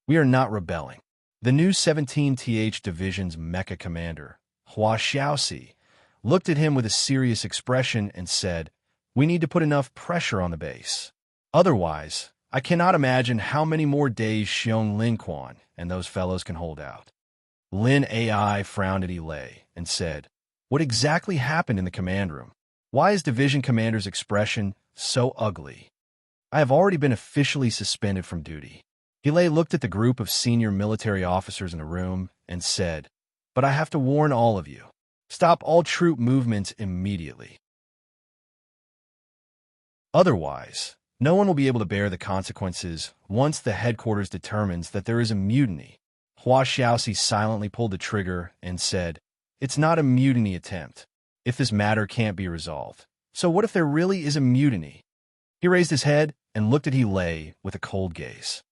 We are not rebelling. The new 17th Division's mecha commander, Hua Xiaoxi, looked at him with a serious expression and said, "We need to put enough pressure on the base. Otherwise, I cannot imagine how many more days Xiong Linquan and those fellows can hold out." Lin AI frowned at Ilay and said, "What exactly happened in the command room? Why is Division Commander's expression so ugly? I have already been officially suspended from duty." Ilay looked at the group of senior military officers in the room and said, "But I have to warn all of you. Stop all troop movements immediately. Otherwise, no one will be able to bear the consequences once the headquarters determines that there is a mutiny." Hua Xiaoxi silently pulled the trigger and said, "It's not a mutiny attempt, if this matter can't be resolved. So what if there really is a mutiny?" He raised his head and looked at Ilay with a cold gaze.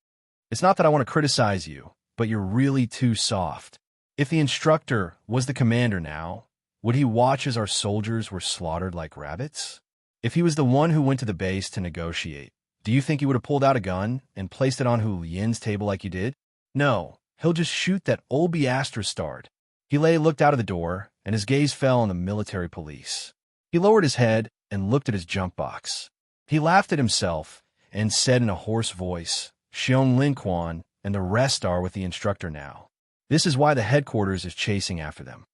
"It's not that I want to criticize you, but you're really too soft. If the instructor was the commander now, would he watch as our soldiers were slaughtered like rabbits? If he was the one who went to the base to negotiate, do you think he would have pulled out a gun and placed it on Hu Yin's table like you did? No, he'll just shoot that old Beastrastard." Hilay looked out of the door, and his gaze fell on the military police. He lowered his head and looked at his junk box. He laughed at himself and said in a hoarse voice, "Xiong Linquan and the rest are with the instructor now. This is why the headquarters is chasing after them."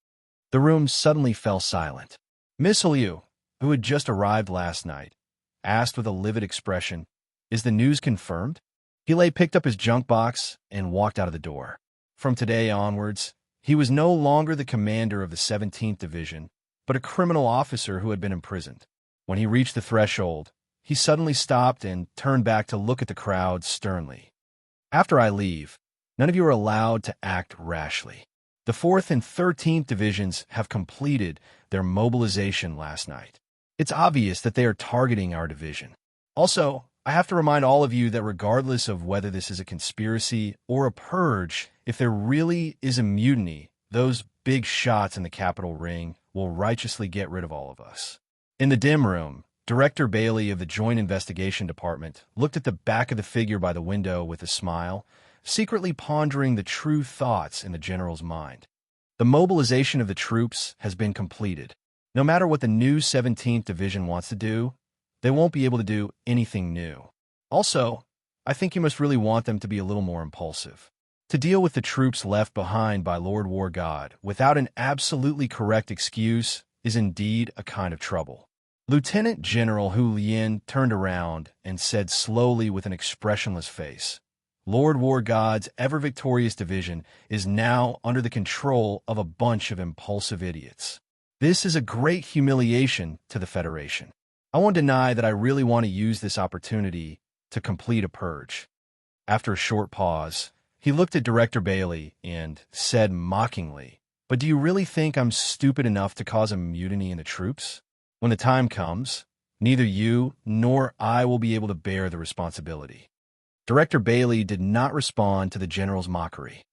The room suddenly fell silent. Miss Liu, who had just arrived last night, asked with a livid expression, "Is the news confirmed?" Hilay picked up his junk box and walked out of the door. From today onwards, he was no longer the commander of the 17th Division, but a criminal officer who had been imprisoned. When he reached the threshold, he suddenly stopped and turned back to look at the crowd sternly. "After I leave, none of you are allowed to act rashly. The 4th and 13th Divisions have completed their mobilization last night. It's obvious that they are targeting our division. Also, I have to remind all of you that regardless of whether this is a conspiracy or a purge, if there really is a mutiny, those big shots in the Capitol ring will righteously get rid of all of us." In the dim room, Director Bailey of the Joint Investigation Department looked at the back of the figure by the window with a smile, secretly pondering the true thoughts in the general's mind. The mobilization of the troops has been completed. No matter what the new 17th Division wants to do, they won't be able to do anything new. Also, I think you must really want them to be a little more impulsive. To deal with the troops left behind by Lord War God without an absolutely correct excuse is indeed a kind of trouble. Lieutenant General Hu Lian turned around and said slowly with an expressionless face, "Lord War God's ever-victorious division is now under the control of a bunch of impulsive idiots. This is a great humiliation to the Federation. I won't deny that I really want to use this opportunity to complete a purge." After a short pause, he looked at Director Bailey and said mockingly, "But do you really think I'm stupid enough to cause a mutiny in the troops? When the time comes, neither you nor I will be able to bear the responsibility." Director Bailey did not respond to the general's mockery.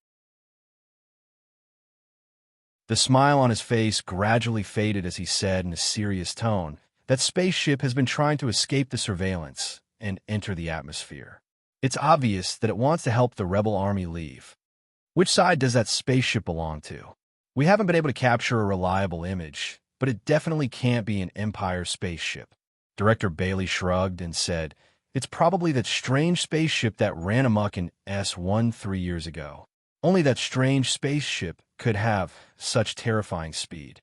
The smile on his face gradually faded as he said in a serious tone, "That spaceship has been trying to escape the surveillance and enter the atmosphere. It's obvious that it wants to help the rebel army leave. Which side does that spaceship belong to? We haven't been able to capture a reliable image, but it definitely can't be an Empire spaceship." Director Bailey shrugged and said, "It's probably that strange spaceship that ran amok in S1 3 years ago. Only that strange spaceship could have such terrifying speed."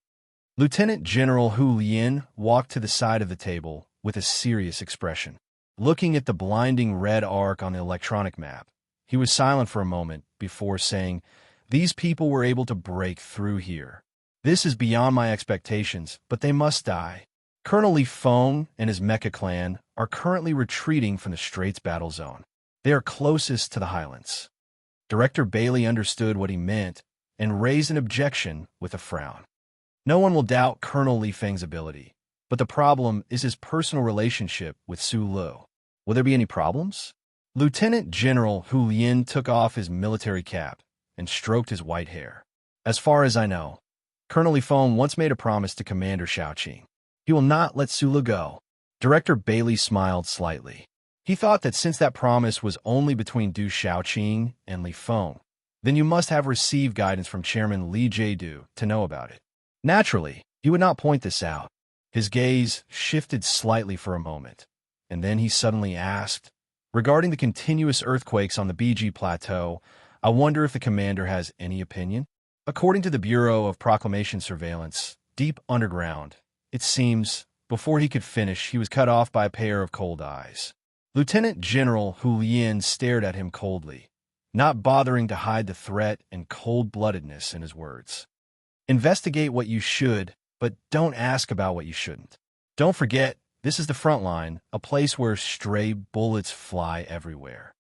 Lieutenant General Hu Lian walked to the side of the table with a serious expression. Looking at the blinding red arc on the electronic map, he was silent for a moment before saying, "These people were able to break through here. This is beyond my expectations, but they must die. Colonel Li Feng and his mecha clan are currently retreating from the Straits battle zone. They are closest to the Highlands." Director Bailey understood what he meant and raised an objection with a frown. "No one will doubt Colonel Li Feng's ability, but the problem is his personal relationship with Su Lu. Will there be any problems?" Lieutenant General Hu Lian took off his military cap and stroked his white hair. "As far as I know, Colonel Li Feng once made a promise to Commander Xiaoqing. He will not let Su Lu go." Director Bailey smiled slightly. He thought that since that promise was only between Du Xiaoqing and Li Feng, then you must have received guidance from Chairman Lee Jae-do to know about it. Naturally, he would not point this out. His gaze shifted slightly for a moment, and then he suddenly asked, "Regarding the continuous earthquakes on the BG Plateau, I wonder if the commander has any opinion?" According to the Bureau of Proclamation Surveillance, deep underground, it seems, before he could finish, he was cut off by a pair of cold eyes. Lieutenant General Hu Lien stared at him coldly, not bothering to hide the threat and cold-bloodedness in his words. "Investigate what you should, but don't ask about what you shouldn't. Don't forget, this is the front line, a place where stray bullets fly everywhere."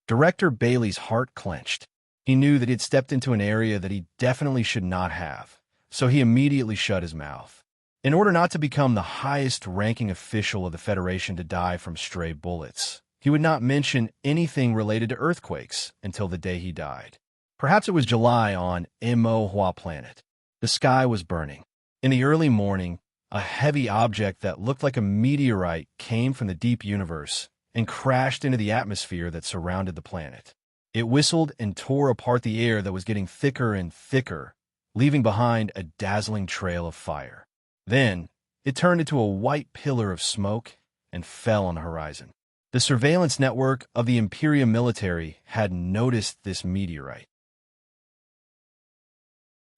Director Bailey's heart clenched. He knew that he had stepped into an area that he definitely should not have, so he immediately shut his mouth. In order not to become the highest-ranking official of the Federation to die from stray bullets, he would not mention anything related to earthquakes until the day he died. Perhaps it was July on Mo Hua planet. The sky was burning. In the early morning, a heavy object that looked like a meteorite came from the deep universe and crashed into the atmosphere that surrounded the planet. It whistled and tore apart the air that was getting thicker and thicker, leaving behind a dazzling trail of fire. Then, it turned into a white pillar of smoke and fell on the horizon. The surveillance network of the Imperial military had noticed this meteorite.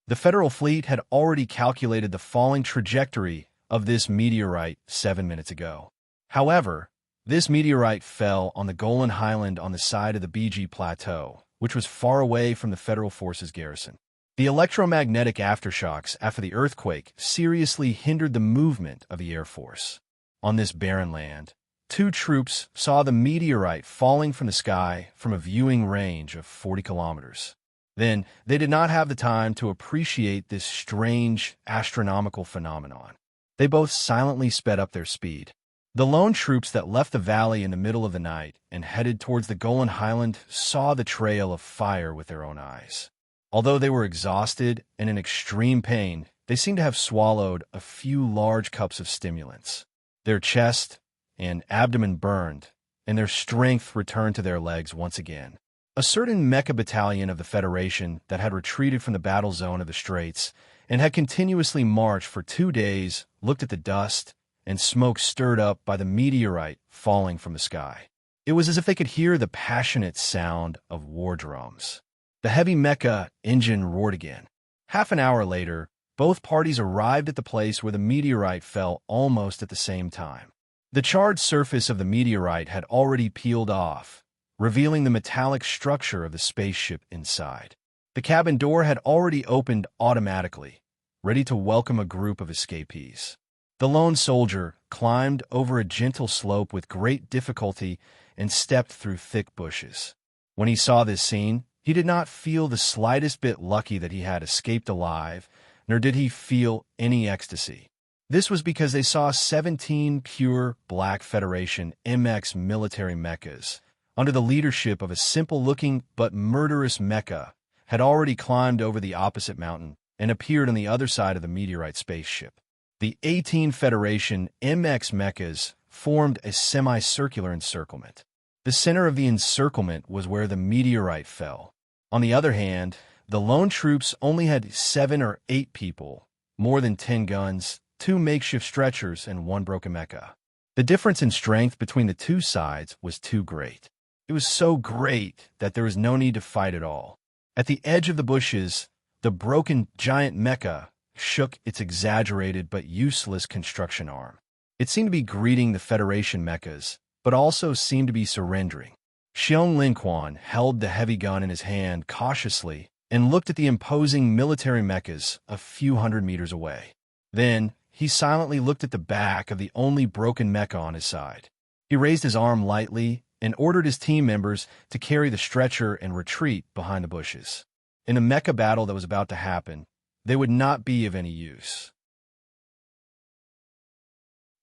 The Federal fleet had already calculated the falling trajectory of this meteorite 7 minutes ago. However, this meteorite fell on the Golan Highland on the side of the BG Plateau, which was far away from the Federal Forces garrison. The electromagnetic aftershocks after the earthquake seriously hindered the movement of the Air Force. On this barren land, 2 troops saw the meteorite falling from the sky from a viewing range of 40 kilometers. Then, they did not have the time to appreciate this strange astronomical phenomenon. They both silently sped up their speed. The lone troops that left the valley in the middle of the night and headed towards the Golan Highland saw the trail of fire with their own eyes. Although they were exhausted and in extreme pain, they seemed to have swallowed a few large cups of stimulants. Their chest and abdomen burned, and their strength returned to their legs once again. A certain mecha battalion of the Federation that had retreated from the battle zone of the Straits and had continuously marched for 2 days looked at the dust and smoke stirred up by the meteorite falling from the sky. It was as if they could hear the passionate sound of war drums. The heavy mecha engine roared again. Half an hour later, both parties arrived at the place where the meteorite fell almost at the same time. The charred surface of the meteorite had already peeled off, revealing the metallic structure of the spaceship inside. The cabin door had already opened automatically, ready to welcome a group of escapees. The lone soldier climbed over a gentle slope with great difficulty and stepped through thick bushes. When he saw this scene, he did not feel the slightest bit lucky that he had escaped alive, nor did he feel any ecstasy. This was because they saw 17 pure Black Federation MX military mechas, under the leadership of a simple-looking but murderous mecha, had already climbed over the opposite mountain and appeared on the other side of the meteorite spaceship. The 18 Federation MX mechas formed a semicircular encirclement. The center of the encirclement was where the meteorite fell. On the other hand, the lone troops only had 7 or 8 people, more than 10 guns, 2 makeshift stretchers, and 1 broken mecha. The difference in strength between the 2 sides was too great. It was so great that there was no need to fight at all. At the edge of the bushes, the broken giant mecha shook its exaggerated but useless construction arm. It seemed to be greeting the Federation mechas, but also seemed to be surrendering. Xiong Linquan held the heavy gun in his hand cautiously and looked at the imposing military mechas a few hundred meters away. Then, he silently looked at the back of the only broken mecha on his side. He raised his arm lightly and ordered his team members to carry the stretcher and retreat behind the bushes. In the mecha battle that was about to happen, they would not be of any use.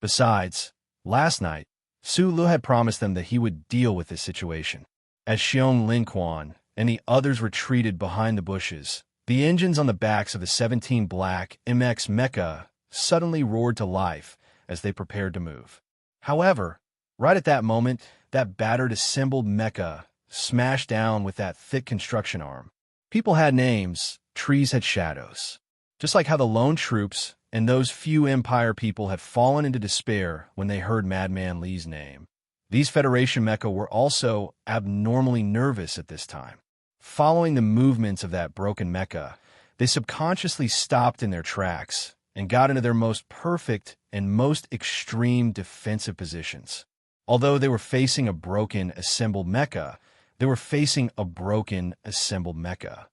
Besides, last night, Su Lu had promised them that he would deal with this situation. As Xiong Linquan and the others retreated behind the bushes, the engines on the backs of the 17 Black MX mecha suddenly roared to life as they prepared to move. However, right at that moment, that battered assembled mecha smashed down with that thick construction arm. People had names, trees had shadows. Just like how the lone troops and those few Empire people had fallen into despair when they heard Madman Li's name. These Federation mecha were also abnormally nervous at this time. Following the movements of that broken mecha, they subconsciously stopped in their tracks and got into their most perfect and most extreme defensive positions. Although they were facing a broken assembled mecha, they were facing a broken assembled mecha.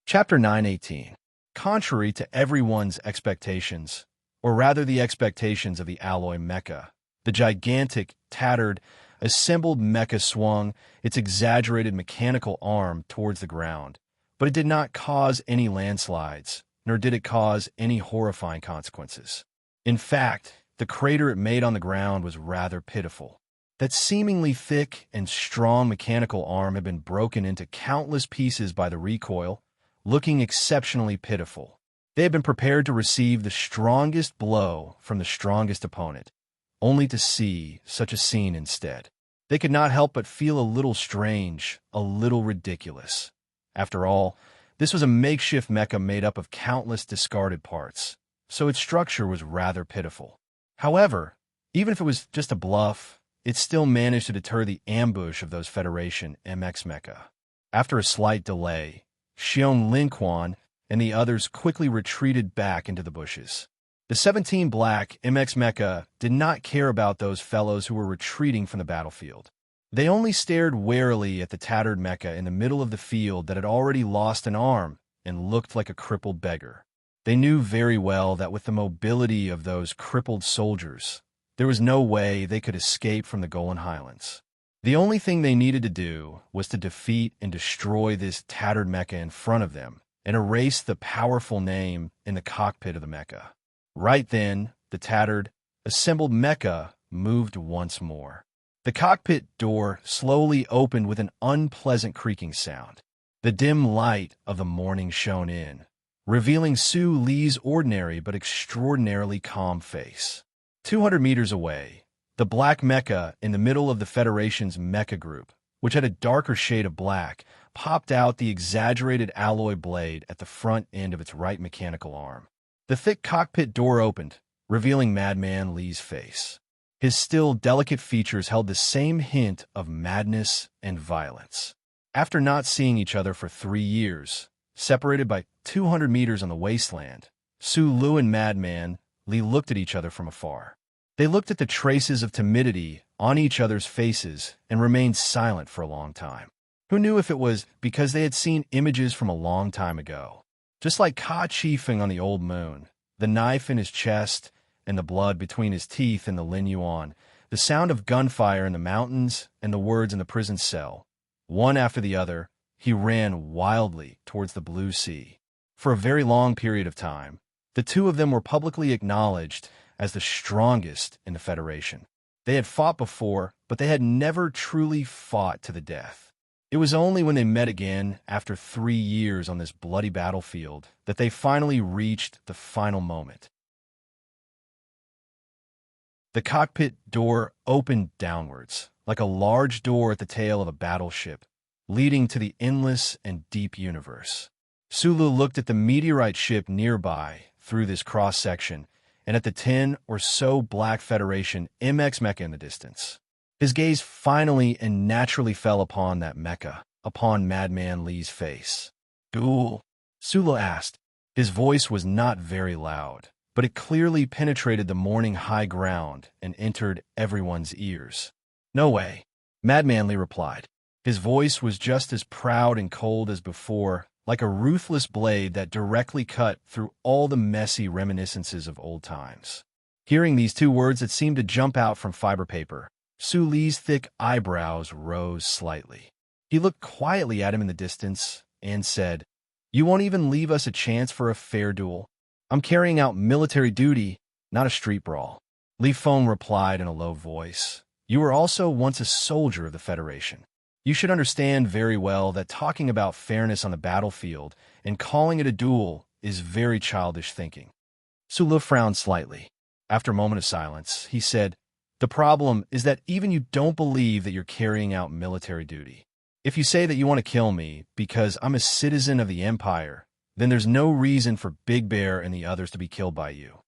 Chapter 9:18. Contrary to everyone's expectations, or rather the expectations of the alloy mecha, the gigantic, tattered, assembled mecha swung its exaggerated mechanical arm towards the ground, but it did not cause any landslides, nor did it cause any horrifying consequences. In fact, the crater it made on the ground was rather pitiful. That seemingly thick and strong mechanical arm had been broken into countless pieces by the recoil, looking exceptionally pitiful. They had been prepared to receive the strongest blow from the strongest opponent, only to see such a scene instead. They could not help but feel a little strange, a little ridiculous. After all, this was a makeshift mecha made up of countless discarded parts, so its structure was rather pitiful. However, even if it was just a bluff, it still managed to deter the ambush of those Federation MX mecha. After a slight delay, Xion Linquan and the others quickly retreated back into the bushes. The 17 black MX mecha did not care about those fellows who were retreating from the battlefield. They only stared warily at the tattered mecha in the middle of the field that had already lost an arm and looked like a crippled beggar. They knew very well that with the mobility of those crippled soldiers, there was no way they could escape from the Golan Highlands. The only thing they needed to do was to defeat and destroy this tattered mecha in front of them and erase the powerful name in the cockpit of the mecha. Right then, the tattered, assembled mecha moved once more. The cockpit door slowly opened with an unpleasant creaking sound. The dim light of the morning shone in, revealing Su Li's ordinary but extraordinarily calm face. 200 meters away, the black mecha in the middle of the Federation's mecha group, which had a darker shade of black, popped out the exaggerated alloy blade at the front end of its right mechanical arm. The thick cockpit door opened, revealing Madman Li's face. His still delicate features held the same hint of madness and violence. After not seeing each other for 3 years, separated by 200 meters on the wasteland, Su Lu and Madman Li looked at each other from afar. They looked at the traces of timidity on each other's faces and remained silent for a long time. Who knew if it was because they had seen images from a long time ago? Just like Ka chiefing on the old moon, the knife in his chest and the blood between his teeth in the Lin Yuan, the sound of gunfire in the mountains and the words in the prison cell. One after the other, he ran wildly towards the blue sea. For a very long period of time, the two of them were publicly acknowledged as the strongest in the Federation. They had fought before, but they had never truly fought to the death. It was only when they met again after 3 years on this bloody battlefield that they finally reached the final moment. The cockpit door opened downwards, like a large door at the tail of a battleship, leading to the endless and deep universe. Sulu looked at the meteorite ship nearby through this cross-section, and at the 10 or so Black Federation MX mecha in the distance. His gaze finally and naturally fell upon that mecha, upon Madman Li's face. "Duel?" Sula asked. His voice was not very loud, but it clearly penetrated the morning high ground and entered everyone's ears. "No way," Madman Li replied. His voice was just as proud and cold as before, like a ruthless blade that directly cut through all the messy reminiscences of old times. Hearing these 2 words that seemed to jump out from fiber paper, Su Li's thick eyebrows rose slightly. He looked quietly at him in the distance and said, "You won't even leave us a chance for a fair duel? I'm carrying out military duty, not a street brawl." Li Feng replied in a low voice, "You were also once a soldier of the Federation. You should understand very well that talking about fairness on the battlefield and calling it a duel is very childish thinking." Su Lu frowned slightly. After a moment of silence, he said, The problem is that even you don't believe that you're carrying out military duty. If you say that you want to kill me because I'm a citizen of the Empire, then there's no reason for Big Bear and the others to be killed by you.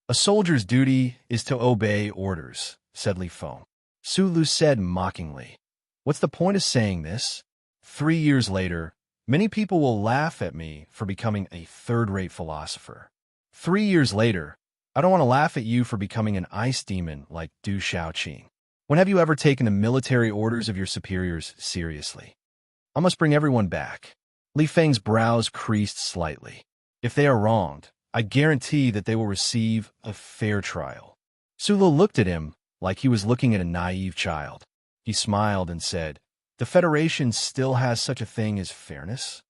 A soldier's duty is to obey orders, said Li Feng. Sulu said mockingly, "What's the point of saying this? 3 years later, many people will laugh at me for becoming a third-rate philosopher. 3 years later, I don't want to laugh at you for becoming an ice demon like Du Shaoqing. When have you ever taken the military orders of your superiors seriously? I must bring everyone back." Li Feng's brows creased slightly. "If they are wronged, I guarantee that they will receive a fair trial." Sulu looked at him like he was looking at a naive child. He smiled and said, "The Federation still has such a thing as fairness?"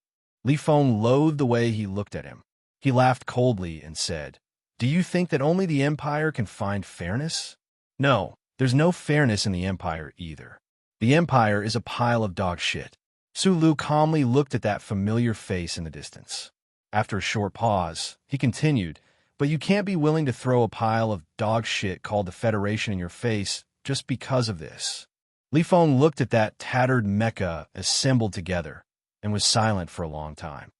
Li Feng loathed the way he looked at him. He laughed coldly and said, "Do you think that only the Empire can find fairness? No, there's no fairness in the Empire either. The Empire is a pile of dog shit." Sulu calmly looked at that familiar face in the distance. After a short pause, he continued, "But you can't be willing to throw a pile of dog shit called the Federation in your face just because of this." Li Feng looked at that tattered mecha assembled together and was silent for a long time.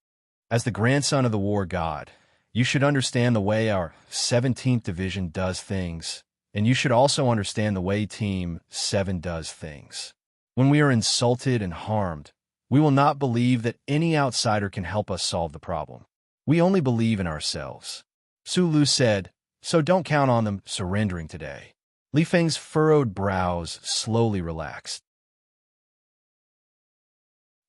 "As the grandson of the war god, you should understand the way our 17th Division does things, and you should also understand the way Team 7 does things. When we are insulted and harmed, we will not believe that any outsider can help us solve the problem. We only believe in ourselves." Sulu said, "So don't count on them surrendering today." Li Feng's furrowed brows slowly relaxed.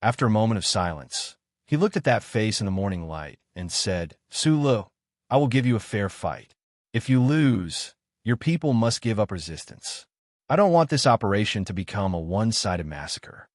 After a moment of silence, he looked at that face in the morning light and said, "Sulu, I will give you a fair fight. If you lose, your people must give up resistance. I don't want this operation to become a one-sided massacre."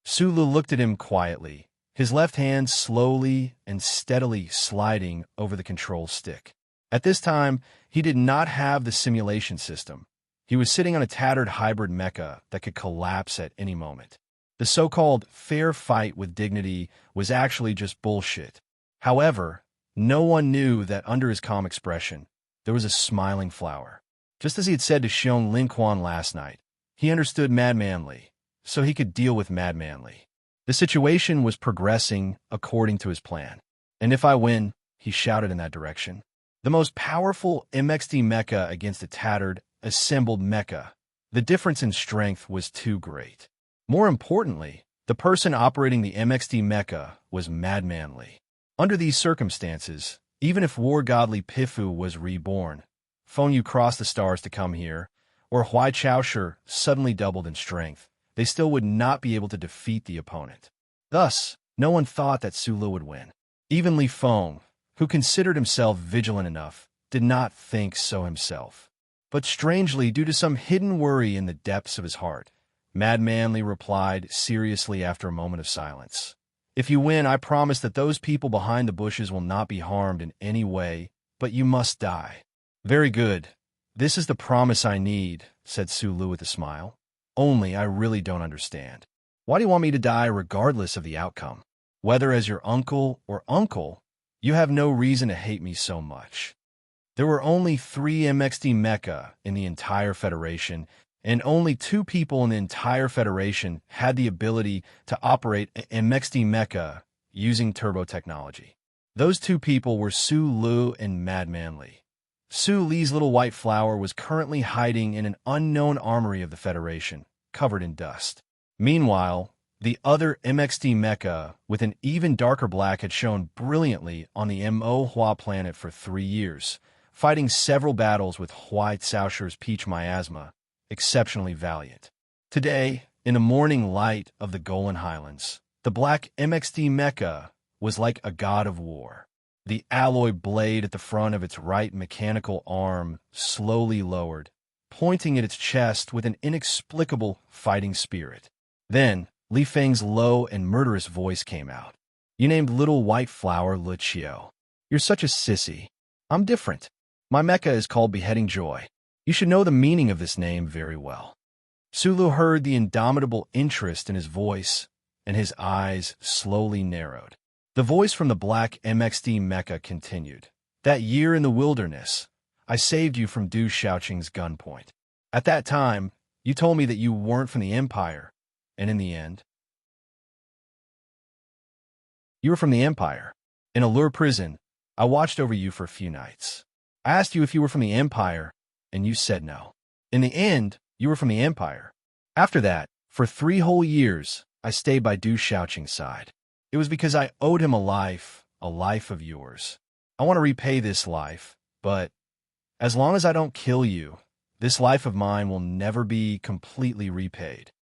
Sulu looked at him quietly, his left hand slowly and steadily sliding over the control stick. At this time, he did not have the simulation system. He was sitting on a tattered hybrid mecha that could collapse at any moment. The so-called fair fight with dignity was actually just bullshit. However, no one knew that under his calm expression, there was a smiling flower. Just as he had said to Xiong Linquan last night, he understood Madman Li, so he could deal with Madman Li. The situation was progressing according to his plan. "And if I win," he shouted in that direction, "the most powerful MXD mecha against a tattered, assembled mecha, the difference in strength was too great. More importantly, the person operating the MXD mecha was Madman Li. Under these circumstances, even if War Godly Pifu was reborn, Feng Yu crossed the stars to come here, or Huai Chaoshi suddenly doubled in strength, they still would not be able to defeat the opponent. Thus, no one thought that Sulu would win. Even Li Feng, who considered himself vigilant enough, did not think so himself. But strangely, due to some hidden worry in the depths of his heart, Madman Li replied seriously after a moment of silence, "If you win, I promise that those people behind the bushes will not be harmed in any way, but you must die." "Very good. This is the promise I need," said Sulu with a smile. "Only I really don't understand. Why do you want me to die regardless of the outcome? Whether as your uncle or uncle, you have no reason to hate me so much." There were only 3 MXD mecha in the entire Federation, and only 2 people in the entire Federation had the ability to operate an MXD mecha using turbo technology. Those 2 people were Su Lu and Madman Li. Su Li's little white flower was currently hiding in an unknown armory of the Federation, covered in dust. Meanwhile, the other MXD mecha with an even darker black had shown brilliantly on the Mo Hua planet for 3 years, fighting several battles with Huai Caoshi's Peach Miasma, exceptionally valiant. Today, in the morning light of the Golan Highlands, the black MXD mecha was like a god of war. The alloy blade at the front of its right mechanical arm slowly lowered, pointing at its chest with an inexplicable fighting spirit. Then, Li Feng's low and murderous voice came out. "You named Little White Flower Lucio. You're such a sissy. I'm different. My mecha is called Beheading Joy. You should know the meaning of this name very well." Sulu heard the indomitable interest in his voice, and his eyes slowly narrowed. The voice from the black MXD mecha continued. "That year in the wilderness, I saved you from Du Shaoqing's gunpoint. At that time, you told me that you weren't from the Empire, and in the end, you were from the Empire. In Allure Prison, I watched over you for a few nights. I asked you if you were from the Empire, and you said no. In the end, you were from the Empire. After that, for 3 whole years, I stayed by Du Shaoqing's side. It was because I owed him a life of yours. I want to repay this life, but as long as I don't kill you, this life of mine will never be completely repaid.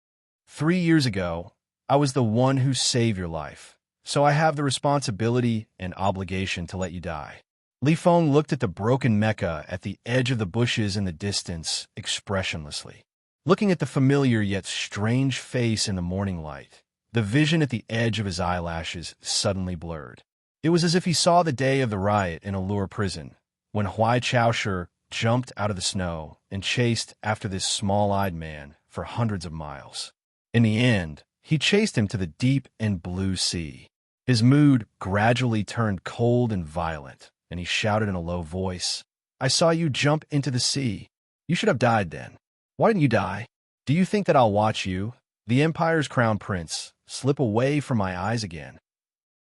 3 years ago, I was the one who saved your life, so I have the responsibility and obligation to let you die. Li Feng looked at the broken mecha at the edge of the bushes in the distance, expressionlessly. Looking at the familiar yet strange face in the morning light, the vision at the edge of his eyelashes suddenly blurred. It was as if he saw the day of the riot in Allure Prison, when Huai Chaoshi jumped out of the snow and chased after this small-eyed man for hundreds of miles. In the end, he chased him to the deep and blue sea. His mood gradually turned cold and violent, and he shouted in a low voice, "I saw you jump into the sea. You should have died then. Why didn't you die? Do you think that I'll watch you, the Empire's crown prince, slip away from my eyes again?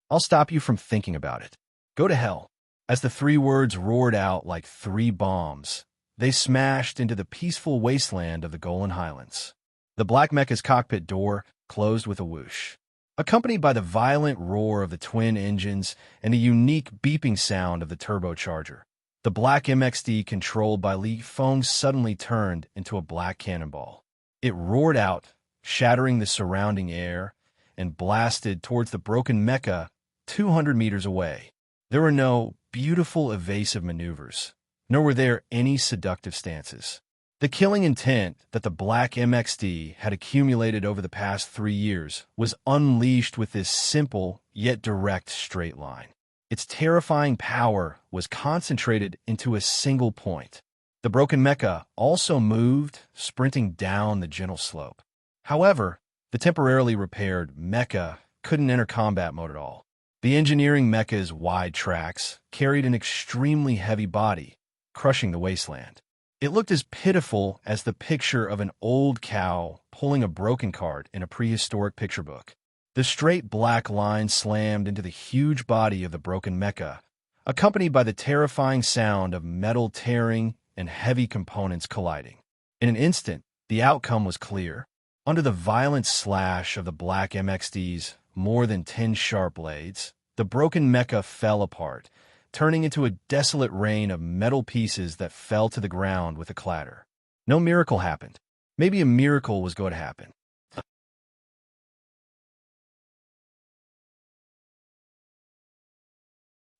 I'll stop you from thinking about it. Go to hell." As the 3 words roared out like 3 bombs, they smashed into the peaceful wasteland of the Golan Highlands. The Black Mecha's cockpit door closed with a whoosh, accompanied by the violent roar of the twin engines and the unique beeping sound of the turbocharger. The black MXD controlled by Li Feng suddenly turned into a black cannonball. It roared out, shattering the surrounding air, and blasted towards the broken mecha 200 meters away. There were no beautiful evasive maneuvers, nor were there any seductive stances. The killing intent that the black MXD had accumulated over the past 3 years was unleashed with this simple yet direct straight line. Its terrifying power was concentrated into a single point. The broken mecha also moved, sprinting down the gentle slope. However, the temporarily repaired mecha couldn't enter combat mode at all. The engineering mecha's wide tracks carried an extremely heavy body, crushing the wasteland. It looked as pitiful as the picture of an old cow pulling a broken cart in a prehistoric picture book. The straight black line slammed into the huge body of the broken mecha, accompanied by the terrifying sound of metal tearing and heavy components colliding. In an instant, the outcome was clear. Under the violent slash of the black MXD's more than 10 sharp blades, the broken mecha fell apart, turning into a desolate rain of metal pieces that fell to the ground with a clatter. No miracle happened. Maybe a miracle was going to happen.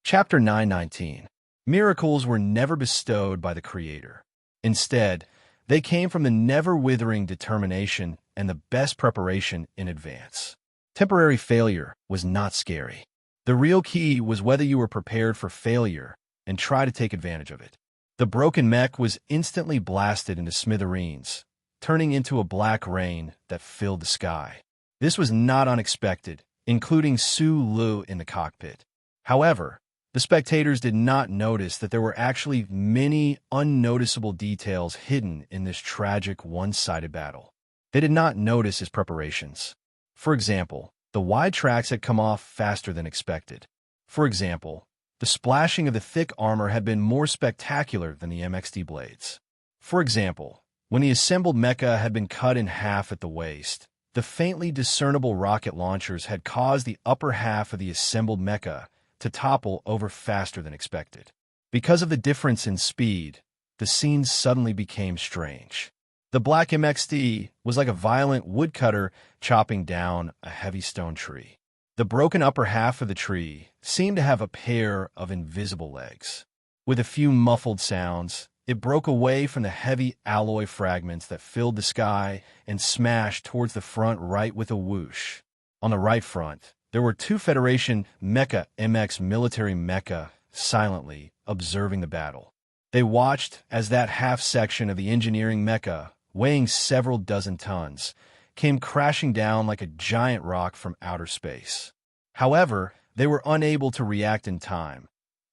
Chapter 919. Miracles were never bestowed by the Creator. Instead, they came from the never-withering determination and the best preparation in advance. Temporary failure was not scary. The real key was whether you were prepared for failure and try to take advantage of it. The broken mech was instantly blasted into smithereens, turning into a black rain that filled the sky. This was not unexpected, including Su Lu in the cockpit. However, the spectators did not notice that there were actually many unnoticeable details hidden in this tragic one-sided battle. They did not notice his preparations. For example, the wide tracks had come off faster than expected. For example, the splashing of the thick armor had been more spectacular than the MXD blades. For example, when the assembled mecha had been cut in half at the waist, the faintly discernible rocket launchers had caused the upper half of the assembled mecha to topple over faster than expected. Because of the difference in speed, the scene suddenly became strange. The black MXD was like a violent woodcutter chopping down a heavy stone tree. The broken upper half of the tree seemed to have a pair of invisible legs. With a few muffled sounds, it broke away from the heavy alloy fragments that filled the sky and smashed towards the front right with a whoosh. On the right front, there were 2 Federation Mecha MX military mecha silently observing the battle. They watched as that half-section of the engineering mecha, weighing several dozen tons, came crashing down like a giant rock from outer space. However, they were unable to react in time,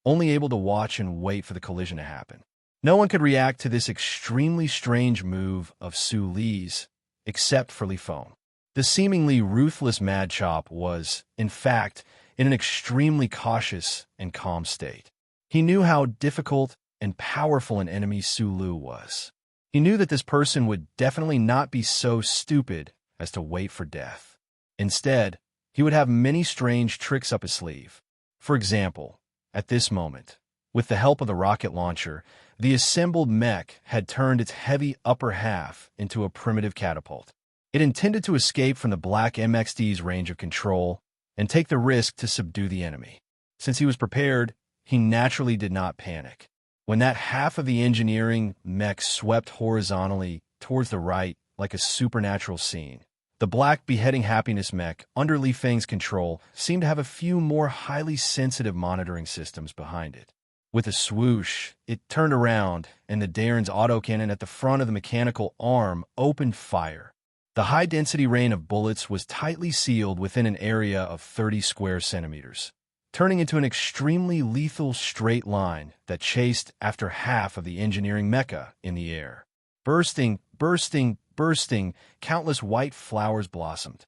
only able to watch and wait for the collision to happen. No one could react to this extremely strange move of Su Li's, except for Li Feng. The seemingly ruthless Mad Chop was, in fact, in an extremely cautious and calm state. He knew how difficult and powerful an enemy Su Lu was. He knew that this person would definitely not be so stupid as to wait for death. Instead, he would have many strange tricks up his sleeve. For example, at this moment, with the help of the rocket launcher, the assembled mech had turned its heavy upper half into a primitive catapult. It intended to escape from the Black MXD's range of control and take the risk to subdue the enemy. Since he was prepared, he naturally did not panic. When that half of the engineering mech swept horizontally towards the right like a supernatural scene, the Black Beheading Happiness mech, under Li Feng's control, seemed to have a few more highly sensitive monitoring systems behind it. With a swoosh, it turned around, and the Darren's autocannon at the front of the mechanical arm opened fire. The high-density rain of bullets was tightly sealed within an area of 30 square centimeters, turning into an extremely lethal straight line that chased after half of the engineering mecha in the air. Bursting, bursting, bursting, countless white flowers blossomed.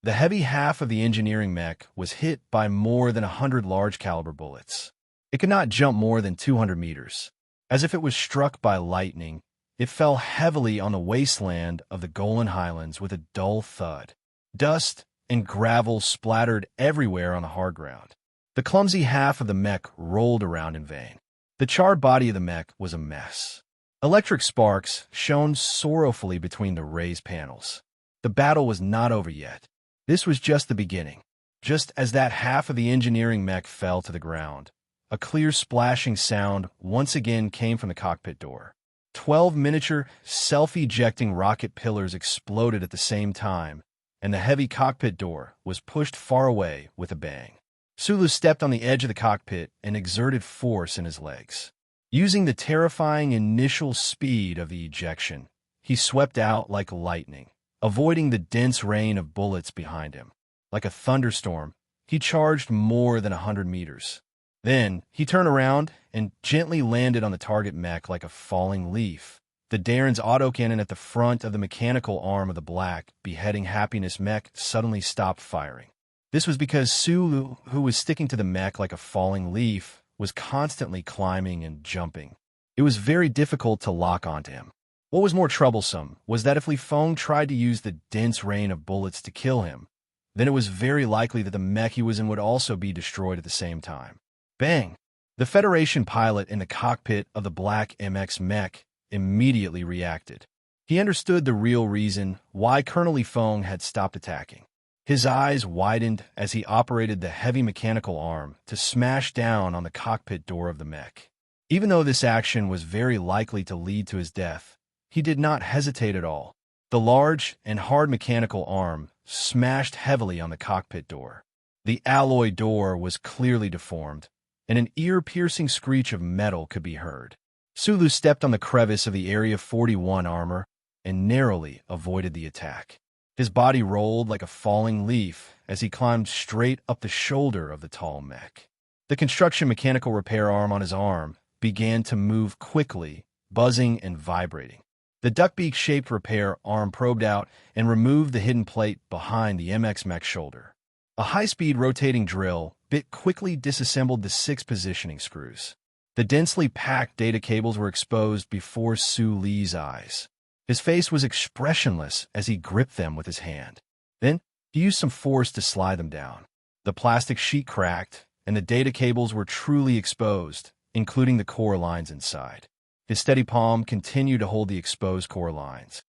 The heavy half of the engineering mech was hit by more than 100 large-caliber bullets. It could not jump more than 200 meters. As if it was struck by lightning, it fell heavily on the wasteland of the Golan Highlands with a dull thud. Dust and gravel splattered everywhere on the hard ground. The clumsy half of the mech rolled around in vain. The charred body of the mech was a mess. Electric sparks shone sorrowfully between the raised panels. The battle was not over yet. This was just the beginning. Just as that half of the engineering mech fell to the ground, a clear splashing sound once again came from the cockpit door. 12 miniature, self-ejecting rocket pillars exploded at the same time, and the heavy cockpit door was pushed far away with a bang. Sulu stepped on the edge of the cockpit and exerted force in his legs. Using the terrifying initial speed of the ejection, he swept out like lightning, avoiding the dense rain of bullets behind him. Like a thunderstorm, he charged more than 100 meters. Then, he turned around and gently landed on the target mech like a falling leaf. The Darren's autocannon at the front of the mechanical arm of the Black Beheading Happiness mech suddenly stopped firing. This was because Sulu, who was sticking to the mech like a falling leaf, was constantly climbing and jumping. It was very difficult to lock onto him. What was more troublesome was that if Li Feng tried to use the dense rain of bullets to kill him, then it was very likely that the mech he was in would also be destroyed at the same time. Bang! The Federation pilot in the cockpit of the Black MX mech immediately reacted. He understood the real reason why Colonel Li Feng had stopped attacking. His eyes widened as he operated the heavy mechanical arm to smash down on the cockpit door of the mech. Even though this action was very likely to lead to his death, he did not hesitate at all. The large and hard mechanical arm smashed heavily on the cockpit door. The alloy door was clearly deformed, and an ear-piercing screech of metal could be heard. Sulu stepped on the crevice of the Area 41 armor and narrowly avoided the attack. His body rolled like a falling leaf as he climbed straight up the shoulder of the tall mech. The construction mechanical repair arm on his arm began to move quickly, buzzing and vibrating. The duckbeak-shaped repair arm probed out and removed the hidden plate behind the MX mech's shoulder. A high-speed rotating drill bit quickly disassembled the 6 positioning screws. The densely packed data cables were exposed before Su Li's eyes. His face was expressionless as he gripped them with his hand. Then, he used some force to slide them down. The plastic sheet cracked, and the data cables were truly exposed, including the core lines inside. His steady palm continued to hold the exposed core lines.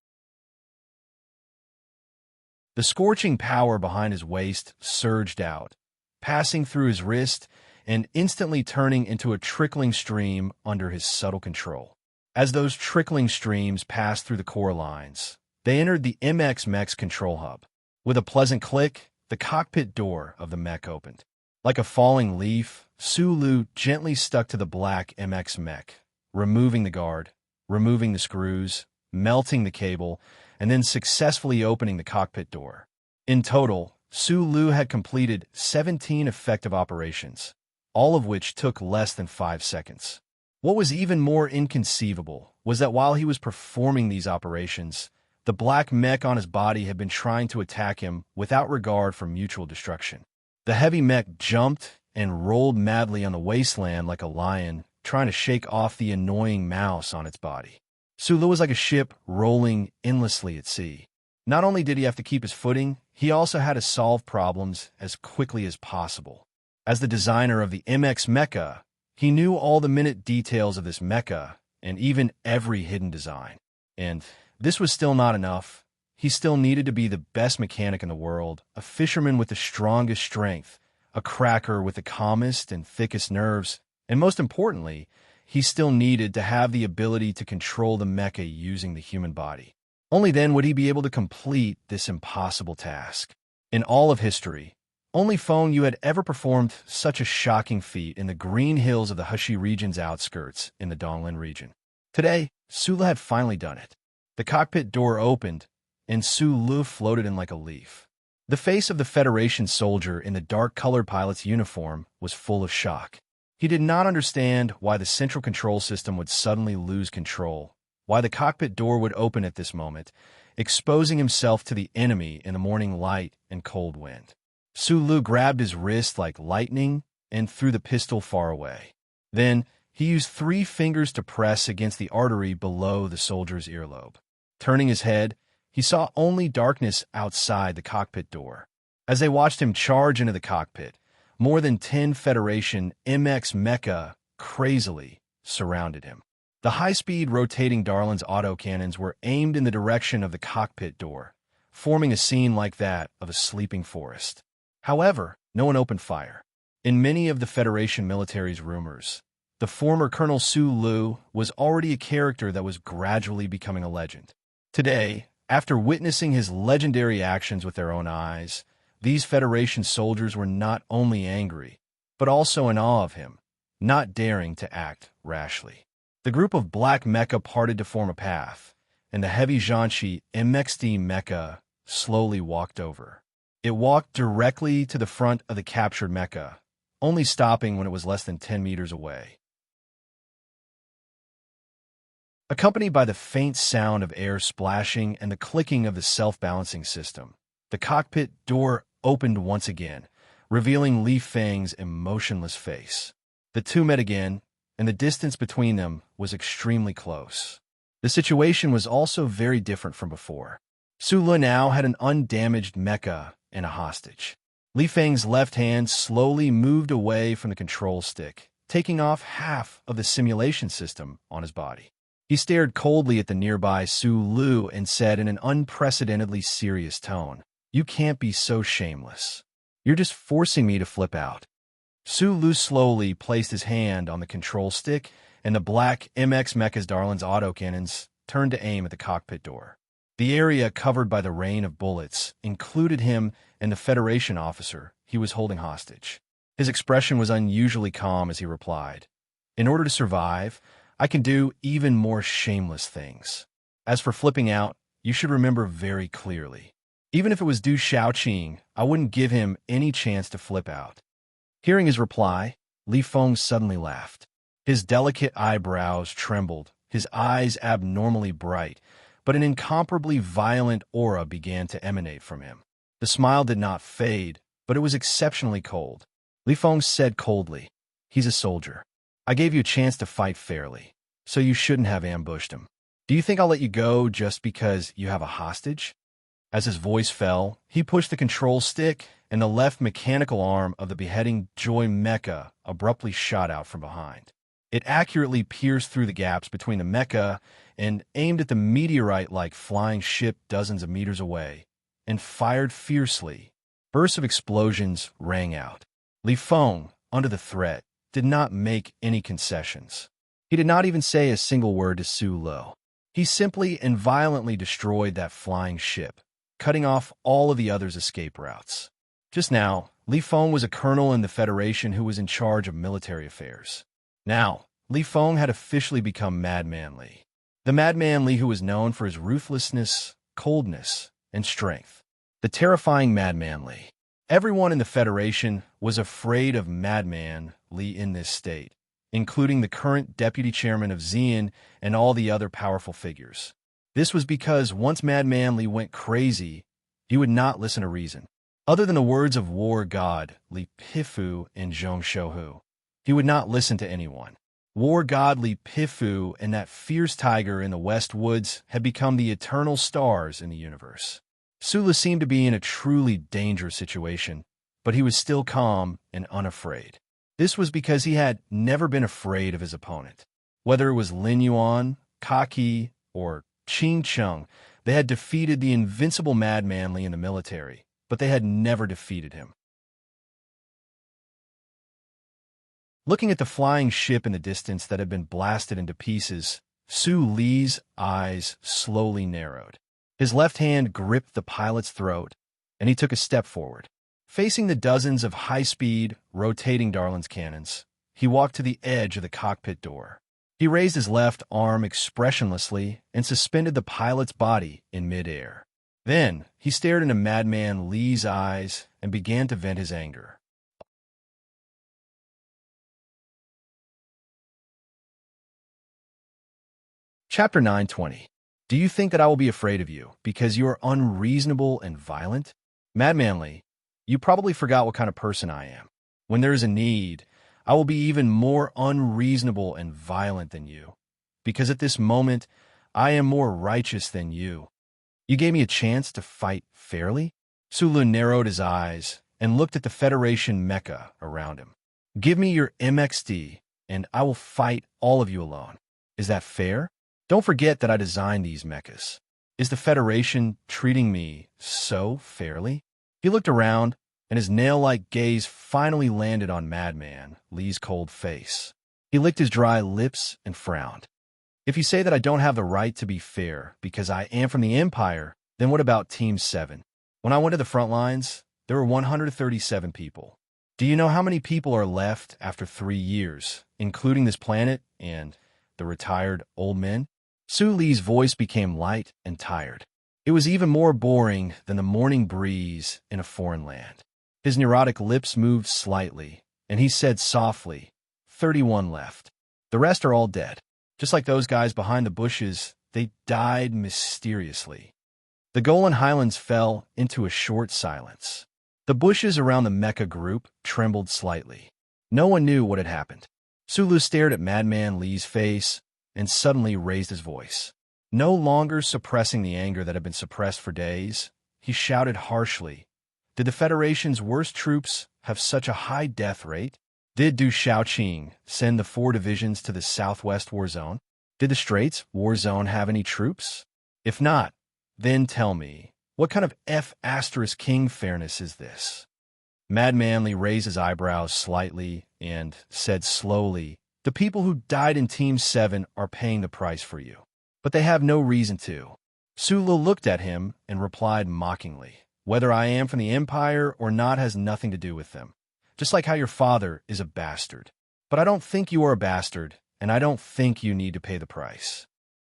The scorching power behind his waist surged out, passing through his wrist and instantly turning into a trickling stream under his subtle control. As those trickling streams passed through the core lines, they entered the MX mech's control hub. With a pleasant click, the cockpit door of the mech opened. Like a falling leaf, Sulu gently stuck to the Black MX mech, removing the guard, removing the screws, melting the cable, and then successfully opening the cockpit door. In total, Sulu had completed 17 effective operations. all of which took less than 5 seconds. What was even more inconceivable was that while he was performing these operations, the black mech on his body had been trying to attack him without regard for mutual destruction. The heavy mech jumped and rolled madly on the wasteland like a lion, trying to shake off the annoying mouse on its body. Sulu was like a ship rolling endlessly at sea. Not only did he have to keep his footing, he also had to solve problems as quickly as possible. As the designer of the MX Mecha, he knew all the minute details of this mecha and even every hidden design. And this was still not enough. He still needed to be the best mechanic in the world, a fisherman with the strongest strength, a cracker with the calmest and thickest nerves, and most importantly, he still needed to have the ability to control the mecha using the human body. Only then would he be able to complete this impossible task. In all of history, only Feng Yu had ever performed such a shocking feat in the green hills of the Heshi region's outskirts in the Donglin region. Today, Sula had finally done it. The cockpit door opened, and Su Lu floated in like a leaf. The face of the Federation soldier in the dark-colored pilot's uniform was full of shock. He did not understand why the central control system would suddenly lose control, why the cockpit door would open at this moment, exposing himself to the enemy in the morning light and cold wind. Su Lu grabbed his wrist like lightning and threw the pistol far away. Then, he used 3 fingers to press against the artery below the soldier's earlobe. Turning his head, he saw only darkness outside the cockpit door. As they watched him charge into the cockpit, more than 10 Federation MX Mecha crazily surrounded him. The high-speed rotating Darlin's autocannons were aimed in the direction of the cockpit door, forming a scene like that of a sleeping forest. However, no one opened fire. In many of the Federation military's rumors, the former Colonel Su Lu was already a character that was gradually becoming a legend. Today, after witnessing his legendary actions with their own eyes, these Federation soldiers were not only angry, but also in awe of him, not daring to act rashly. The group of black mecha parted to form a path, and the heavy Zhanshi MXD mecha slowly walked over. It walked directly to the front of the captured mecha, only stopping when it was less than 10 meters away. Accompanied by the faint sound of air splashing and the clicking of the self-balancing system, the cockpit door opened once again, revealing Li Feng's emotionless face. The two met again, and the distance between them was extremely close. The situation was also very different from before. Su Lu now had an undamaged mecha and a hostage. Li Feng's left hand slowly moved away from the control stick, taking off half of the simulation system on his body. He stared coldly at the nearby Su Lu and said in an unprecedentedly serious tone, "You can't be so shameless. You're just forcing me to flip out." Su Lu slowly placed his hand on the control stick, and the black MX Mecha's Darlin's autocannons turned to aim at the cockpit door. The area covered by the rain of bullets included him and the Federation officer he was holding hostage. His expression was unusually calm as he replied, "In order to survive, I can do even more shameless things. As for flipping out, you should remember very clearly. Even if it was Du Shaoqing, I wouldn't give him any chance to flip out." Hearing his reply, Li Feng suddenly laughed. His delicate eyebrows trembled, his eyes abnormally bright, but an incomparably violent aura began to emanate from him. The smile did not fade, but it was exceptionally cold. Li Feng said coldly, "He's a soldier. I gave you a chance to fight fairly, so you shouldn't have ambushed him. Do you think I'll let you go just because you have a hostage?" As his voice fell, he pushed the control stick, and the left mechanical arm of the beheading Joy Mecha abruptly shot out from behind. It accurately pierced through the gaps between the mecha and aimed at the meteorite-like flying ship dozens of meters away, and fired fiercely. Bursts of explosions rang out. Li Feng, under the threat, did not make any concessions. He did not even say a single word to Su Lu. He simply and violently destroyed that flying ship, cutting off all of the others' escape routes. Just now, Li Feng was a colonel in the Federation who was in charge of military affairs. Now, Li Feng had officially become Madman Li. The Madman Li who was known for his ruthlessness, coldness, and strength. The terrifying Madman Li. Everyone in the Federation was afraid of Madman Li in this state, including the current deputy chairman of Xian and all the other powerful figures. This was because once Madman Li went crazy, he would not listen to reason. Other than the words of war god Li Pifu and Zhong Shouhu, he would not listen to anyone. War god Li Pifu and that fierce tiger in the West Woods had become the eternal stars in the universe. Sulu seemed to be in a truly dangerous situation, but he was still calm and unafraid. This was because he had never been afraid of his opponent. Whether it was Lin Yuan, Kaki, or Qing Cheng, they had defeated the invincible Madman Li in the military, but they had never defeated him. Looking at the flying ship in the distance that had been blasted into pieces, Su Li's eyes slowly narrowed. His left hand gripped the pilot's throat, and he took a step forward. Facing the dozens of high-speed, rotating Darlin's cannons, he walked to the edge of the cockpit door. He raised his left arm expressionlessly and suspended the pilot's body in midair. Then, he stared into Madman Li's eyes and began to vent his anger. Chapter 920. Do you think that I will be afraid of you because you are unreasonable and violent? Madman Li, you probably forgot what kind of person I am. When there is a need, I will be even more unreasonable and violent than you, because at this moment, I am more righteous than you. You gave me a chance to fight fairly? Sulu narrowed his eyes and looked at the Federation mecha around him. Give me your MXD, and I will fight all of you alone. Is that fair? Don't forget that I designed these mechas. Is the Federation treating me so fairly? He looked around, and his nail-like gaze finally landed on Madman Li's cold face. He licked his dry lips and frowned. If you say that I don't have the right to be fair because I am from the Empire, then what about Team 7? When I went to the front lines, there were 137 people. Do you know how many people are left after 3 years, including this planet and the retired old men? Su Li's voice became light and tired. It was even more boring than the morning breeze in a foreign land. His neurotic lips moved slightly, and he said softly, 31 left. The rest are all dead. Just like those guys behind the bushes, they died mysteriously. The Golan Highlands fell into a short silence. The bushes around the mecha group trembled slightly. No one knew what had happened. Sulu stared at Madman Li's face and suddenly raised his voice. No longer suppressing the anger that had been suppressed for days, he shouted harshly, Did the Federation's worst troops have such a high death rate? Did Du Shaoqing send the 4 divisions to the Southwest War Zone? Did the Straits War Zone have any troops? If not, then tell me, what kind of F***king fairness is this? Madman Li raised his eyebrows slightly and said slowly, The people who died in Team 7 are paying the price for you. But they have no reason to. Sulu looked at him and replied mockingly, Whether I am from the Empire or not has nothing to do with them. Just like how your father is a bastard. But I don't think you are a bastard, and I don't think you need to pay the price.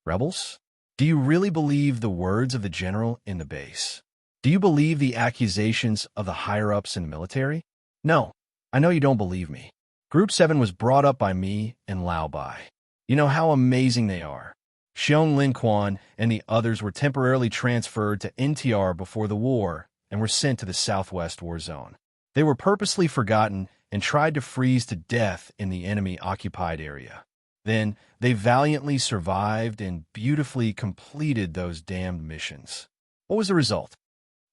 Rebels? Do you really believe the words of the general in the base? Do you believe the accusations of the higher-ups in the military? No, I know you don't believe me. Group 7 was brought up by me and Lao Bai. You know how amazing they are. Xiong Lin Quan and the others were temporarily transferred to NTR before the war and were sent to the Southwest War Zone. They were purposely forgotten and tried to freeze to death in the enemy-occupied area. Then, they valiantly survived and beautifully completed those damned missions. What was the result?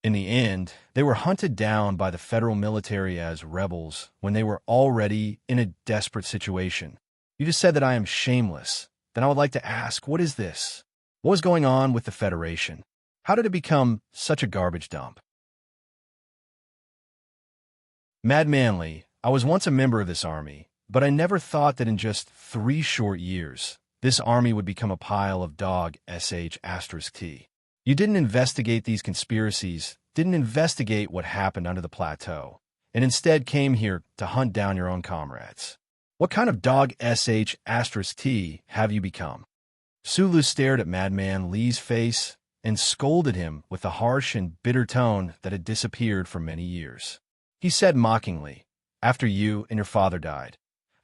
In the end, they were hunted down by the federal military as rebels when they were already in a desperate situation. You just said that I am shameless. Then I would like to ask, what is this? What was going on with the Federation? How did it become such a garbage dump? Madman Li, I was once a member of this army, but I never thought that in just 3 short years, this army would become a pile of dog sh*t. You didn't investigate these conspiracies, didn't investigate what happened under the plateau, and instead came here to hunt down your own comrades. What kind of dog sh*t have you become? Sulu stared at Madman Li's face and scolded him with the harsh and bitter tone that had disappeared for many years. He said mockingly, After you and your father died,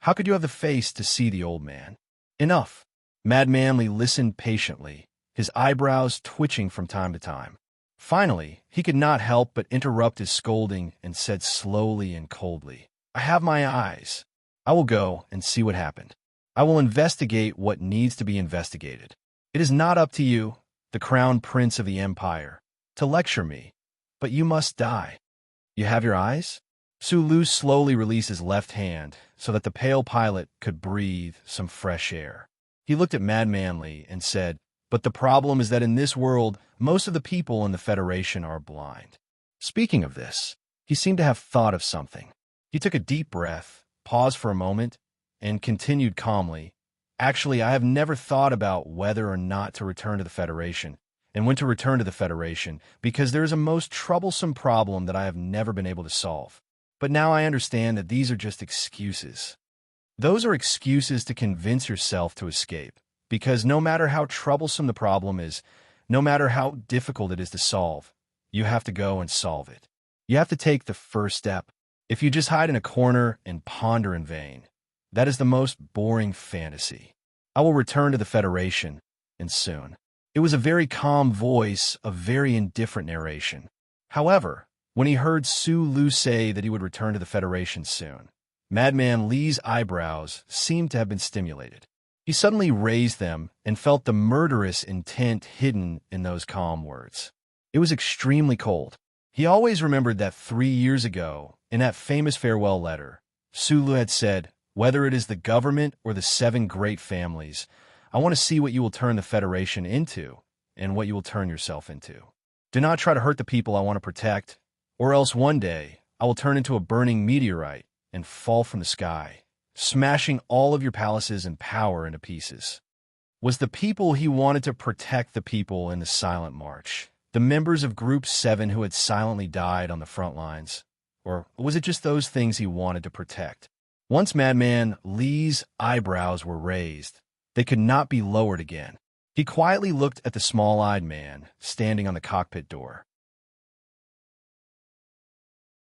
How could you have the face to see the old man? Enough. Mad Manly listened patiently, his eyebrows twitching from time to time. Finally, he could not help but interrupt his scolding and said slowly and coldly, I have my eyes. I will go and see what happened. I will investigate what needs to be investigated. It is not up to you, the crown prince of the empire, to lecture me, but you must die. You have your eyes? Sulu slowly released his left hand so that the pale pilot could breathe some fresh air. He looked at Mad Manly and said, but the problem is that in this world, most of the people in the Federation are blind. Speaking of this, he seemed to have thought of something. He took a deep breath, paused for a moment, and continued calmly, actually, I have never thought about whether or not to return to the Federation, and when to return to the Federation, because there is a most troublesome problem that I have never been able to solve. But now I understand that these are just excuses. Those are excuses to convince yourself to escape, because no matter how troublesome the problem is, no matter how difficult it is to solve, you have to go and solve it. You have to take the first step. If you just hide in a corner and ponder in vain, that is the most boring fantasy. I will return to the Federation, and soon. It was a very calm voice, a very indifferent narration. However, when he heard Sulu say that he would return to the Federation soon, Madman Lee's eyebrows seemed to have been stimulated. He suddenly raised them and felt the murderous intent hidden in those calm words. It was extremely cold. He always remembered that 3 years ago, in that famous farewell letter, Sulu had said, whether it is the government or the 7 great families, I want to see what you will turn the Federation into and what you will turn yourself into. Do not try to hurt the people I want to protect, or else one day I will turn into a burning meteorite and fall from the sky, smashing all of your palaces and power into pieces. Was the people he wanted to protect the people in the silent march, the members of Group 7 who had silently died on the front lines? Or was it just those things he wanted to protect? Once Madman Lee's eyebrows were raised, they could not be lowered again. He quietly looked at the small-eyed man standing on the cockpit door.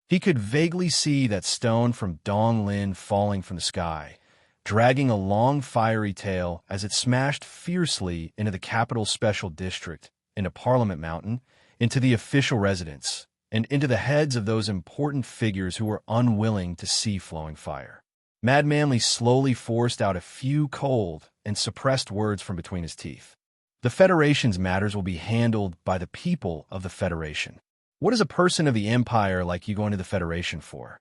He could vaguely see that stone from Dong Lin falling from the sky, dragging a long fiery tail as it smashed fiercely into the capital special district, into Parliament Mountain, into the official residence, and into the heads of those important figures who were unwilling to see flowing fire. Mad Manly slowly forced out a few cold and suppressed words from between his teeth. The Federation's matters will be handled by the people of the Federation. What is a person of the Empire like you going to the Federation for?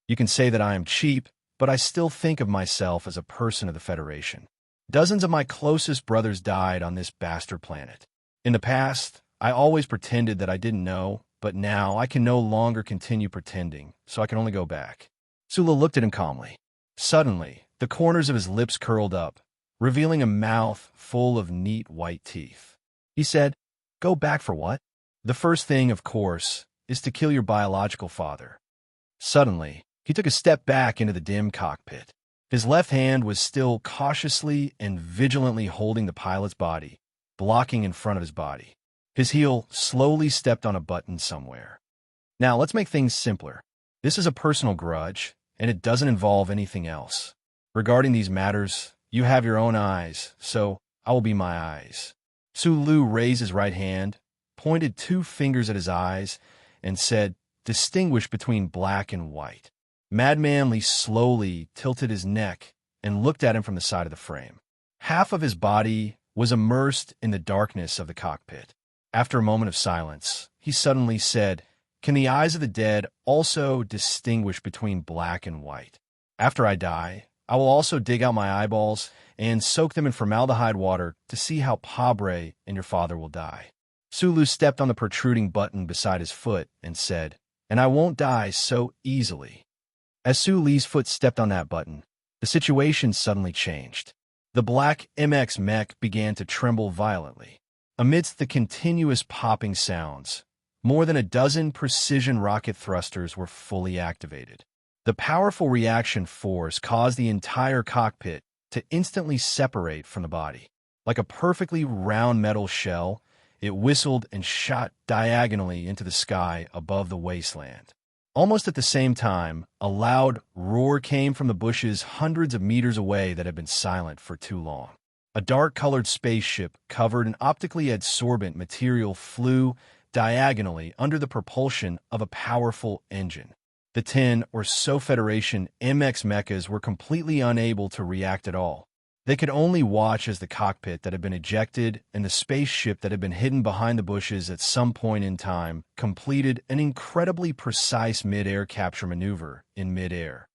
You can say that I am cheap, but I still think of myself as a person of the Federation. Dozens of my closest brothers died on this bastard planet. In the past, I always pretended that I didn't know, but now I can no longer continue pretending, so I can only go back. Sula looked at him calmly. Suddenly, the corners of his lips curled up, revealing a mouth full of neat white teeth. He said, Go back for what? The first thing, of course, is to kill your biological father. Suddenly, he took a step back into the dim cockpit. His left hand was still cautiously and vigilantly holding the pilot's body, blocking in front of his body. His heel slowly stepped on a button somewhere. Now, let's make things simpler. This is a personal grudge, and it doesn't involve anything else. Regarding these matters, you have your own eyes, so I will be my eyes. Sulu raised his right hand, pointed 2 fingers at his eyes, and said, Distinguish between black and white. Mad Manly slowly tilted his neck and looked at him from the side of the frame. Half of his body was immersed in the darkness of the cockpit. After a moment of silence, he suddenly said, Can the eyes of the dead also distinguish between black and white? After I die, I will also dig out my eyeballs and soak them in formaldehyde water to see how Pabre and your father will die. Sulu stepped on the protruding button beside his foot and said, And I won't die so easily. As Sulu's foot stepped on that button, the situation suddenly changed. The black MX mech began to tremble violently. Amidst the continuous popping sounds, more than a dozen precision rocket thrusters were fully activated. The powerful reaction force caused the entire cockpit to instantly separate from the body. Like a perfectly round metal shell, it whistled and shot diagonally into the sky above the wasteland. Almost at the same time, a loud roar came from the bushes hundreds of meters away that had been silent for too long. A dark-colored spaceship covered in optically absorbent material flew diagonally under the propulsion of a powerful engine. The 10 or so Federation MX mechas were completely unable to react at all. They could only watch as the cockpit that had been ejected and the spaceship that had been hidden behind the bushes at some point in time completed an incredibly precise mid-air capture maneuver in mid-air.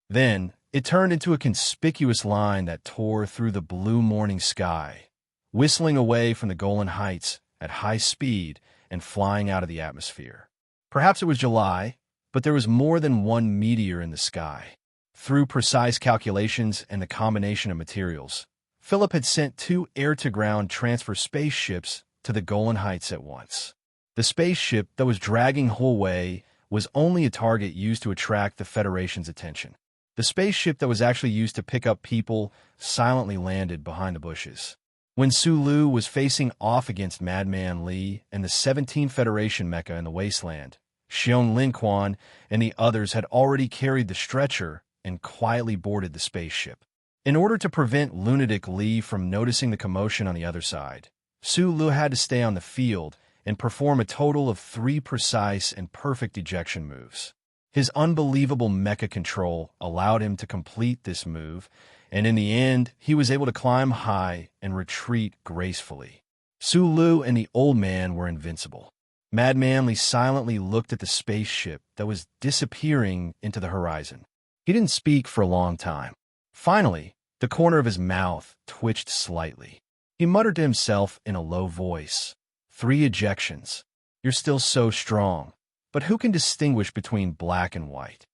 Then, it turned into a conspicuous line that tore through the blue morning sky, whistling away from the Golan Heights at high speed and flying out of the atmosphere. Perhaps it was July, but there was more than one meteor in the sky. Through precise calculations and the combination of materials, Philip had sent 2 air-to-ground transfer spaceships to the Golan Heights at once. The spaceship that was dragging Holway was only a target used to attract the Federation's attention. The spaceship that was actually used to pick up people silently landed behind the bushes. When Sulu was facing off against Madman Li and the 17 Federation mecha in the wasteland, Xiong Linquan and the others had already carried the stretcher and quietly boarded the spaceship. In order to prevent lunatic Li from noticing the commotion on the other side, Sulu had to stay on the field and perform a total of 3 precise and perfect ejection moves. His unbelievable mecha control allowed him to complete this move, and in the end, he was able to climb high and retreat gracefully. Sulu and the old man were invincible. Madman Li silently looked at the spaceship that was disappearing into the horizon. He didn't speak for a long time. Finally, the corner of his mouth twitched slightly. He muttered to himself in a low voice, 3 ejections. You're still so strong. But who can distinguish between black and white?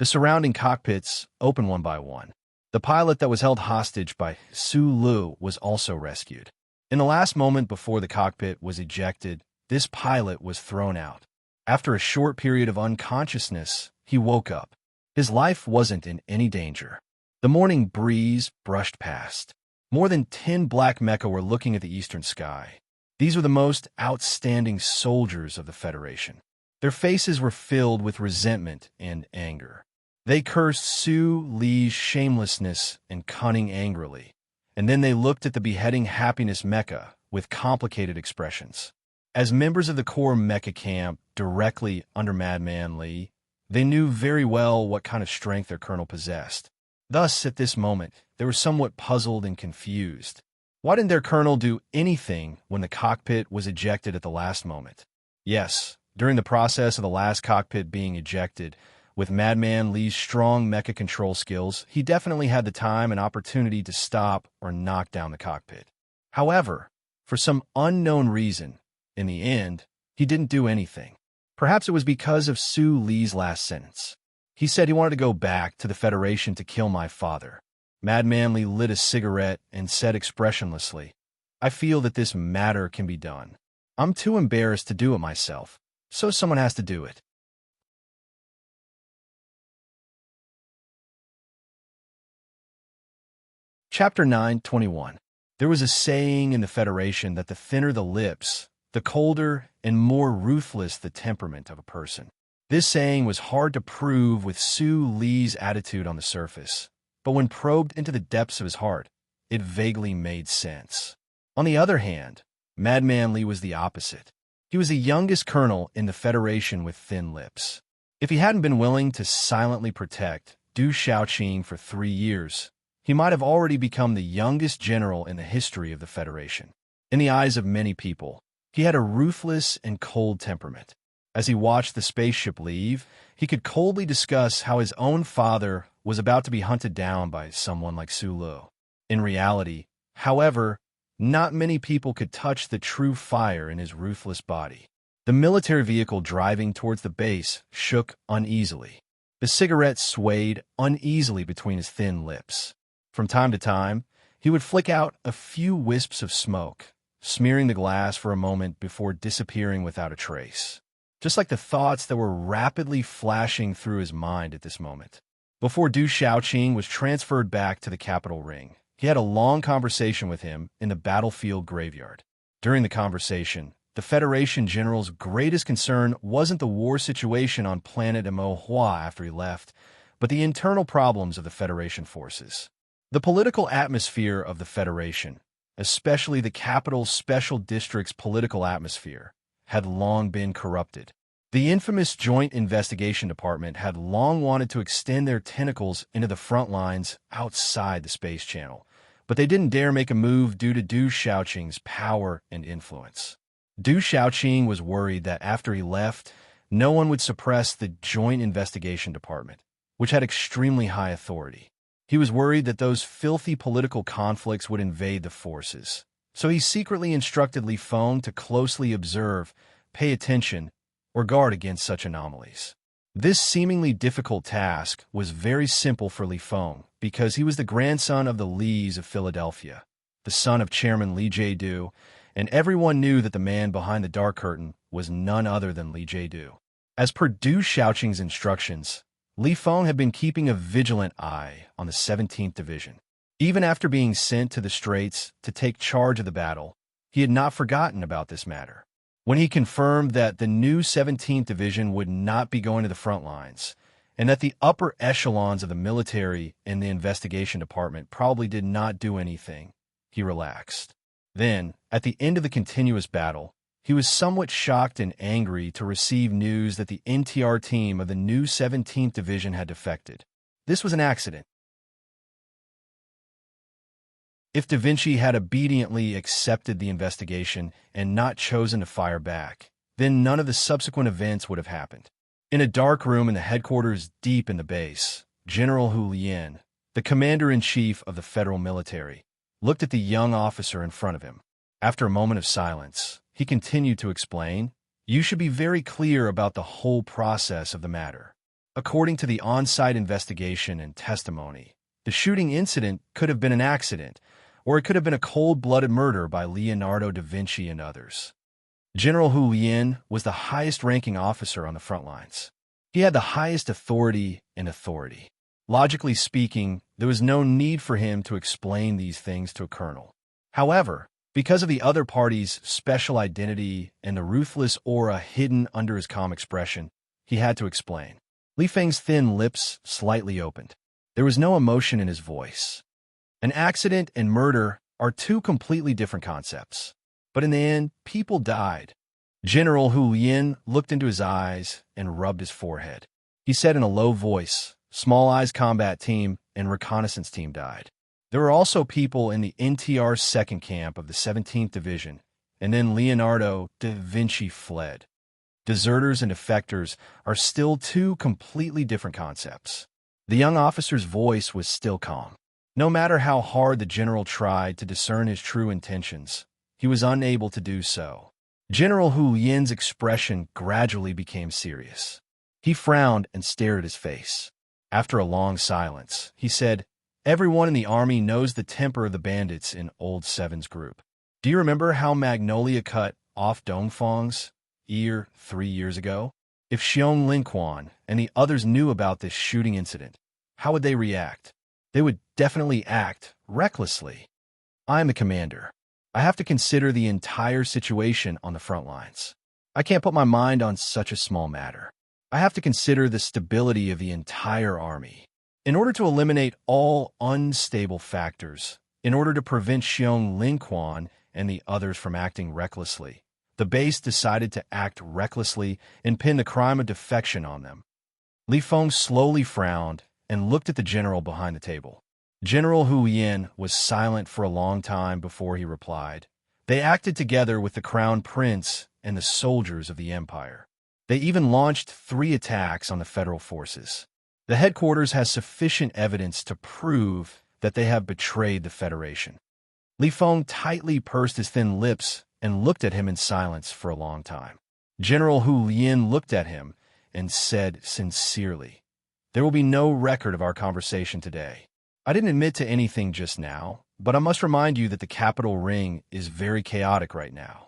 The surrounding cockpits opened one by one. The pilot that was held hostage by Sulu was also rescued. In the last moment before the cockpit was ejected, this pilot was thrown out. After a short period of unconsciousness, he woke up. His life wasn't in any danger. The morning breeze brushed past. More than 10 black mecha were looking at the eastern sky. These were the most outstanding soldiers of the Federation. Their faces were filled with resentment and anger. They cursed Su Li's shamelessness and cunning angrily, and then they looked at the beheading happiness mecha with complicated expressions. As members of the core mecha camp directly under Madman Li, they knew very well what kind of strength their colonel possessed. Thus, at this moment, they were somewhat puzzled and confused. Why didn't their colonel do anything when the cockpit was ejected at the last moment? Yes, during the process of the last cockpit being ejected, with Madman Li's strong mecha control skills, he definitely had the time and opportunity to stop or knock down the cockpit. However, for some unknown reason, in the end, he didn't do anything. Perhaps it was because of Su Li's last sentence. He said he wanted to go back to the Federation to kill my father. Madman Li lit a cigarette and said expressionlessly, I feel that this matter can be done. I'm too embarrassed to do it myself, so someone has to do it. Chapter 9:21. There was a saying in the Federation that the thinner the lips, the colder and more ruthless the temperament of a person. This saying was hard to prove with Su Li's attitude on the surface, but when probed into the depths of his heart, it vaguely made sense. On the other hand, Madman Li was the opposite. He was the youngest colonel in the Federation with thin lips. If he hadn't been willing to silently protect Du Shaoqing for 3 years, he might have already become the youngest general in the history of the Federation. In the eyes of many people, he had a ruthless and cold temperament. As he watched the spaceship leave, he could coldly discuss how his own father was about to be hunted down by someone like Sulu. In reality, however, not many people could touch the true fire in his ruthless body. The military vehicle driving towards the base shook uneasily. The cigarette swayed uneasily between his thin lips. From time to time, he would flick out a few wisps of smoke, smearing the glass for a moment before disappearing without a trace. Just like the thoughts that were rapidly flashing through his mind at this moment. Before Du Shaoqing was transferred back to the capital ring, he had a long conversation with him in the battlefield graveyard. During the conversation, the Federation general's greatest concern wasn't the war situation on planet Hua after he left, but the internal problems of the Federation forces. The political atmosphere of the Federation, especially the capital's special district's political atmosphere, had long been corrupted. The infamous Joint Investigation Department had long wanted to extend their tentacles into the front lines outside the Space Channel, but they didn't dare make a move due to Du Shaoqing's power and influence. Du Shaoqing was worried that after he left, no one would suppress the Joint Investigation Department, which had extremely high authority. He was worried that those filthy political conflicts would invade the forces, so he secretly instructed Li Feng to closely observe, pay attention, or guard against such anomalies. This seemingly difficult task was very simple for Li Feng because he was the grandson of the Lees of Philadelphia, the son of Chairman Li Jiedu, and everyone knew that the man behind the dark curtain was none other than Li Jiedu. As per Du Shaoqing's instructions, Li Feng had been keeping a vigilant eye on the 17th Division. Even after being sent to the Straits to take charge of the battle, he had not forgotten about this matter. When he confirmed that the new 17th Division would not be going to the front lines, and that the upper echelons of the military and the investigation department probably did not do anything, he relaxed. Then, at the end of the continuous battle, he was somewhat shocked and angry to receive news that the NTR team of the new 17th Division had defected. This was an accident. If Da Vinci had obediently accepted the investigation and not chosen to fire back, then none of the subsequent events would have happened. In a dark room in the headquarters deep in the base, General Hu Lian, the commander-in-chief of the federal military, looked at the young officer in front of him. After a moment of silence, he continued to explain, "You should be very clear about the whole process of the matter. According to the on-site investigation and testimony, the shooting incident could have been an accident, or it could have been a cold-blooded murder by Leonardo da Vinci and others." General Hu Lian was the highest-ranking officer on the front lines. He had the highest authority and authority. Logically speaking, there was no need for him to explain these things to a colonel. However, because of the other party's special identity and the ruthless aura hidden under his calm expression, he had to explain. Li Feng's thin lips slightly opened. There was no emotion in his voice. An accident and murder are two completely different concepts. But in the end, people died. General Hu Lian looked into his eyes and rubbed his forehead. He said in a low voice, "Small Eyes Combat Team and Reconnaissance Team died. There were also people in the NTR 2nd Camp of the 17th Division, and then Leonardo da Vinci fled. Deserters and defectors are still two completely different concepts." The young officer's voice was still calm. No matter how hard the general tried to discern his true intentions, he was unable to do so. General Hu Lian's expression gradually became serious. He frowned and stared at his face. After a long silence, he said, "Everyone in the army knows the temper of the bandits in Old Seven's group. Do you remember how Magnolia cut off Dongfang's ear 3 years ago? If Xiong Linquan and the others knew about this shooting incident, how would they react? They would definitely act recklessly. I am the commander. I have to consider the entire situation on the front lines. I can't put my mind on such a small matter. I have to consider the stability of the entire army. In order to eliminate all unstable factors, in order to prevent Xiong Linquan and the others from acting recklessly, the base decided to act recklessly and pin the crime of defection on them." Li Feng slowly frowned and looked at the general behind the table. General Hu Lian was silent for a long time before he replied. "They acted together with the crown prince and the soldiers of the empire. They even launched 3 attacks on the federal forces. The headquarters has sufficient evidence to prove that they have betrayed the Federation." Li Feng tightly pursed his thin lips and looked at him in silence for a long time. General Hu Lian looked at him and said sincerely, "There will be no record of our conversation today. I didn't admit to anything just now, but I must remind you that the capital ring is very chaotic right now.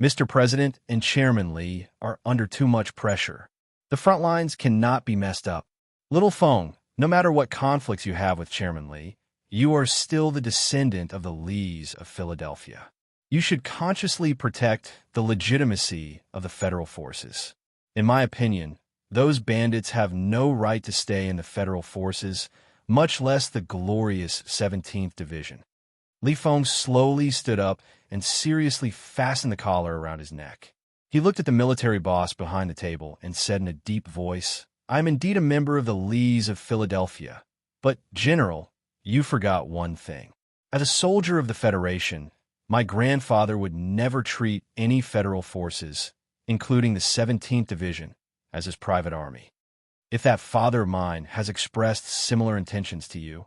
Mr. President and Chairman Li are under too much pressure. The front lines cannot be messed up. Little Feng, no matter what conflicts you have with Chairman Li, you are still the descendant of the Lees of Philadelphia. You should consciously protect the legitimacy of the federal forces. In my opinion, those bandits have no right to stay in the federal forces, much less the glorious 17th Division. Li Feng slowly stood up and seriously fastened the collar around his neck. He looked at the military boss behind the table and said in a deep voice, "I am indeed a member of the Lees of Philadelphia, but, General, you forgot one thing. As a soldier of the Federation, my grandfather would never treat any federal forces, including the 17th Division, as his private army. If that father of mine has expressed similar intentions to you,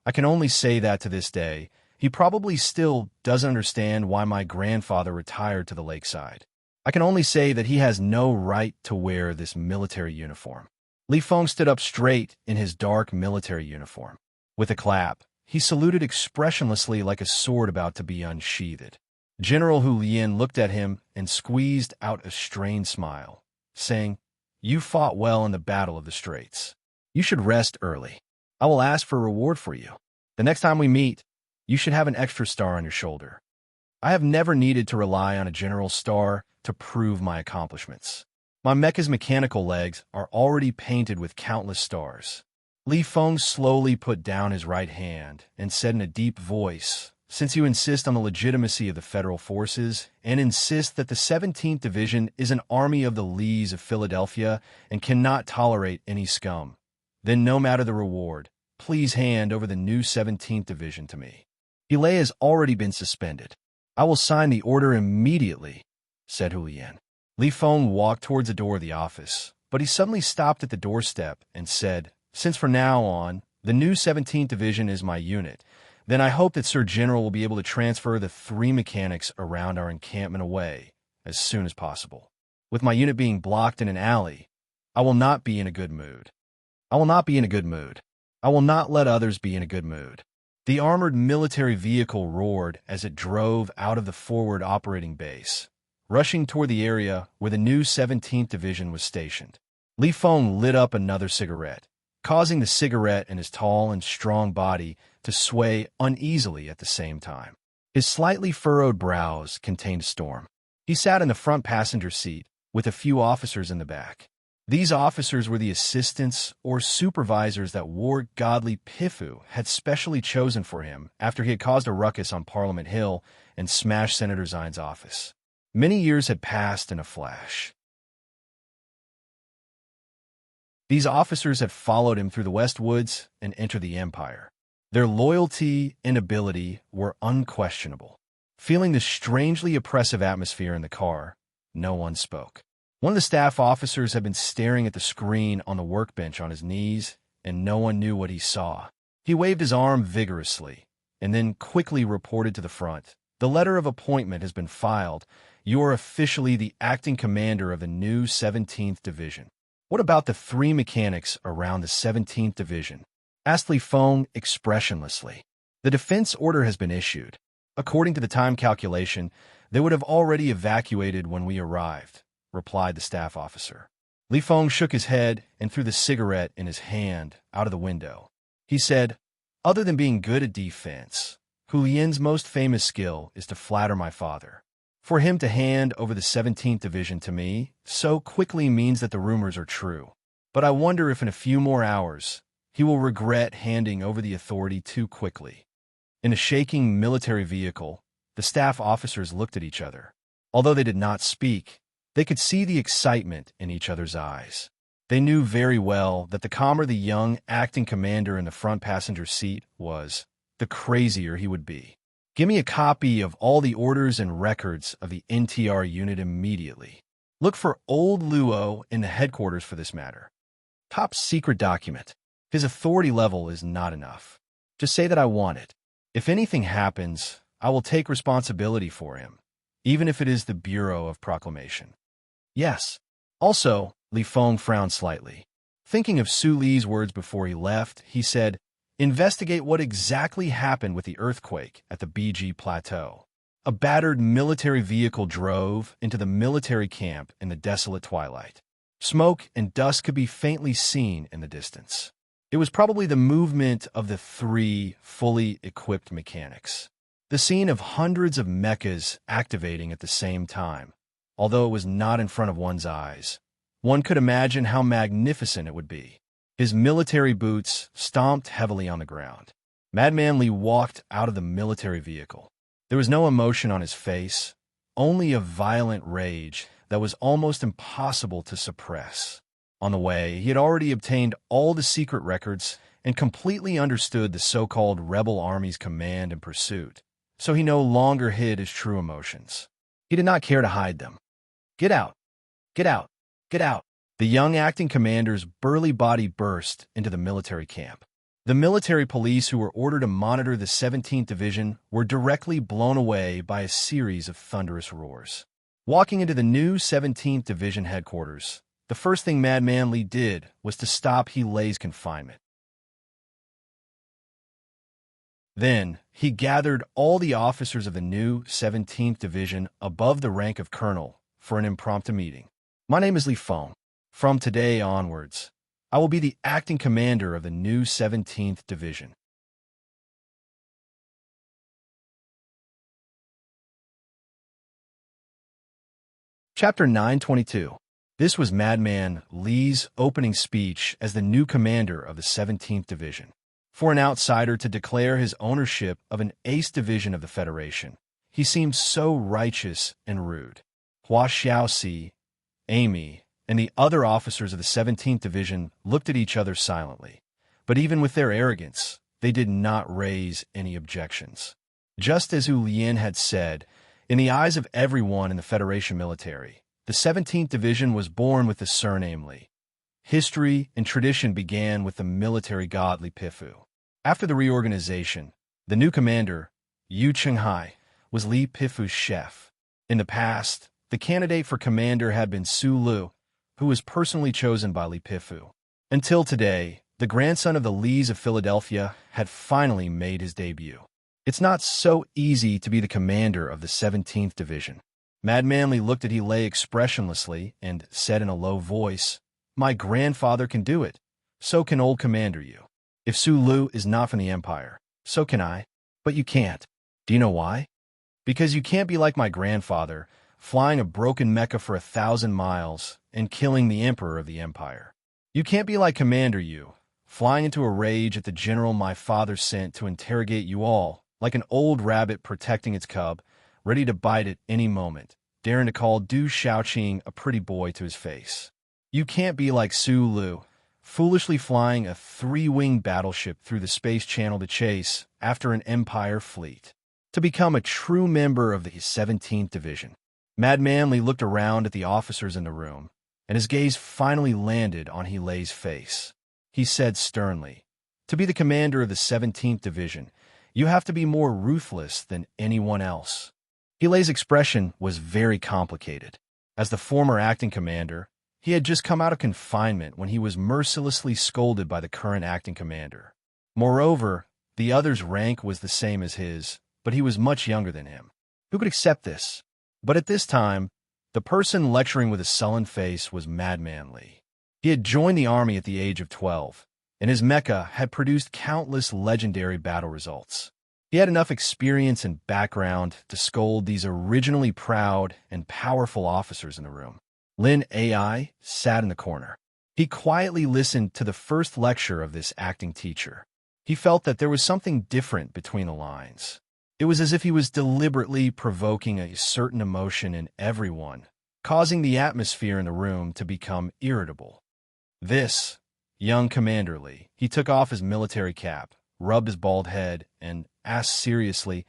I can only say that to this day, he probably still doesn't understand why my grandfather retired to the lakeside. I can only say that he has no right to wear this military uniform." Li Feng stood up straight in his dark military uniform. With a clap, he saluted expressionlessly like a sword about to be unsheathed. General Hu Lian looked at him and squeezed out a strained smile, saying, "You fought well in the Battle of the Straits. You should rest early. I will ask for a reward for you. The next time we meet, you should have an extra star on your shoulder. I have never needed to rely on a general's star to prove my accomplishments. My mecha's mechanical legs are already painted with countless stars." Li Feng slowly put down his right hand and said in a deep voice, "Since you insist on the legitimacy of the federal forces and insist that the 17th Division is an army of the Lees of Philadelphia and cannot tolerate any scum, then no matter the reward, please hand over the new 17th Division to me. Delay has already been suspended. I will sign the order immediately," said Hulian. Li Feng walked towards the door of the office, but he suddenly stopped at the doorstep and said, "Since from now on, the new 17th Division is my unit, then I hope that Sir General will be able to transfer the 3 mechanics around our encampment away as soon as possible. With my unit being blocked in an alley, I will not be in a good mood. I will not be in a good mood. I will not let others be in a good mood." The armored military vehicle roared as it drove out of the forward operating base, rushing toward the area where the new 17th Division was stationed. Li Feng lit up another cigarette, causing the cigarette in his tall and strong body to sway uneasily at the same time. His slightly furrowed brows contained a storm. He sat in the front passenger seat with a few officers in the back. These officers were the assistants or supervisors that War Godly Pifu had specially chosen for him after he had caused a ruckus on Parliament Hill and smashed Senator Zion's office. Many years had passed in a flash. These officers had followed him through the West Woods and entered the Empire. Their loyalty and ability were unquestionable. Feeling the strangely oppressive atmosphere in the car, no one spoke. One of the staff officers had been staring at the screen on the workbench on his knees, and no one knew what he saw. He waved his arm vigorously, and then quickly reported to the front, "The letter of appointment has been filed. You are officially the acting commander of the new 17th Division." "What about the 3 mechanics around the 17th Division?" asked Li Feng expressionlessly. "The defense order has been issued. According to the time calculation, they would have already evacuated when we arrived," replied the staff officer. Li Feng shook his head and threw the cigarette in his hand out of the window. He said, "Other than being good at defense, Hulian's most famous skill is to flatter my father. For him to hand over the 17th Division to me so quickly means that the rumors are true. But I wonder if in a few more hours he will regret handing over the authority too quickly." In a shaking military vehicle, the staff officers looked at each other. Although they did not speak, they could see the excitement in each other's eyes. They knew very well that the calmer the young acting commander in the front passenger seat was, the crazier he would be. "Give me a copy of all the orders and records of the NTR unit immediately. Look for old Luo in the headquarters for this matter. Top secret document. His authority level is not enough. Just say that I want it. If anything happens, I will take responsibility for him, even if it is the Bureau of Proclamation." "Yes." Also, Li Feng frowned slightly. Thinking of Su Li's words before he left, he said, "Investigate what exactly happened with the earthquake at the BG Plateau." A battered military vehicle drove into the military camp in the desolate twilight. Smoke and dust could be faintly seen in the distance. It was probably the movement of the three fully equipped mechanics. The scene of hundreds of mechas activating at the same time, although it was not in front of one's eyes. One could imagine how magnificent it would be. His military boots stomped heavily on the ground. Madman Li walked out of the military vehicle. There was no emotion on his face, only a violent rage that was almost impossible to suppress. On the way, he had already obtained all the secret records and completely understood the so-called rebel army's command and pursuit, so he no longer hid his true emotions. He did not care to hide them. "Get out! Get out! Get out!" The young acting commander's burly body burst into the military camp. The military police who were ordered to monitor the 17th Division were directly blown away by a series of thunderous roars. Walking into the new 17th Division headquarters, the first thing Madman Li did was to stop He Lei's confinement. Then, he gathered all the officers of the new 17th Division above the rank of colonel for an impromptu meeting. "My name is Li Feng. From today onwards, I will be the acting commander of the new 17th Division." Chapter 922. This was Madman Li's opening speech as the new commander of the 17th Division. For an outsider to declare his ownership of an ace division of the Federation, he seemed so righteous and rude. Hua Xiaoxi, Amy, and the other officers of the 17th Division looked at each other silently. But even with their arrogance, they did not raise any objections. Just as Hu Lian had said, in the eyes of everyone in the Federation military, the 17th Division was born with the surname Li. History and tradition began with the military god Li Pifu. After the reorganization, the new commander, Yu Qinghai, was Li Pifu's chef. In the past, the candidate for commander had been Su Lu, who was personally chosen by Li Pifu. Until today, the grandson of the Lis of Philadelphia had finally made his debut. It's not so easy to be the commander of the 17th Division. Madman Li looked at He Lei expressionlessly and said in a low voice, "My grandfather can do it. So can old Commander Yu. If Su Lu is not from the Empire, so can I. But you can't. Do you know why? Because you can't be like my grandfather, flying a broken mecha for 1,000 miles and killing the Emperor of the Empire. You can't be like Commander Yu, flying into a rage at the general my father sent to interrogate you all, like an old rabbit protecting its cub, ready to bite at any moment, daring to call Du Shaoqing a pretty boy to his face. You can't be like Su Lu, foolishly flying a 3-winged battleship through the space channel to chase after an Empire fleet. To become a true member of the 17th Division." Madman Li looked around at the officers in the room, and his gaze finally landed on He Lei's face. He said sternly, "To be the commander of the 17th Division, you have to be more ruthless than anyone else." He Lei's expression was very complicated. As the former acting commander, he had just come out of confinement when he was mercilessly scolded by the current acting commander. Moreover, the other's rank was the same as his, but he was much younger than him. Who could accept this? But at this time, the person lecturing with a sullen face was Madman Li. He had joined the army at the age of 12, and his mecha had produced countless legendary battle results. He had enough experience and background to scold these originally proud and powerful officers in the room. Lin Ai sat in the corner. He quietly listened to the first lecture of this acting teacher. He felt that there was something different between the lines. It was as if he was deliberately provoking a certain emotion in everyone, causing the atmosphere in the room to become irritable. This, young Commander Li, he took off his military cap, rubbed his bald head, and asked seriously,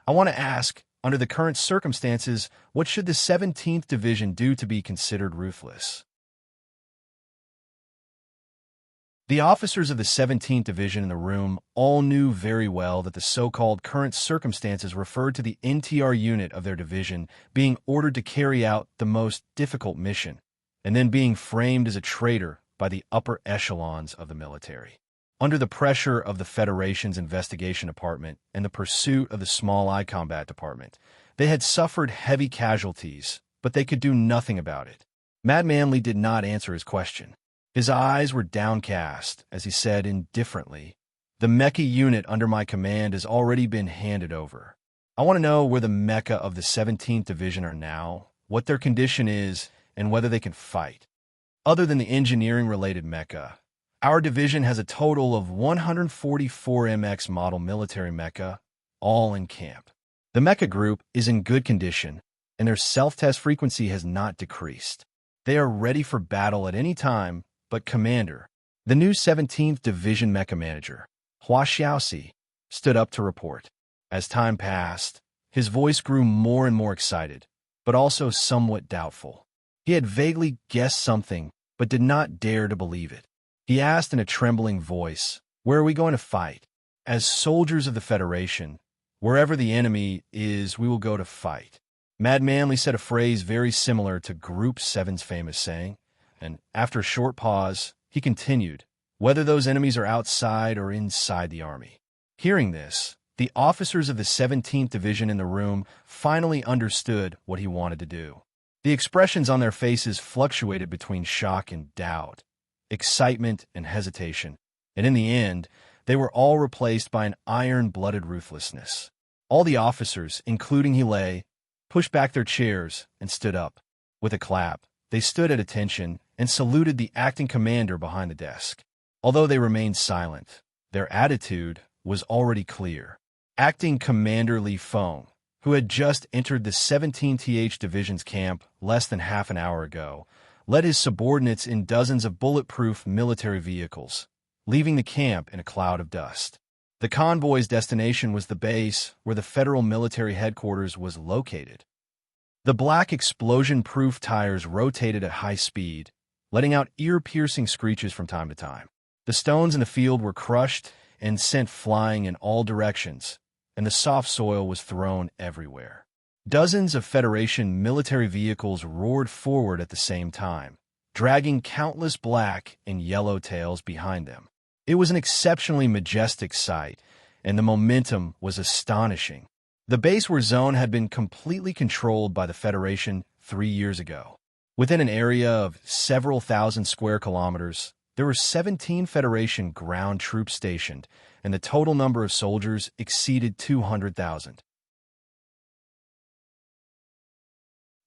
"I want to ask, under the current circumstances, what should the 17th Division do to be considered ruthless?" The officers of the 17th Division in the room all knew very well that the so-called current circumstances referred to the NTR unit of their division being ordered to carry out the most difficult mission, and then being framed as a traitor by the upper echelons of the military. Under the pressure of the Federation's investigation department and the pursuit of the Small Eye Combat Department, they had suffered heavy casualties, but they could do nothing about it. Madman Li did not answer his question. His eyes were downcast as he said indifferently, "The mecha unit under my command has already been handed over. I want to know where the mecha of the 17th Division are now, what their condition is, and whether they can fight. Other than the engineering-related mecha, our division has a total of 144 MX model military mecha, all in camp. The mecha group is in good condition, and their self-test frequency has not decreased. They are ready for battle at any time, but Commander, the new 17th Division mecha manager, Hua Xiaoxi, stood up to report. As time passed, his voice grew more and more excited, but also somewhat doubtful. He had vaguely guessed something, but did not dare to believe it. He asked in a trembling voice, "Where are we going to fight?" "As soldiers of the Federation, wherever the enemy is, we will go to fight." Mad Manly said a phrase very similar to Group 7's famous saying, and after a short pause, he continued, "Whether those enemies are outside or inside the army." Hearing this, the officers of the 17th Division in the room finally understood what he wanted to do. The expressions on their faces fluctuated between shock and doubt, excitement and hesitation, and in the end, they were all replaced by an iron-blooded ruthlessness. All the officers, including Hele, pushed back their chairs and stood up. With a clap, they stood at attention and saluted the acting commander behind the desk. Although they remained silent, their attitude was already clear. Acting Commander Li Feng, who had just entered the 17th Division's camp less than half an hour ago, led his subordinates in dozens of bulletproof military vehicles, leaving the camp in a cloud of dust. The convoy's destination was the base where the Federal Military Headquarters was located. The black explosion-proof tires rotated at high speed, letting out ear-piercing screeches from time to time. The stones in the field were crushed and sent flying in all directions, and the soft soil was thrown everywhere. Dozens of Federation military vehicles roared forward at the same time, dragging countless black and yellow tails behind them. It was an exceptionally majestic sight, and the momentum was astonishing. The base war zone had been completely controlled by the Federation 3 years ago. Within an area of several thousand square kilometers, there were 17 Federation ground troops stationed, and the total number of soldiers exceeded 200,000.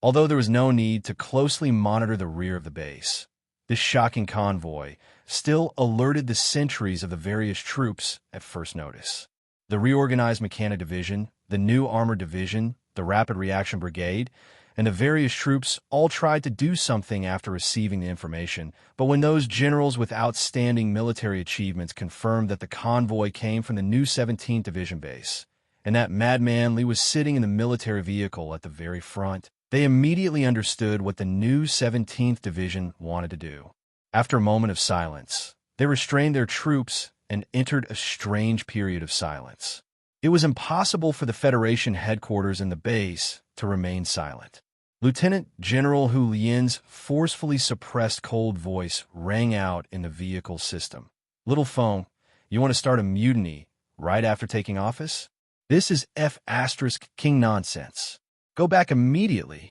Although there was no need to closely monitor the rear of the base, this shocking convoy still alerted the sentries of the various troops at first notice. The reorganized Mechanic Division, the new Armored Division, the Rapid Reaction Brigade, and the various troops all tried to do something after receiving the information, but when those generals with outstanding military achievements confirmed that the convoy came from the new 17th Division base, and that Madman Lee was sitting in the military vehicle at the very front, they immediately understood what the new 17th Division wanted to do. After a moment of silence, they restrained their troops and entered a strange period of silence. It was impossible for the Federation headquarters and the base to remain silent. Lieutenant General Hu Lian's forcefully suppressed cold voice rang out in the vehicle system. "Little Feng, you want to start a mutiny right after taking office? This is F*King nonsense. Go back immediately."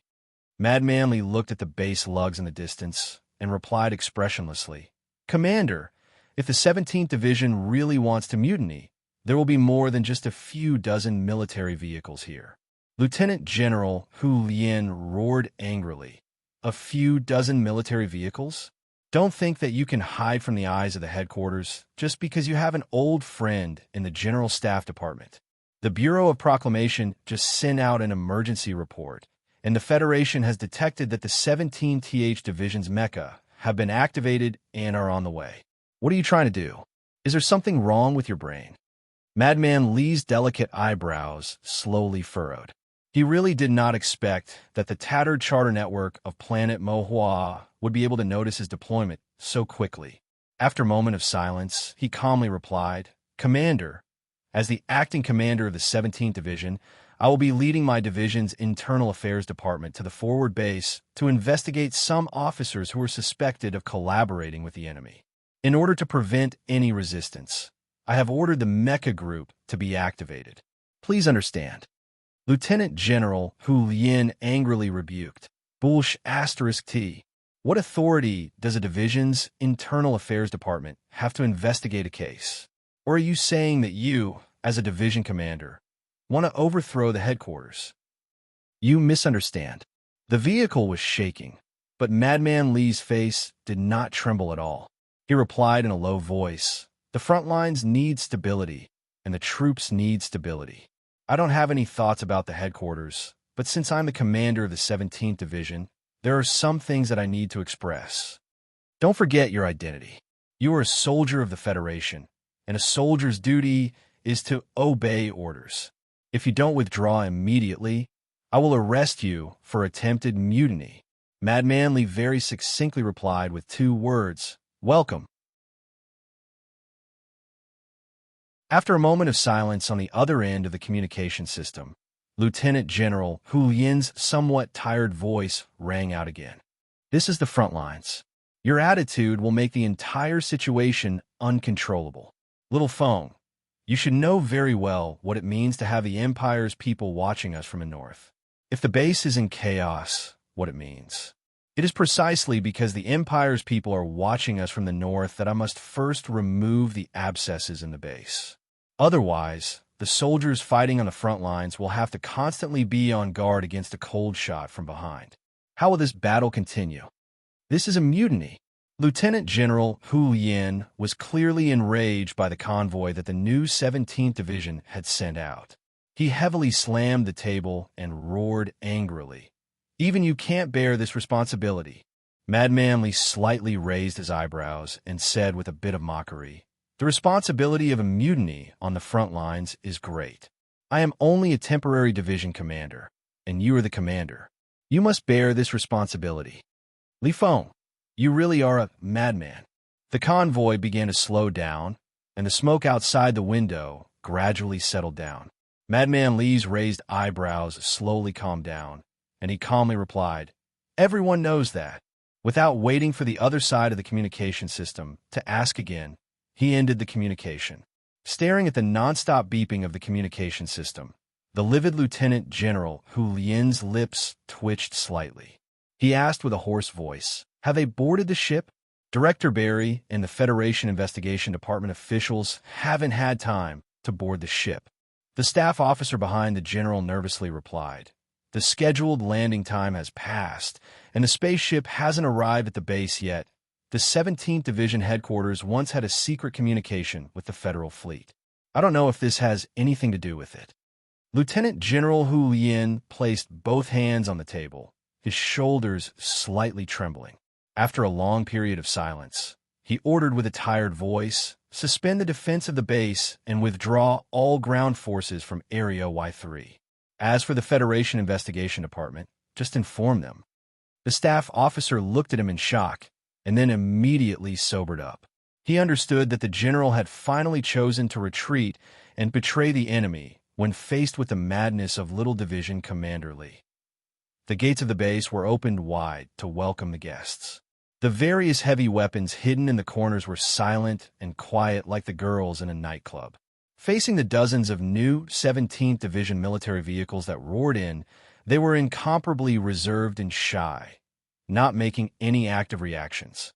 Madman Lee looked at the base lugs in the distance and replied expressionlessly, "Commander, if the 17th Division really wants to mutiny, there will be more than just a few dozen military vehicles here." Lieutenant General Hu Lian roared angrily. "A few dozen military vehicles? Don't think that you can hide from the eyes of the headquarters just because you have an old friend in the General Staff Department. The Bureau of Proclamation just sent out an emergency report, and the Federation has detected that the 17th Division's mecha have been activated and are on the way. What are you trying to do? Is there something wrong with your brain?" Madman Lee's delicate eyebrows slowly furrowed. He really did not expect that the tattered charter network of planet Mohua would be able to notice his deployment so quickly. After a moment of silence, he calmly replied, "Commander, as the acting commander of the 17th Division, I will be leading my division's internal affairs department to the forward base to investigate some officers who are suspected of collaborating with the enemy. In order to prevent any resistance, I have ordered the mecha group to be activated. Please understand." Lieutenant General Hu Lian angrily rebuked. "Bullsh*t. What authority does a division's internal affairs department have to investigate a case? Or are you saying that you, as a division commander, want to overthrow the headquarters? You misunderstand. The vehicle was shaking, but Madman Lee's face did not tremble at all. He replied in a low voice, "The front lines need stability, and the troops need stability. I don't have any thoughts about the headquarters, but since I'm the commander of the 17th Division, there are some things that I need to express. Don't forget your identity. You are a soldier of the Federation, and a soldier's duty is to obey orders. If you don't withdraw immediately, I will arrest you for attempted mutiny." Madman Lee very succinctly replied with 2 words, "Welcome." After a moment of silence on the other end of the communication system, Lieutenant General Hu Yin's somewhat tired voice rang out again. "This is the front lines. Your attitude will make the entire situation uncontrollable. Little Feng, you should know very well what it means to have the Empire's people watching us from the north. If the base is in chaos, what it means. It is precisely because the Empire's people are watching us from the north that I must first remove the abscesses in the base. Otherwise, the soldiers fighting on the front lines will have to constantly be on guard against a cold shot from behind. How will this battle continue? This is a mutiny." Lieutenant General Hu Yin was clearly enraged by the convoy that the new 17th Division had sent out. He heavily slammed the table and roared angrily, "Even you can't bear this responsibility." Madman Lee slightly raised his eyebrows and said with a bit of mockery, "The responsibility of a mutiny on the front lines is great. I am only a temporary division commander, and you are the commander. You must bear this responsibility. Li Feng, you really are a madman." The convoy began to slow down, and the smoke outside the window gradually settled down. Madman Lee's raised eyebrows slowly calmed down, and he calmly replied, "Everyone knows that." Without waiting for the other side of the communication system to ask again, he ended the communication. Staring at the nonstop beeping of the communication system, the livid Lieutenant General Hu Yin's lips twitched slightly. He asked with a hoarse voice, "Have they boarded the ship?" Director Barry and the Federation Investigation Department officials haven't had time to board the ship. The staff officer behind the general nervously replied, "The scheduled landing time has passed, and the spaceship hasn't arrived at the base yet. The 17th Division headquarters once had a secret communication with the Federal Fleet. I don't know if this has anything to do with it." Lieutenant General Hu Yin placed both hands on the table, his shoulders slightly trembling. After a long period of silence, he ordered with a tired voice, "Suspend the defense of the base and withdraw all ground forces from Area Y3. As for the Federation Investigation Department, just inform them." The staff officer looked at him in shock, and then immediately sobered up. He understood that the general had finally chosen to retreat and betray the enemy when faced with the madness of Little Division Commander Lee. The gates of the base were opened wide to welcome the guests. The various heavy weapons hidden in the corners were silent and quiet like the girls in a nightclub. Facing the dozens of new 17th Division military vehicles that roared in, they were incomparably reserved and shy, not making any active reactions.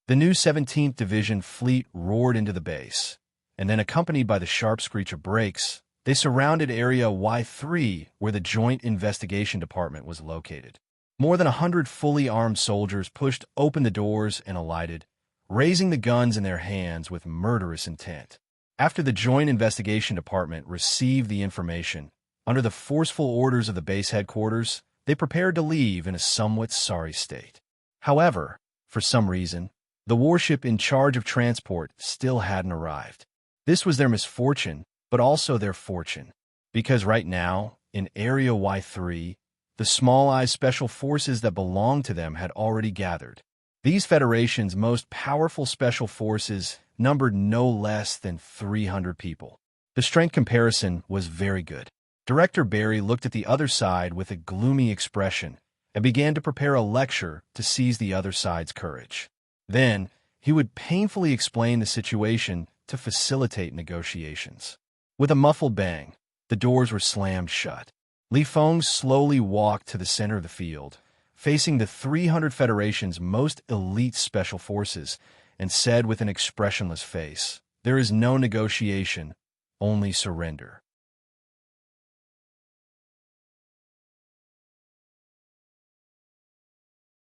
The new 17th Division fleet roared into the base, and then accompanied by the sharp screech of brakes, they surrounded Area Y3 where the Joint Investigation Department was located. More than 100 fully armed soldiers pushed open the doors and alighted, raising the guns in their hands with murderous intent. After the Joint Investigation Department received the information, under the forceful orders of the base headquarters, they prepared to leave in a somewhat sorry state. However, for some reason, the warship in charge of transport still hadn't arrived. This was their misfortune, but also their fortune, because right now, in Area Y3, the Small Eyes Special Forces that belonged to them had already gathered. These Federation's most powerful special forces numbered no less than 300 people. The strength comparison was very good. Director Barry looked at the other side with a gloomy expression and began to prepare a lecture to seize the other side's courage. Then, he would painfully explain the situation to facilitate negotiations. With a muffled bang, the doors were slammed shut. Li Feng slowly walked to the center of the field, facing the 300 Federation's most elite special forces, and said with an expressionless face, "There is no negotiation, only surrender."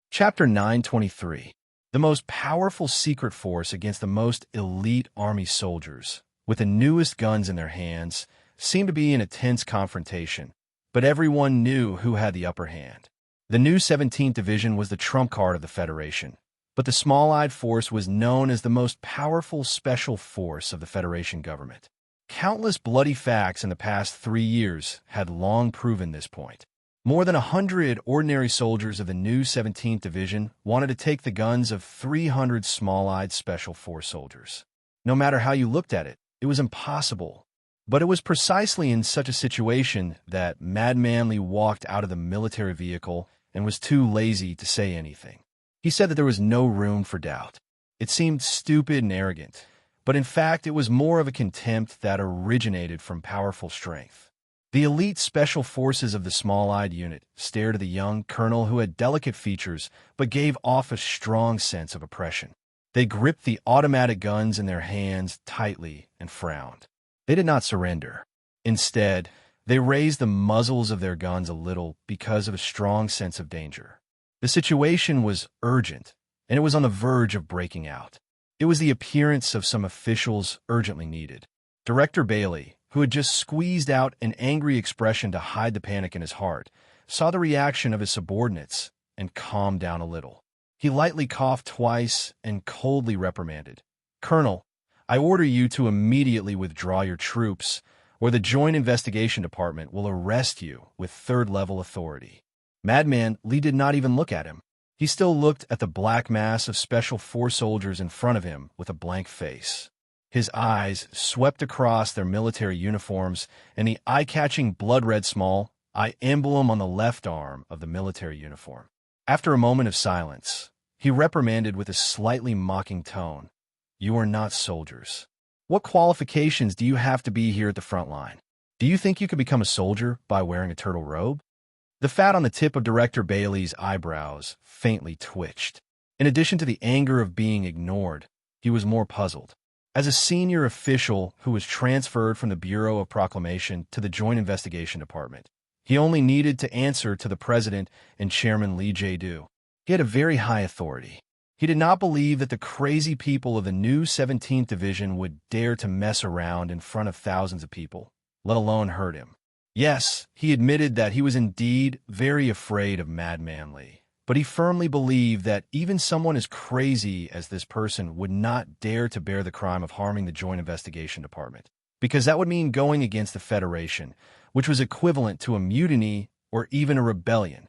Chapter 923. The most powerful secret force against the most elite army soldiers, with the newest guns in their hands, seemed to be in a tense confrontation, but everyone knew who had the upper hand. The new 17th Division was the trump card of the Federation, but the small-eyed force was known as the most powerful special force of the Federation government. Countless bloody facts in the past 3 years had long proven this point. More than 100 ordinary soldiers of the new 17th Division wanted to take the guns of 300 small-eyed Special Force soldiers. No matter how you looked at it, it was impossible. But it was precisely in such a situation that Madman Li walked out of the military vehicle and was too lazy to say anything. He said that there was no room for doubt. It seemed stupid and arrogant, but in fact it was more of a contempt that originated from powerful strength. The elite special forces of the small-eyed unit stared at the young colonel who had delicate features but gave off a strong sense of oppression. They gripped the automatic guns in their hands tightly and frowned. They did not surrender. Instead, they raised the muzzles of their guns a little because of a strong sense of danger. The situation was urgent, and it was on the verge of breaking out. It was the appearance of some officials urgently needed. Director Bailey, who had just squeezed out an angry expression to hide the panic in his heart, saw the reaction of his subordinates and calmed down a little. He lightly coughed twice and coldly reprimanded, "Colonel, I order you to immediately withdraw your troops, or the Joint Investigation Department will arrest you with third-level authority." Madman Li did not even look at him. He still looked at the black mass of Special Force soldiers in front of him with a blank face. His eyes swept across their military uniforms and the eye-catching blood-red small I emblem on the left arm of the military uniform. After a moment of silence, he reprimanded with a slightly mocking tone, "You are not soldiers. What qualifications do you have to be here at the front line? Do you think you could become a soldier by wearing a turtle robe?" The fat on the tip of Director Bailey's eyebrows faintly twitched. In addition to the anger of being ignored, he was more puzzled. As a senior official who was transferred from the Bureau of Proclamation to the Joint Investigation Department, he only needed to answer to the President and Chairman Lee Jae-do. He had a very high authority. He did not believe that the crazy people of the new 17th Division would dare to mess around in front of thousands of people, let alone hurt him. Yes, he admitted that he was indeed very afraid of Madman Li, but he firmly believed that even someone as crazy as this person would not dare to bear the crime of harming the Joint Investigation Department, because that would mean going against the Federation, which was equivalent to a mutiny or even a rebellion.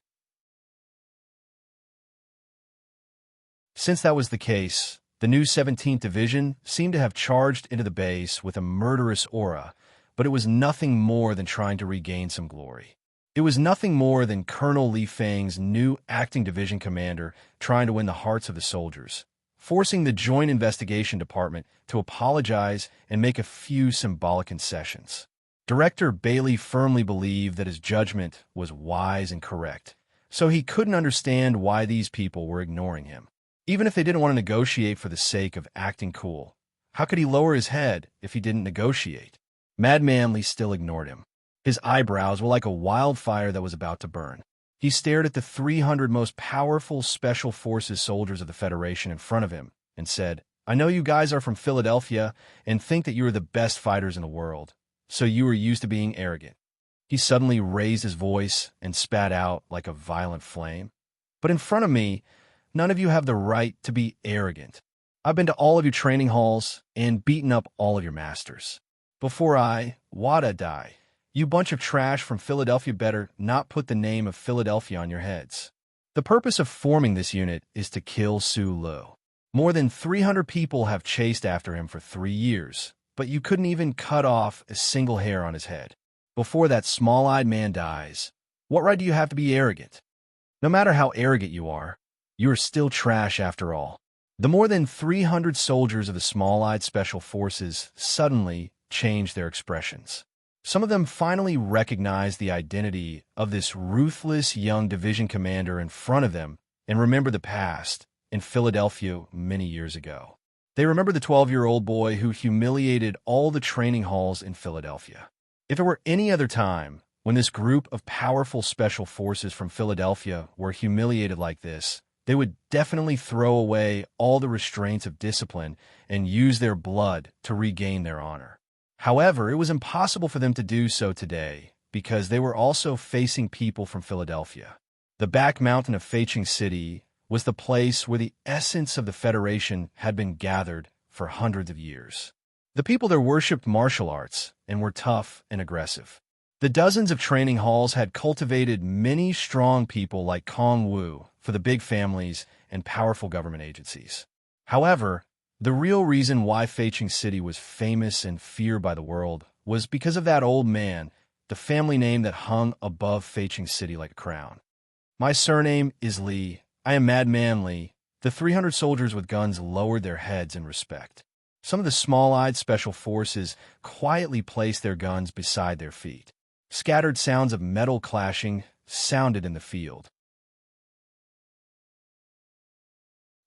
Since that was the case, the new 17th Division seemed to have charged into the base with a murderous aura, but it was nothing more than trying to regain some glory. It was nothing more than Colonel Li Feng's new acting division commander trying to win the hearts of the soldiers, forcing the Joint Investigation Department to apologize and make a few symbolic concessions. Director Bailey firmly believed that his judgment was wise and correct, so he couldn't understand why these people were ignoring him. Even if they didn't want to negotiate for the sake of acting cool, how could he lower his head if he didn't negotiate? Madman Li still ignored him. His eyebrows were like a wildfire that was about to burn. He stared at the 300 most powerful Special Forces soldiers of the Federation in front of him and said, "I know you guys are from Philadelphia and think that you are the best fighters in the world, so you are used to being arrogant." He suddenly raised his voice and spat out like a violent flame. "But in front of me, none of you have the right to be arrogant. I've been to all of your training halls and beaten up all of your masters. Before I, Wada, die, you bunch of trash from Philadelphia better not put the name of Philadelphia on your heads. The purpose of forming this unit is to kill Su Lu. More than 300 people have chased after him for 3 years, but you couldn't even cut off a single hair on his head. Before that small-eyed man dies, what right do you have to be arrogant? No matter how arrogant you are still trash after all." The more than 300 soldiers of the small-eyed Special Forces suddenly changed their expressions. Some of them finally recognized the identity of this ruthless young division commander in front of them and remember the past in Philadelphia many years ago. They remember the 12-year-old boy who humiliated all the training halls in Philadelphia. If it were any other time, when this group of powerful special forces from Philadelphia were humiliated like this, they would definitely throw away all the restraints of discipline and use their blood to regain their honor. However, it was impossible for them to do so today because they were also facing people from Philadelphia. The back mountain of Faching City was the place where the essence of the Federation had been gathered for hundreds of years. The people there worshipped martial arts and were tough and aggressive. The dozens of training halls had cultivated many strong people like Kong Wu for the big families and powerful government agencies. However, the real reason why Faching City was famous and feared by the world was because of that old man, the family name that hung above Faching City like a crown. My surname is Lee. I am Madman Lee. The 300 soldiers with guns lowered their heads in respect. Some of the small-eyed special forces quietly placed their guns beside their feet. Scattered sounds of metal clashing sounded in the field.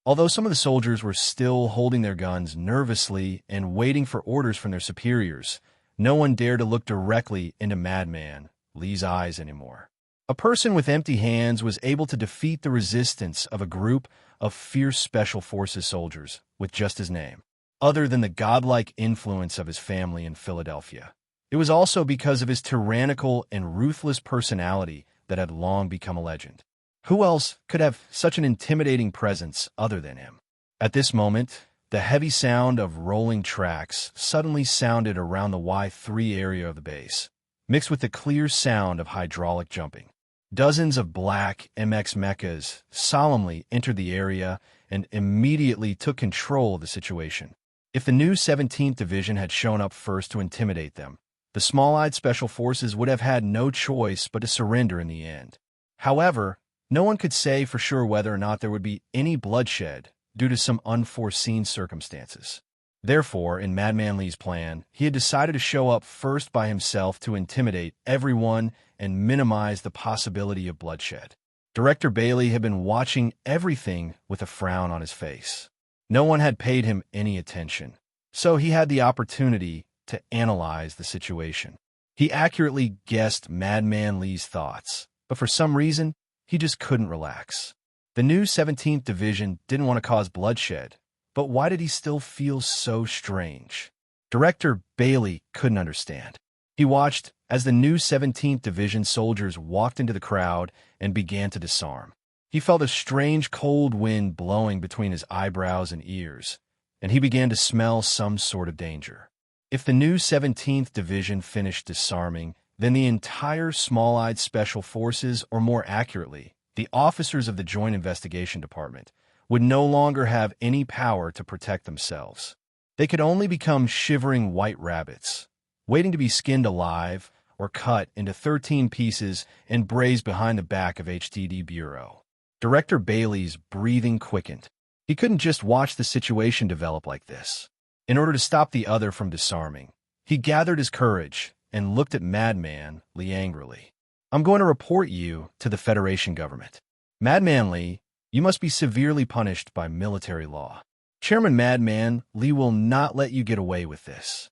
Although some of the soldiers were still holding their guns nervously and waiting for orders from their superiors, no one dared to look directly into Madman Lee's eyes anymore. A person with empty hands was able to defeat the resistance of a group of fierce special forces soldiers with just his name, other than the godlike influence of his family in Philadelphia. It was also because of his tyrannical and ruthless personality that had long become a legend. Who else could have such an intimidating presence other than him? At this moment, the heavy sound of rolling tracks suddenly sounded around the Y3 area of the base, mixed with the clear sound of hydraulic jumping. Dozens of black MX mechas solemnly entered the area and immediately took control of the situation. If the new 17th Division had shown up first to intimidate them, the small-eyed special forces would have had no choice but to surrender in the end. However, no one could say for sure whether or not there would be any bloodshed due to some unforeseen circumstances. Therefore, in Madman Lee's plan, he had decided to show up first by himself to intimidate everyone and minimize the possibility of bloodshed. Director Bailey had been watching everything with a frown on his face. No one had paid him any attention, so he had the opportunity to analyze the situation. He accurately guessed Madman Lee's thoughts, but for some reason, he just couldn't relax. The new 17th Division didn't want to cause bloodshed, but why did he still feel so strange? Director Bailey couldn't understand. He watched as the new 17th Division soldiers walked into the crowd and began to disarm. He felt a strange cold wind blowing between his eyebrows and ears, and he began to smell some sort of danger. If the new 17th Division finished disarming, then the entire small-eyed special forces, or more accurately, the officers of the Joint Investigation Department, would no longer have any power to protect themselves. They could only become shivering white rabbits, waiting to be skinned alive or cut into 13 pieces and braised behind the back of HTD Bureau. Director Bailey's breathing quickened. He couldn't just watch the situation develop like this. In order to stop the other from disarming, he gathered his courage and looked at Madman Lee angrily. I'm going to report you to the Federation government. Madman Lee, you must be severely punished by military law. Chairman Madman Lee will not let you get away with this.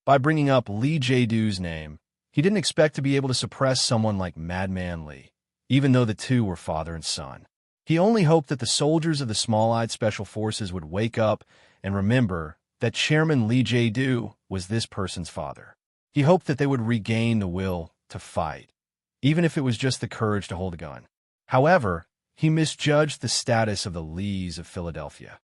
By bringing up Lee Jae-doo's name, he didn't expect to be able to suppress someone like Madman Lee, even though the two were father and son. He only hoped that the soldiers of the small-eyed special forces would wake up and remember that Chairman Lee Jae-doo was this person's father. He hoped that they would regain the will to fight, even if it was just the courage to hold a gun. However, he misjudged the status of the Lees of Philadelphia.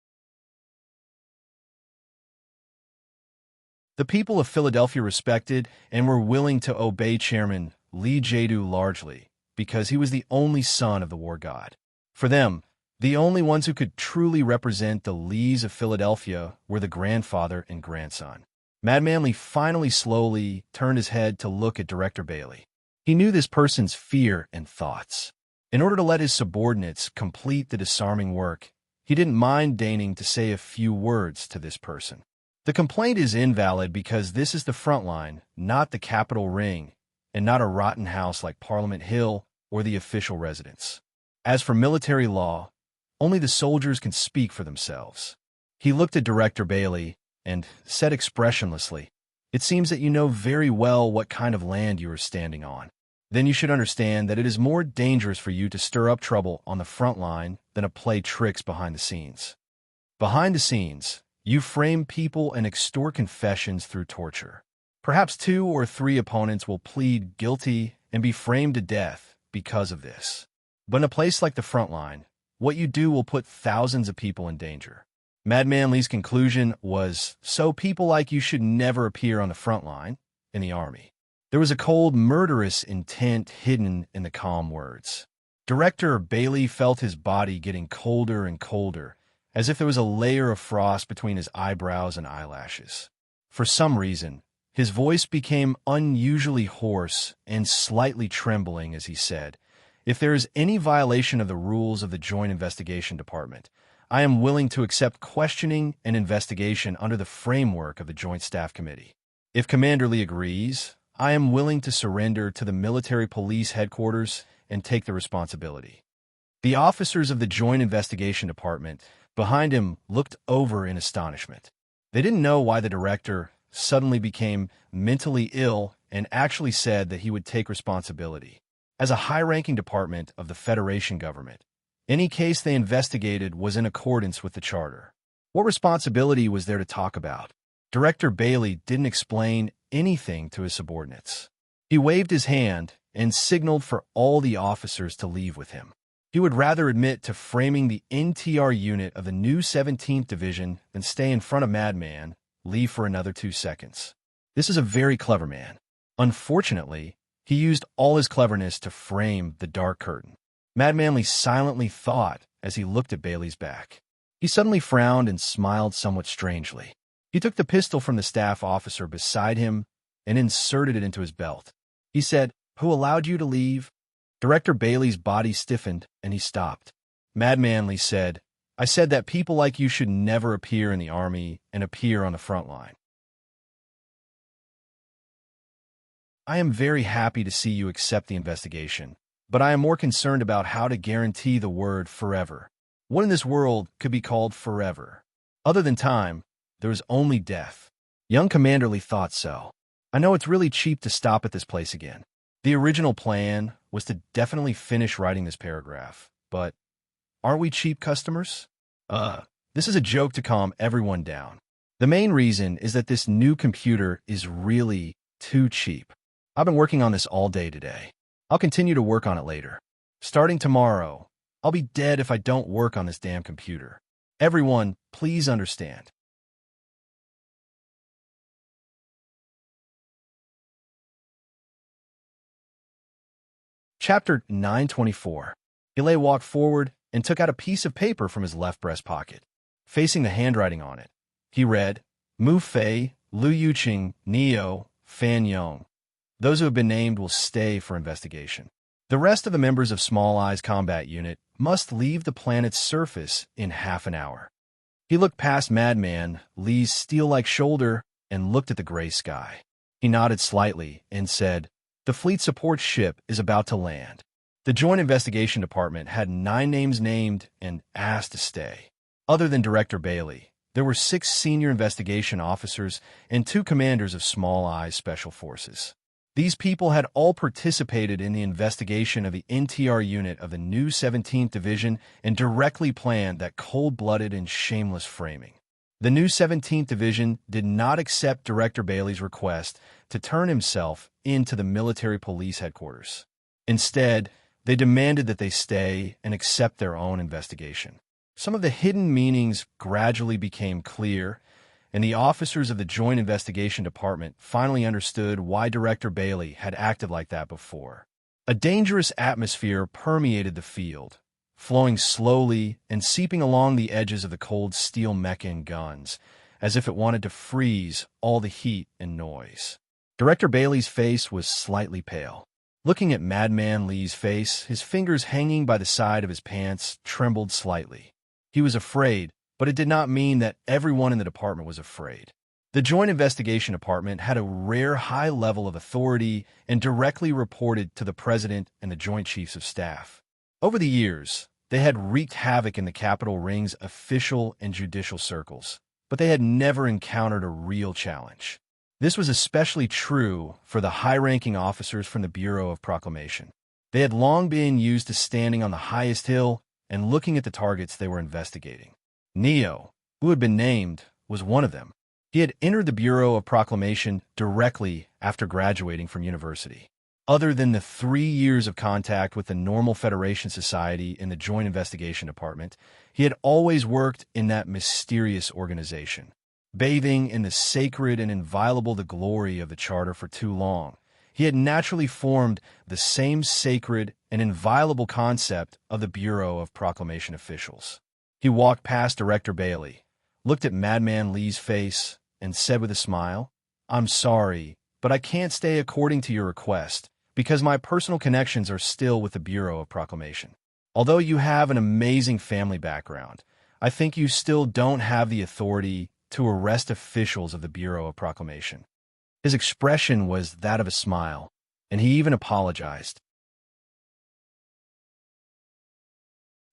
The people of Philadelphia respected and were willing to obey Chairman Lee Jae-doo largely because he was the only son of the war god. For them, the only ones who could truly represent the Lees of Philadelphia were the grandfather and grandson. Madman Lee finally slowly turned his head to look at Director Bailey. He knew this person's fear and thoughts. In order to let his subordinates complete the disarming work, he didn't mind deigning to say a few words to this person. The complaint is invalid because this is the front line, not the Capitol Ring, and not a rotten house like Parliament Hill or the official residence. As for military law, only the soldiers can speak for themselves. He looked at Director Bailey and said expressionlessly, "It seems that you know very well what kind of land you are standing on. Then you should understand that it is more dangerous for you to stir up trouble on the front line than to play tricks behind the scenes. Behind the scenes, you frame people and extort confessions through torture. Perhaps 2 or 3 opponents will plead guilty and be framed to death because of this. But in a place like the front line, what you do will put thousands of people in danger." Madman Lee's conclusion was, so people like you should never appear on the front line in the army. There was a cold, murderous intent hidden in the calm words. Director Bailey felt his body getting colder and colder, as if there was a layer of frost between his eyebrows and eyelashes. For some reason, his voice became unusually hoarse and slightly trembling as he said, "If there is any violation of the rules of the Joint Investigation Department, I am willing to accept questioning and investigation under the framework of the Joint Staff Committee. If Commander Lee agrees, I am willing to surrender to the military police headquarters and take the responsibility." The officers of the Joint Investigation Department behind him looked over in astonishment. They didn't know why the director suddenly became mentally ill and actually said that he would take responsibility. As a high-ranking department of the Federation government, any case they investigated was in accordance with the charter. What responsibility was there to talk about? Director Bailey didn't explain anything to his subordinates. He waved his hand and signaled for all the officers to leave with him. He would rather admit to framing the NTR unit of the new 17th Division than stay in front of Madman Lee for another 2 seconds. This is a very clever man. Unfortunately, he used all his cleverness to frame the dark curtain. Madman Lee silently thought as he looked at Bailey's back. He suddenly frowned and smiled somewhat strangely. He took the pistol from the staff officer beside him and inserted it into his belt. He said, "Who allowed you to leave?" Director Bailey's body stiffened, and he stopped. Madman Lee said, "I said that people like you should never appear in the army and appear on the front line. I am very happy to see you accept the investigation, but I am more concerned about how to guarantee the word forever. What in this world could be called forever? Other than time, there is only death." Young Commander Lee thought so. "I know it's really cheap to stop at this place again. The original plan was to definitely finish writing this paragraph, but aren't we cheap customers? This is a joke to calm everyone down. The main reason is that this new computer is really too cheap. I've been working on this all day today. I'll continue to work on it later. Starting tomorrow, I'll be dead if I don't work on this damn computer. Everyone, please understand." Chapter 924. Ile walked forward and took out a piece of paper from his left breast pocket. Facing the handwriting on it, he read, "Mu Fei, Liu Yuqing, Neo, Fan Yong. Those who have been named will stay for investigation. The rest of the members of Small Eye's combat unit must leave the planet's surface in half an hour." He looked past Madman Lee's steel-like shoulder and looked at the gray sky. He nodded slightly and said, "The fleet support ship is about to land." The Joint Investigation Department had 9 names named and asked to stay. Other than Director Bailey, there were 6 senior investigation officers and 2 commanders of Small Eye's Special Forces. These people had all participated in the investigation of the NTR unit of the new 17th Division and directly planned that cold-blooded and shameless framing. The new 17th Division did not accept Director Bailey's request to turn himself into the military police headquarters. Instead, they demanded that they stay and accept their own investigation. Some of the hidden meanings gradually became clear, and the officers of the Joint Investigation Department finally understood why Director Bailey had acted like that before. A dangerous atmosphere permeated the field, flowing slowly and seeping along the edges of the cold steel mecha and guns, as if it wanted to freeze all the heat and noise. Director Bailey's face was slightly pale. Looking at Madman Lee's face, his fingers hanging by the side of his pants trembled slightly. He was afraid, but it did not mean that everyone in the department was afraid. The Joint Investigation Department had a rare high level of authority and directly reported to the President and the Joint Chiefs of Staff. Over the years, they had wreaked havoc in the Capitol Ring's official and judicial circles, but they had never encountered a real challenge. This was especially true for the high-ranking officers from the Bureau of Proclamation. They had long been used to standing on the highest hill and looking at the targets they were investigating. Neo, who had been named, was one of them. He had entered the Bureau of Proclamation directly after graduating from university. Other than the 3 years of contact with the normal Federation Society in the Joint Investigation Department, he had always worked in that mysterious organization. Bathing in the sacred and inviolable the glory of the Charter for too long, he had naturally formed the same sacred and inviolable concept of the Bureau of Proclamation officials. He walked past Director Bailey, looked at Madman Lee's face, and said with a smile, "I'm sorry, but I can't stay according to your request, because my personal connections are still with the Bureau of Proclamation. Although you have an amazing family background, I think you still don't have the authority to arrest officials of the Bureau of Proclamation." His expression was that of a smile, and he even apologized.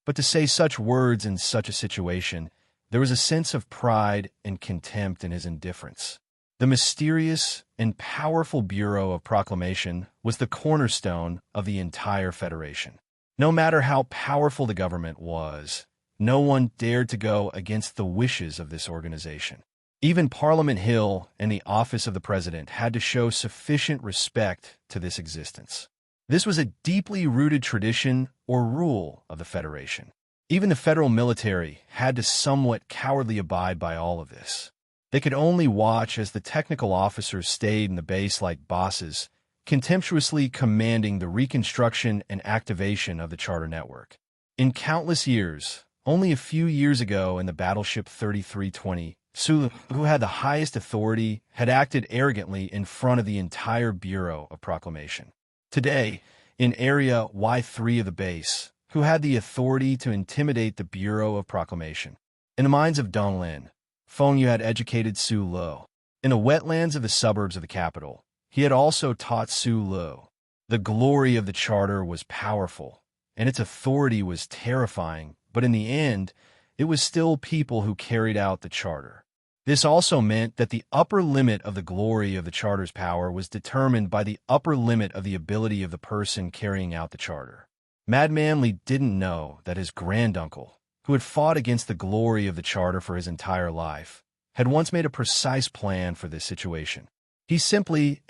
But to say such words in such a situation, there was a sense of pride and contempt in his indifference. The mysterious and powerful Bureau of Proclamation was the cornerstone of the entire Federation. No matter how powerful the government was, no one dared to go against the wishes of this organization. Even Parliament Hill and the office of the President had to show sufficient respect to this existence. This was a deeply rooted tradition or rule of the Federation. Even the federal military had to somewhat cowardly abide by all of this. They could only watch as the technical officers stayed in the base like bosses, contemptuously commanding the reconstruction and activation of the Charter network. In countless years, only a few years ago in the battleship 3320, Sulu, who had the highest authority, had acted arrogantly in front of the entire Bureau of Proclamation. Today, in Area Y3 of the base, who had the authority to intimidate the Bureau of Proclamation. In the minds of Dong Lin, Feng Yu had educated Su Lo. In the wetlands of the suburbs of the capital, he had also taught Su Lo. The glory of the Charter was powerful, and its authority was terrifying, but in the end, it was still people who carried out the Charter. This also meant that the upper limit of the glory of the Charter's power was determined by the upper limit of the ability of the person carrying out the Charter. Madman Lee didn't know that his granduncle, who had fought against the glory of the Charter for his entire life, had once made a precise plan for this situation. He simply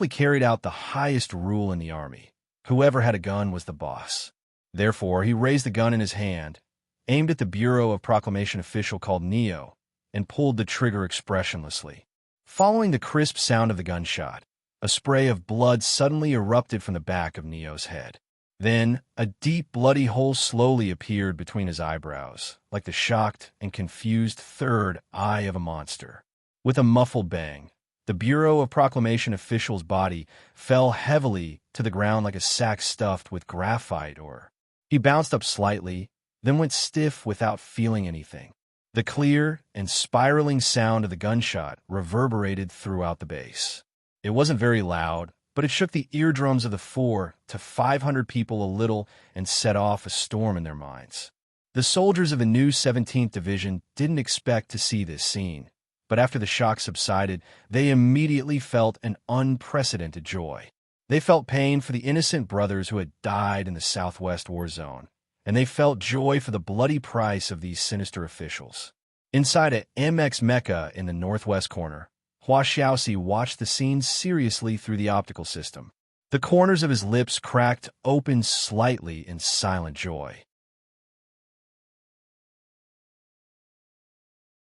carried out the highest rule in the army. Whoever had a gun was the boss. Therefore, he raised the gun in his hand, aimed at the Bureau of Proclamation official called Neo, and pulled the trigger expressionlessly. Following the crisp sound of the gunshot, a spray of blood suddenly erupted from the back of Neo's head. Then, a deep bloody hole slowly appeared between his eyebrows, like the shocked and confused third eye of a monster. With a muffled bang, the Bureau of Proclamation official's body fell heavily to the ground like a sack stuffed with graphite ore. He bounced up slightly, then went stiff without feeling anything. The clear and spiraling sound of the gunshot reverberated throughout the base. It wasn't very loud, but it shook the eardrums of the 400 to 500 people a little and set off a storm in their minds. The soldiers of the new 17th Division didn't expect to see this scene, but after the shock subsided, they immediately felt an unprecedented joy. They felt pain for the innocent brothers who had died in the Southwest War Zone, and they felt joy for the bloody price of these sinister officials. Inside a MX Mecca in the northwest corner, Hua Xiaoxi watched the scene seriously through the optical system. The corners of his lips cracked open slightly in silent joy.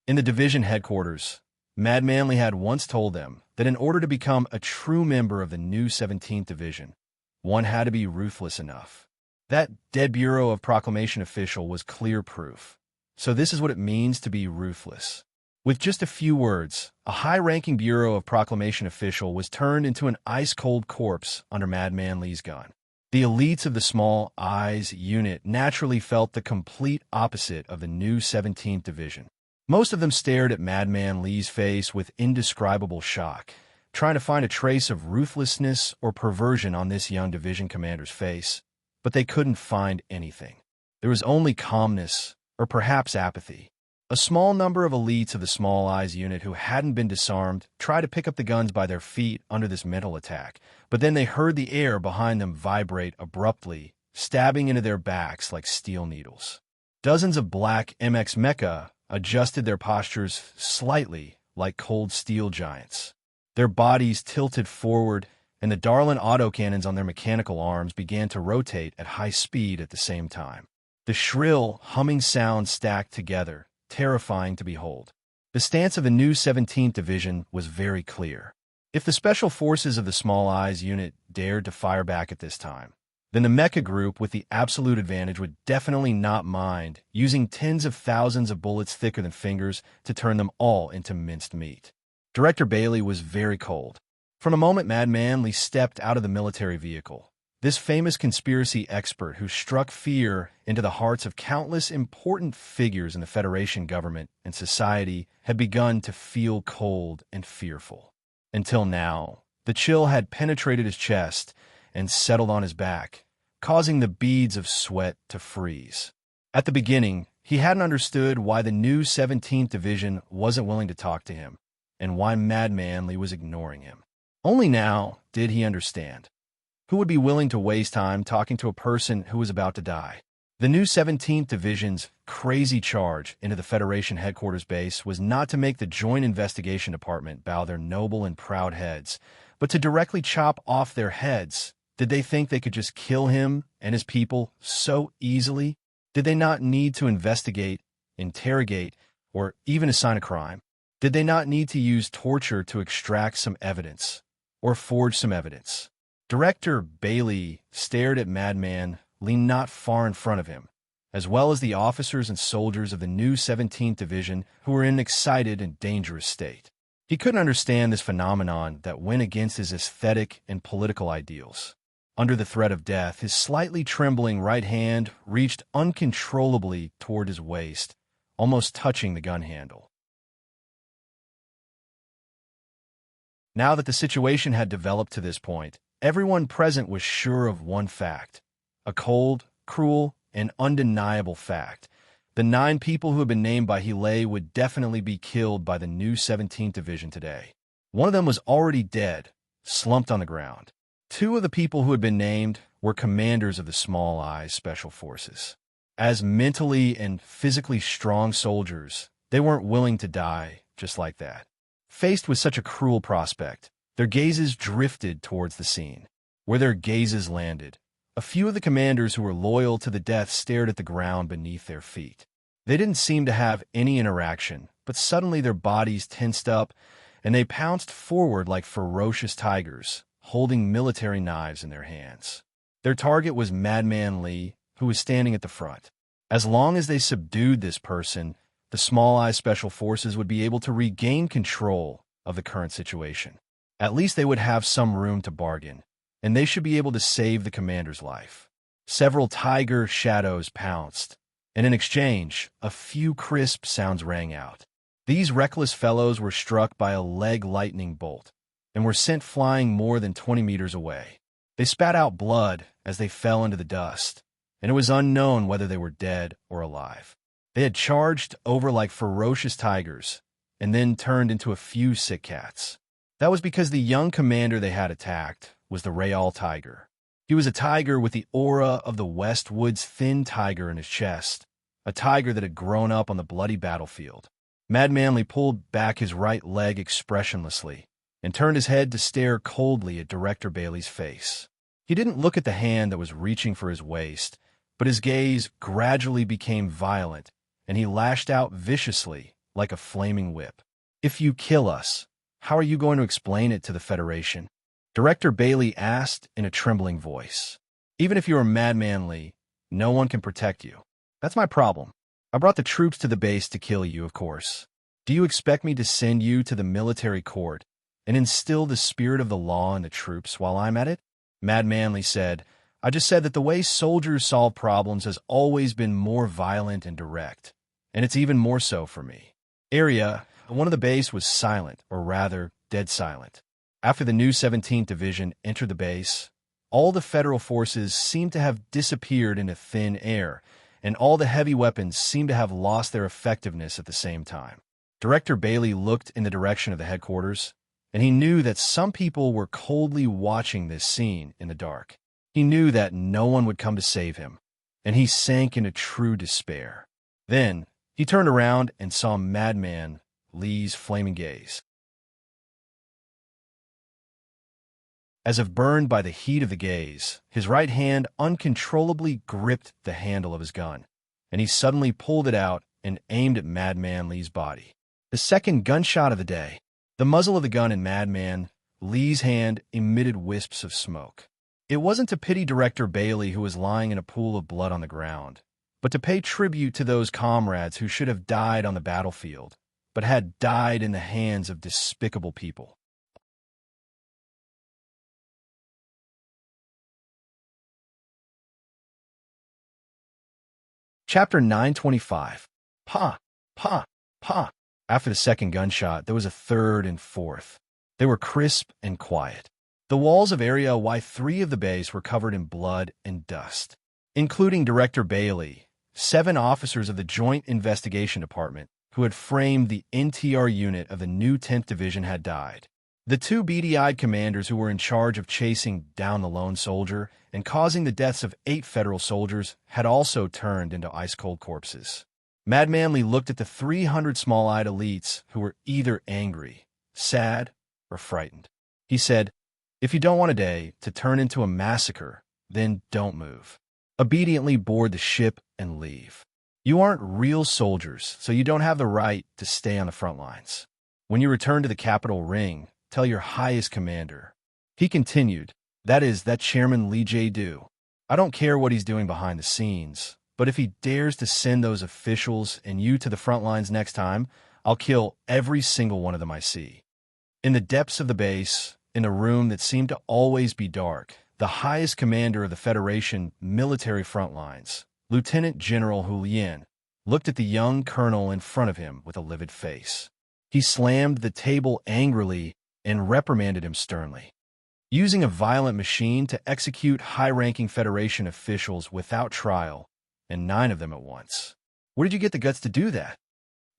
In the division headquarters, Madman Lee had once told them that in order to become a true member of the new 17th Division, one had to be ruthless enough. That dead Bureau of Proclamation official was clear proof. So this is what it means to be ruthless. With just a few words, a high-ranking Bureau of Proclamation official was turned into an ice-cold corpse under Madman Lee's gun. The elites of the Small Eyes unit naturally felt the complete opposite of the new 17th Division. Most of them stared at Madman Lee's face with indescribable shock, trying to find a trace of ruthlessness or perversion on this young division commander's face, but they couldn't find anything. There was only calmness, or perhaps apathy. A small number of elites of the Small Eyes unit who hadn't been disarmed tried to pick up the guns by their feet under this mental attack, but then they heard the air behind them vibrate abruptly, stabbing into their backs like steel needles. Dozens of black MX mecha adjusted their postures slightly like cold steel giants. Their bodies tilted forward, and the Darlin autocannons on their mechanical arms began to rotate at high speed at the same time. The shrill, humming sounds stacked together, terrifying to behold. The stance of the new 17th Division was very clear. If the Special Forces of the Small Eyes unit dared to fire back at this time, then the Mecha group with the absolute advantage would definitely not mind using tens of thousands of bullets thicker than fingers to turn them all into minced meat. Director Bailey was very cold. From a moment Madman Lee stepped out of the military vehicle. This famous conspiracy expert who struck fear into the hearts of countless important figures in the Federation government and society had begun to feel cold and fearful. Until now, the chill had penetrated his chest and settled on his back, causing the beads of sweat to freeze. At the beginning, he hadn't understood why the new 17th Division wasn't willing to talk to him, and why Madman Lee was ignoring him. Only now did he understand. Who would be willing to waste time talking to a person who was about to die? The new 17th Division's crazy charge into the Federation headquarters base was not to make the Joint Investigation Department bow their noble and proud heads, but to directly chop off their heads. Did they think they could just kill him and his people so easily? Did they not need to investigate, interrogate, or even assign a crime? Did they not need to use torture to extract some evidence, or forge some evidence? Director Bailey stared at Madman Lee not far in front of him, as well as the officers and soldiers of the new 17th Division who were in an excited and dangerous state. He couldn't understand this phenomenon that went against his aesthetic and political ideals. Under the threat of death, his slightly trembling right hand reached uncontrollably toward his waist, almost touching the gun handle. Now that the situation had developed to this point, everyone present was sure of one fact, a cold, cruel, and undeniable fact. The 9 people who had been named by Hele would definitely be killed by the new 17th Division today. One of them was already dead, slumped on the ground. 2 of the people who had been named were commanders of the Small Eyes Special Forces. As mentally and physically strong soldiers, they weren't willing to die just like that. Faced with such a cruel prospect, their gazes drifted towards the scene. Where their gazes landed, a few of the commanders who were loyal to the death stared at the ground beneath their feet. They didn't seem to have any interaction, but suddenly their bodies tensed up, and they pounced forward like ferocious tigers, holding military knives in their hands. Their target was Madman Lee, who was standing at the front. As long as they subdued this person, the Small Eyes Special Forces would be able to regain control of the current situation. At least they would have some room to bargain, and they should be able to save the commander's life. Several tiger shadows pounced, and in exchange, a few crisp sounds rang out. These reckless fellows were struck by a leg lightning bolt, and were sent flying more than 20 meters away. They spat out blood as they fell into the dust, and it was unknown whether they were dead or alive. They had charged over like ferocious tigers, and then turned into a few sick cats. That was because the young commander they had attacked was the Real Tiger. He was a tiger with the aura of the Westwood's thin tiger in his chest, a tiger that had grown up on the bloody battlefield. Madman Lee pulled back his right leg expressionlessly and turned his head to stare coldly at Director Bailey's face. He didn't look at the hand that was reaching for his waist, but his gaze gradually became violent, and he lashed out viciously like a flaming whip. "If you kill us, how are you going to explain it to the Federation?" Director Bailey asked in a trembling voice. "Even if you are Madman Lee, no one can protect you. That's my problem. I brought the troops to the base to kill you, of course. Do you expect me to send you to the military court and instill the spirit of the law in the troops while I'm at it?" Madman Lee said, "I just said that the way soldiers solve problems has always been more violent and direct, and it's even more so for me. Area 1 of the base was silent, or rather, dead silent. After the new 17th Division entered the base, all the federal forces seemed to have disappeared into thin air, and all the heavy weapons seemed to have lost their effectiveness at the same time. Director Bailey looked in the direction of the headquarters, and he knew that some people were coldly watching this scene in the dark. He knew that no one would come to save him, and he sank into true despair. Then, he turned around and saw Madman Lee's flaming gaze. As if burned by the heat of the gaze, his right hand uncontrollably gripped the handle of his gun, and he suddenly pulled it out and aimed at Madman Lee's body. The second gunshot of the day. The muzzle of the gun in Madman Lee's hand emitted wisps of smoke. It wasn't to pity Director Bailey, who was lying in a pool of blood on the ground, but to pay tribute to those comrades who should have died on the battlefield, but had died in the hands of despicable people. Chapter 925. Pa, pa, pa. After the second gunshot, there was a third and fourth. They were crisp and quiet. The walls of Area Y3 of the base were covered in blood and dust, including Director Bailey. 7 officers of the Joint Investigation Department who had framed the NTR unit of the new 10th Division had died. The 2 beady-eyed commanders who were in charge of chasing down the lone soldier and causing the deaths of 8 federal soldiers had also turned into ice-cold corpses. Madman Lee looked at the 300 small-eyed elites who were either angry, sad, or frightened. He said, "If you don't want a day to turn into a massacre, then don't move. Obediently board the ship and leave. You aren't real soldiers, so you don't have the right to stay on the front lines. When you return to the Capitol Ring, tell your highest commander." He continued, that Chairman Lee J. Do. "I don't care what he's doing behind the scenes, but if he dares to send those officials and you to the front lines next time, I'll kill every single one of them I see." In the depths of the base, in a room that seemed to always be dark, the highest commander of the Federation military front lines, Lieutenant General Hu Lien, looked at the young colonel in front of him with a livid face. He slammed the table angrily and reprimanded him sternly. Using a violent machine to execute high-ranking Federation officials without trial, and 9 of them at once. Where did you get the guts to do that?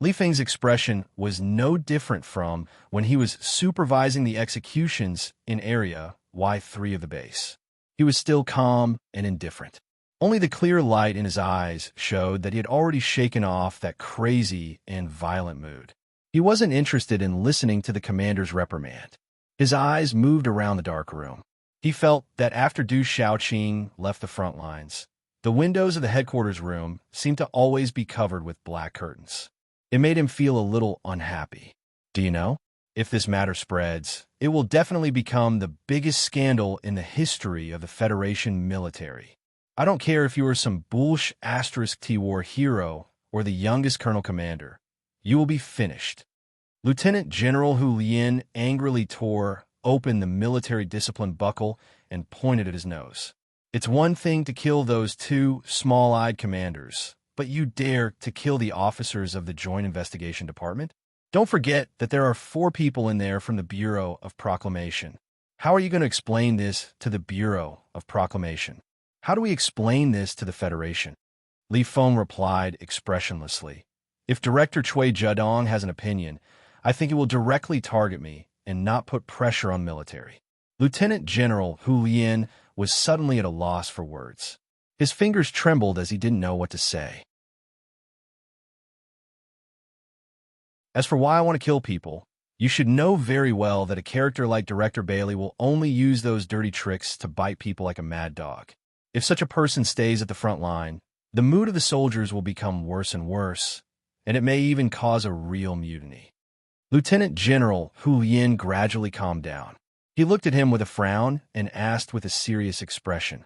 Li Feng's expression was no different from when he was supervising the executions in Area Y3 of the base. He was still calm and indifferent. Only the clear light in his eyes showed that he had already shaken off that crazy and violent mood. He wasn't interested in listening to the commander's reprimand. His eyes moved around the dark room. He felt that after Du Shaoqing left the front lines, the windows of the headquarters room seemed to always be covered with black curtains. It made him feel a little unhappy. Do you know? If this matter spreads, it will definitely become the biggest scandal in the history of the Federation military. I don't care if you are some bullsh asterisk T-War hero or the youngest colonel commander. You will be finished. Lieutenant General Hu Lien angrily tore open the military discipline buckle and pointed at his nose. It's one thing to kill those 2 small-eyed commanders, but you dare to kill the officers of the Joint Investigation Department? Don't forget that there are 4 people in there from the Bureau of Proclamation. How are you going to explain this to the Bureau of Proclamation? How do we explain this to the Federation? Li Feng replied expressionlessly. If Director Cui Zedong has an opinion, I think it will directly target me and not put pressure on military. Lieutenant General Hu Lien was suddenly at a loss for words. His fingers trembled as he didn't know what to say. As for why I want to kill people, you should know very well that a character like Director Bailey will only use those dirty tricks to bite people like a mad dog. If such a person stays at the front line, the mood of the soldiers will become worse and worse, and it may even cause a real mutiny. Lieutenant General Hu Lien gradually calmed down. He looked at him with a frown and asked with a serious expression,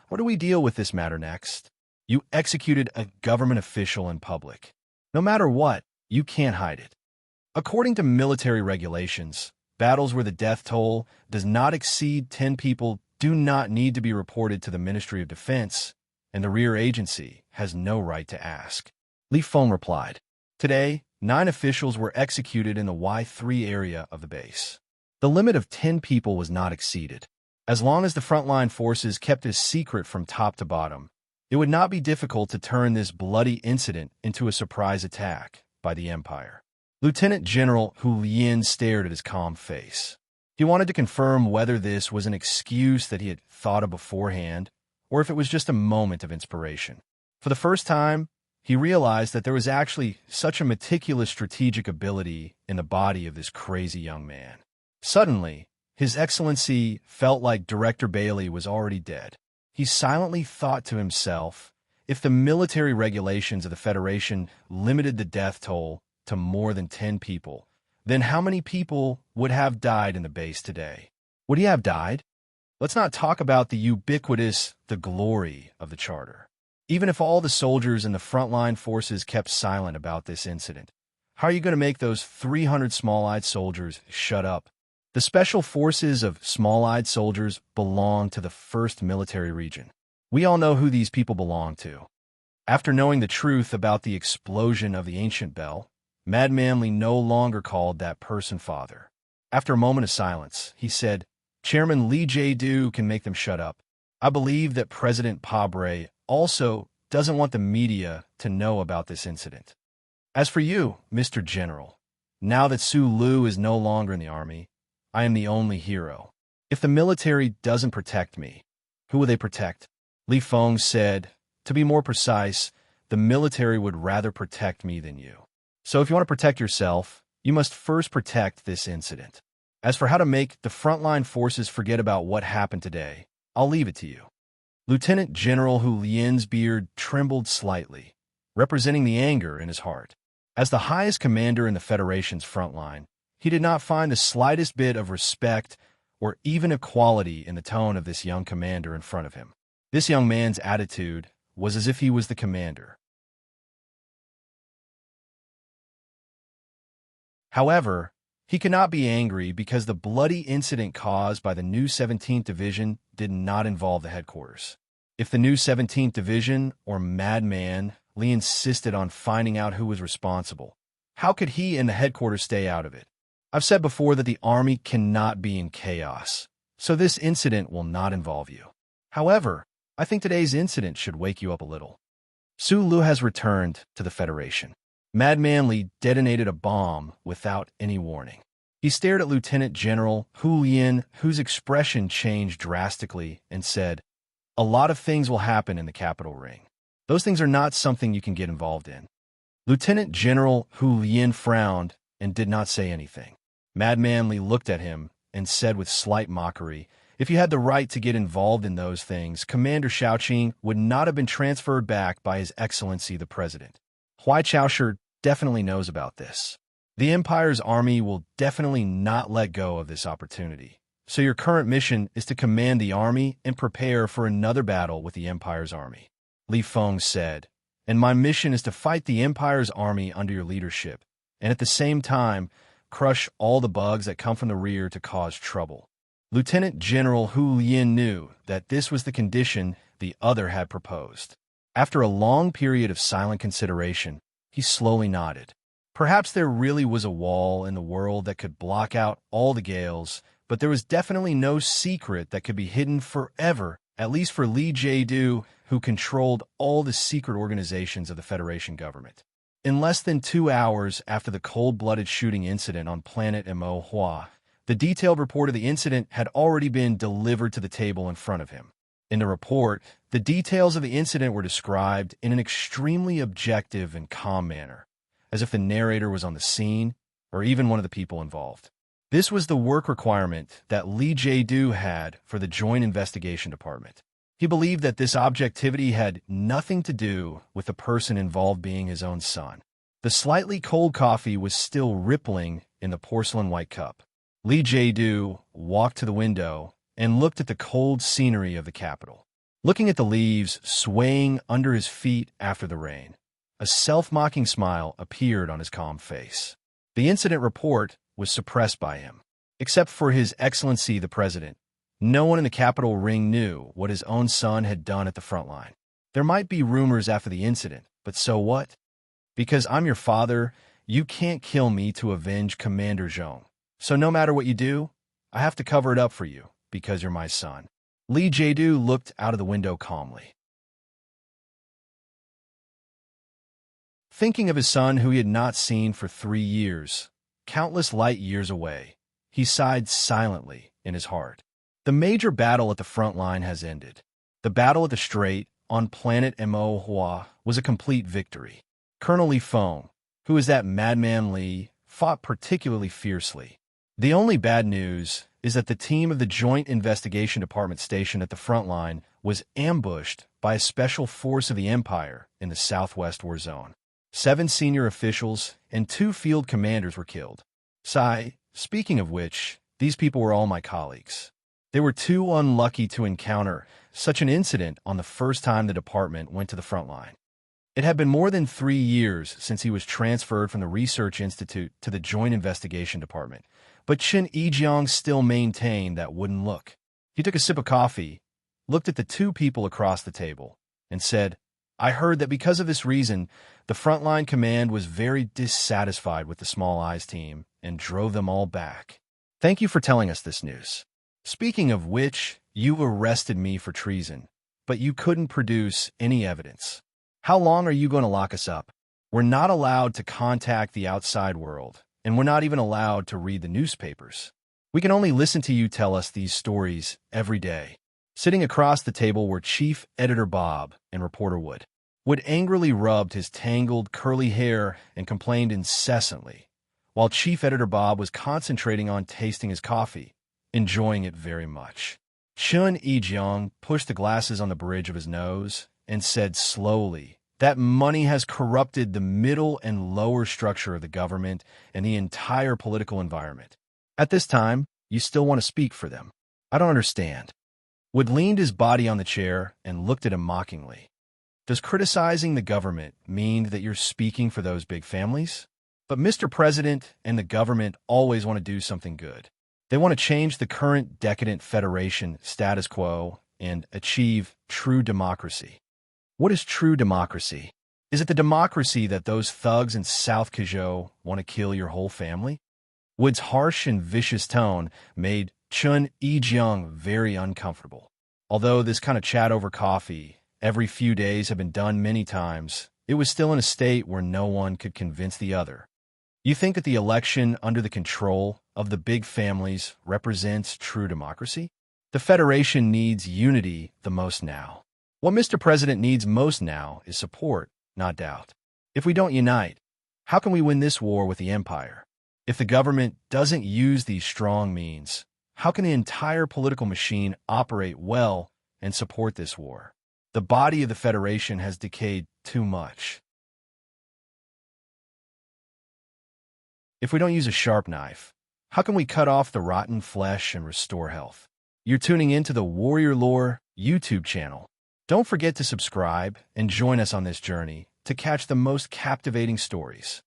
"What do we deal with this matter next? You executed a government official in public. No matter what, you can't hide it. According to military regulations, battles where the death toll does not exceed 10 people do not need to be reported to the Ministry of Defense, and the rear agency has no right to ask." Li Feng replied, "Today, 9 officials were executed in the Y3 area of the base. The limit of 10 people was not exceeded. As long as the frontline forces kept this secret from top to bottom, it would not be difficult to turn this bloody incident into a surprise attack by the Empire. Lieutenant General Hu Lien stared at his calm face. He wanted to confirm whether this was an excuse that he had thought of beforehand, or if it was just a moment of inspiration. For the first time, he realized that there was actually such a meticulous strategic ability in the body of this crazy young man. Suddenly, His Excellency felt like Director Bailey was already dead. He silently thought to himself, if the military regulations of the Federation limited the death toll to more than 10 people, then how many people would have died in the base today? Would he have died? Let's not talk about the glory of the Charter. Even if all the soldiers in the frontline forces kept silent about this incident, how are you going to make those 300 small-eyed soldiers shut up? The Special Forces of Small-Eyed Soldiers belong to the 1st Military Region. We all know who these people belong to. After knowing the truth about the explosion of the ancient bell, Mad Manly no longer called that person father. After a moment of silence, he said, Chairman Lee Jae-do can make them shut up. I believe that President Pabre also doesn't want the media to know about this incident. As for you, Mr. General, now that Su Lu is no longer in the army, I am the only hero. If the military doesn't protect me, who will they protect? Li Feng said, to be more precise, the military would rather protect me than you. So if you want to protect yourself, you must first protect this incident. As for how to make the frontline forces forget about what happened today, I'll leave it to you. Lieutenant General Hu Lien's beard trembled slightly, representing the anger in his heart. As the highest commander in the Federation's frontline, he did not find the slightest bit of respect or even equality in the tone of this young commander in front of him. This young man's attitude was as if he was the commander. However, he could not be angry because the bloody incident caused by the new 17th Division did not involve the headquarters. If the new 17th Division, or Madman, Lee insisted on finding out who was responsible, how could he and the headquarters stay out of it? I've said before that the army cannot be in chaos, so this incident will not involve you. However, I think today's incident should wake you up a little. Su Lu has returned to the Federation. Madman Lee detonated a bomb without any warning. He stared at Lieutenant General Hu Lien, whose expression changed drastically, and said, a lot of things will happen in the capital ring. Those things are not something you can get involved in. Lieutenant General Hu Lien frowned and did not say anything. Madman Lee looked at him and said with slight mockery, if you had the right to get involved in those things, Commander Shaoqing would not have been transferred back by His Excellency the President. Huai Chaosher definitely knows about this. The Empire's army will definitely not let go of this opportunity. So your current mission is to command the army and prepare for another battle with the Empire's army. Li Feng said, and my mission is to fight the Empire's army under your leadership, and at the same time, crush all the bugs that come from the rear to cause trouble. Lieutenant General Hu Lien knew that this was the condition the other had proposed. After a long period of silent consideration, he slowly nodded. Perhaps there really was a wall in the world that could block out all the gales, but there was definitely no secret that could be hidden forever, at least for Lee Jae-do, who controlled all the secret organizations of the Federation government. In less than 2 hours after the cold-blooded shooting incident on planet Mo Hua, the detailed report of the incident had already been delivered to the table in front of him. In the report, the details of the incident were described in an extremely objective and calm manner, as if the narrator was on the scene or even one of the people involved. This was the work requirement that Lee Jae-do had for the Joint Investigation Department. He believed that this objectivity had nothing to do with the person involved being his own son. The slightly cold coffee was still rippling in the porcelain white cup. Lee Jae-do walked to the window and looked at the cold scenery of the capital. Looking at the leaves swaying under his feet after the rain, a self-mocking smile appeared on his calm face. The incident report was suppressed by him. Except for His Excellency the President, no one in the capital ring knew what his own son had done at the front line. There might be rumors after the incident, but so what? Because I'm your father, You can't kill me to avenge Commander Zhong. So no matter what you do, I have to cover it up for you, because you're my son. Li Jiedu looked out of the window calmly. Thinking of his son who he had not seen for 3 years, countless light years away, he sighed silently in his heart. The major battle at the front line has ended. The battle at the Strait, on planet Mo was a complete victory. Colonel Li Feng, who is that madman Li, fought particularly fiercely. The only bad news is that the team of the Joint Investigation Department stationed at the front line was ambushed by a special force of the Empire in the Southwest War Zone. 7 senior officials and 2 field commanders were killed. Speaking of which, these people were all my colleagues. They were too unlucky to encounter such an incident on the first time the department went to the front line. It had been more than 3 years since he was transferred from the Research Institute to the Joint Investigation Department, but Chen Yijiang still maintained that wooden look. He took a sip of coffee, looked at the 2 people across the table, and said, I heard that because of this reason, the frontline command was very dissatisfied with the Small Eyes team and drove them all back. Thank you for telling us this news. Speaking of which, you arrested me for treason, but you couldn't produce any evidence. How long are you going to lock us up? We're not allowed to contact the outside world, and we're not even allowed to read the newspapers. We can only listen to you tell us these stories every day. Sitting across the table were Chief Editor Bob and Reporter Wood. Wood angrily rubbed his tangled, curly hair and complained incessantly, while Chief Editor Bob was concentrating on tasting his coffee, enjoying it very much. Chen Yijiang pushed the glasses on the bridge of his nose and said slowly, that money has corrupted the middle and lower structure of the government and the entire political environment. At this time, you still want to speak for them. I don't understand. Wood leaned his body on the chair and looked at him mockingly. Does criticizing the government mean that you're speaking for those big families? But Mr. President and the government always want to do something good. They want to change the current decadent federation status quo and achieve true democracy. What is true democracy? Is it the democracy that those thugs in South Kazhou want to kill your whole family? Wood's harsh and vicious tone made Chen Yijiang very uncomfortable. Although this kind of chat over coffee every few days had been done many times, it was still in a state where no one could convince the other. You think that the election under the control of the big families represents true democracy? The Federation needs unity the most now. What Mr. President needs most now is support, not doubt. If we don't unite, how can we win this war with the Empire? If the government doesn't use these strong means, how can the entire political machine operate well and support this war? The body of the Federation has decayed too much. If we don't use a sharp knife, how can we cut off the rotten flesh and restore health? You're tuning into the Warrior Lore YouTube channel. Don't forget to subscribe and join us on this journey to catch the most captivating stories.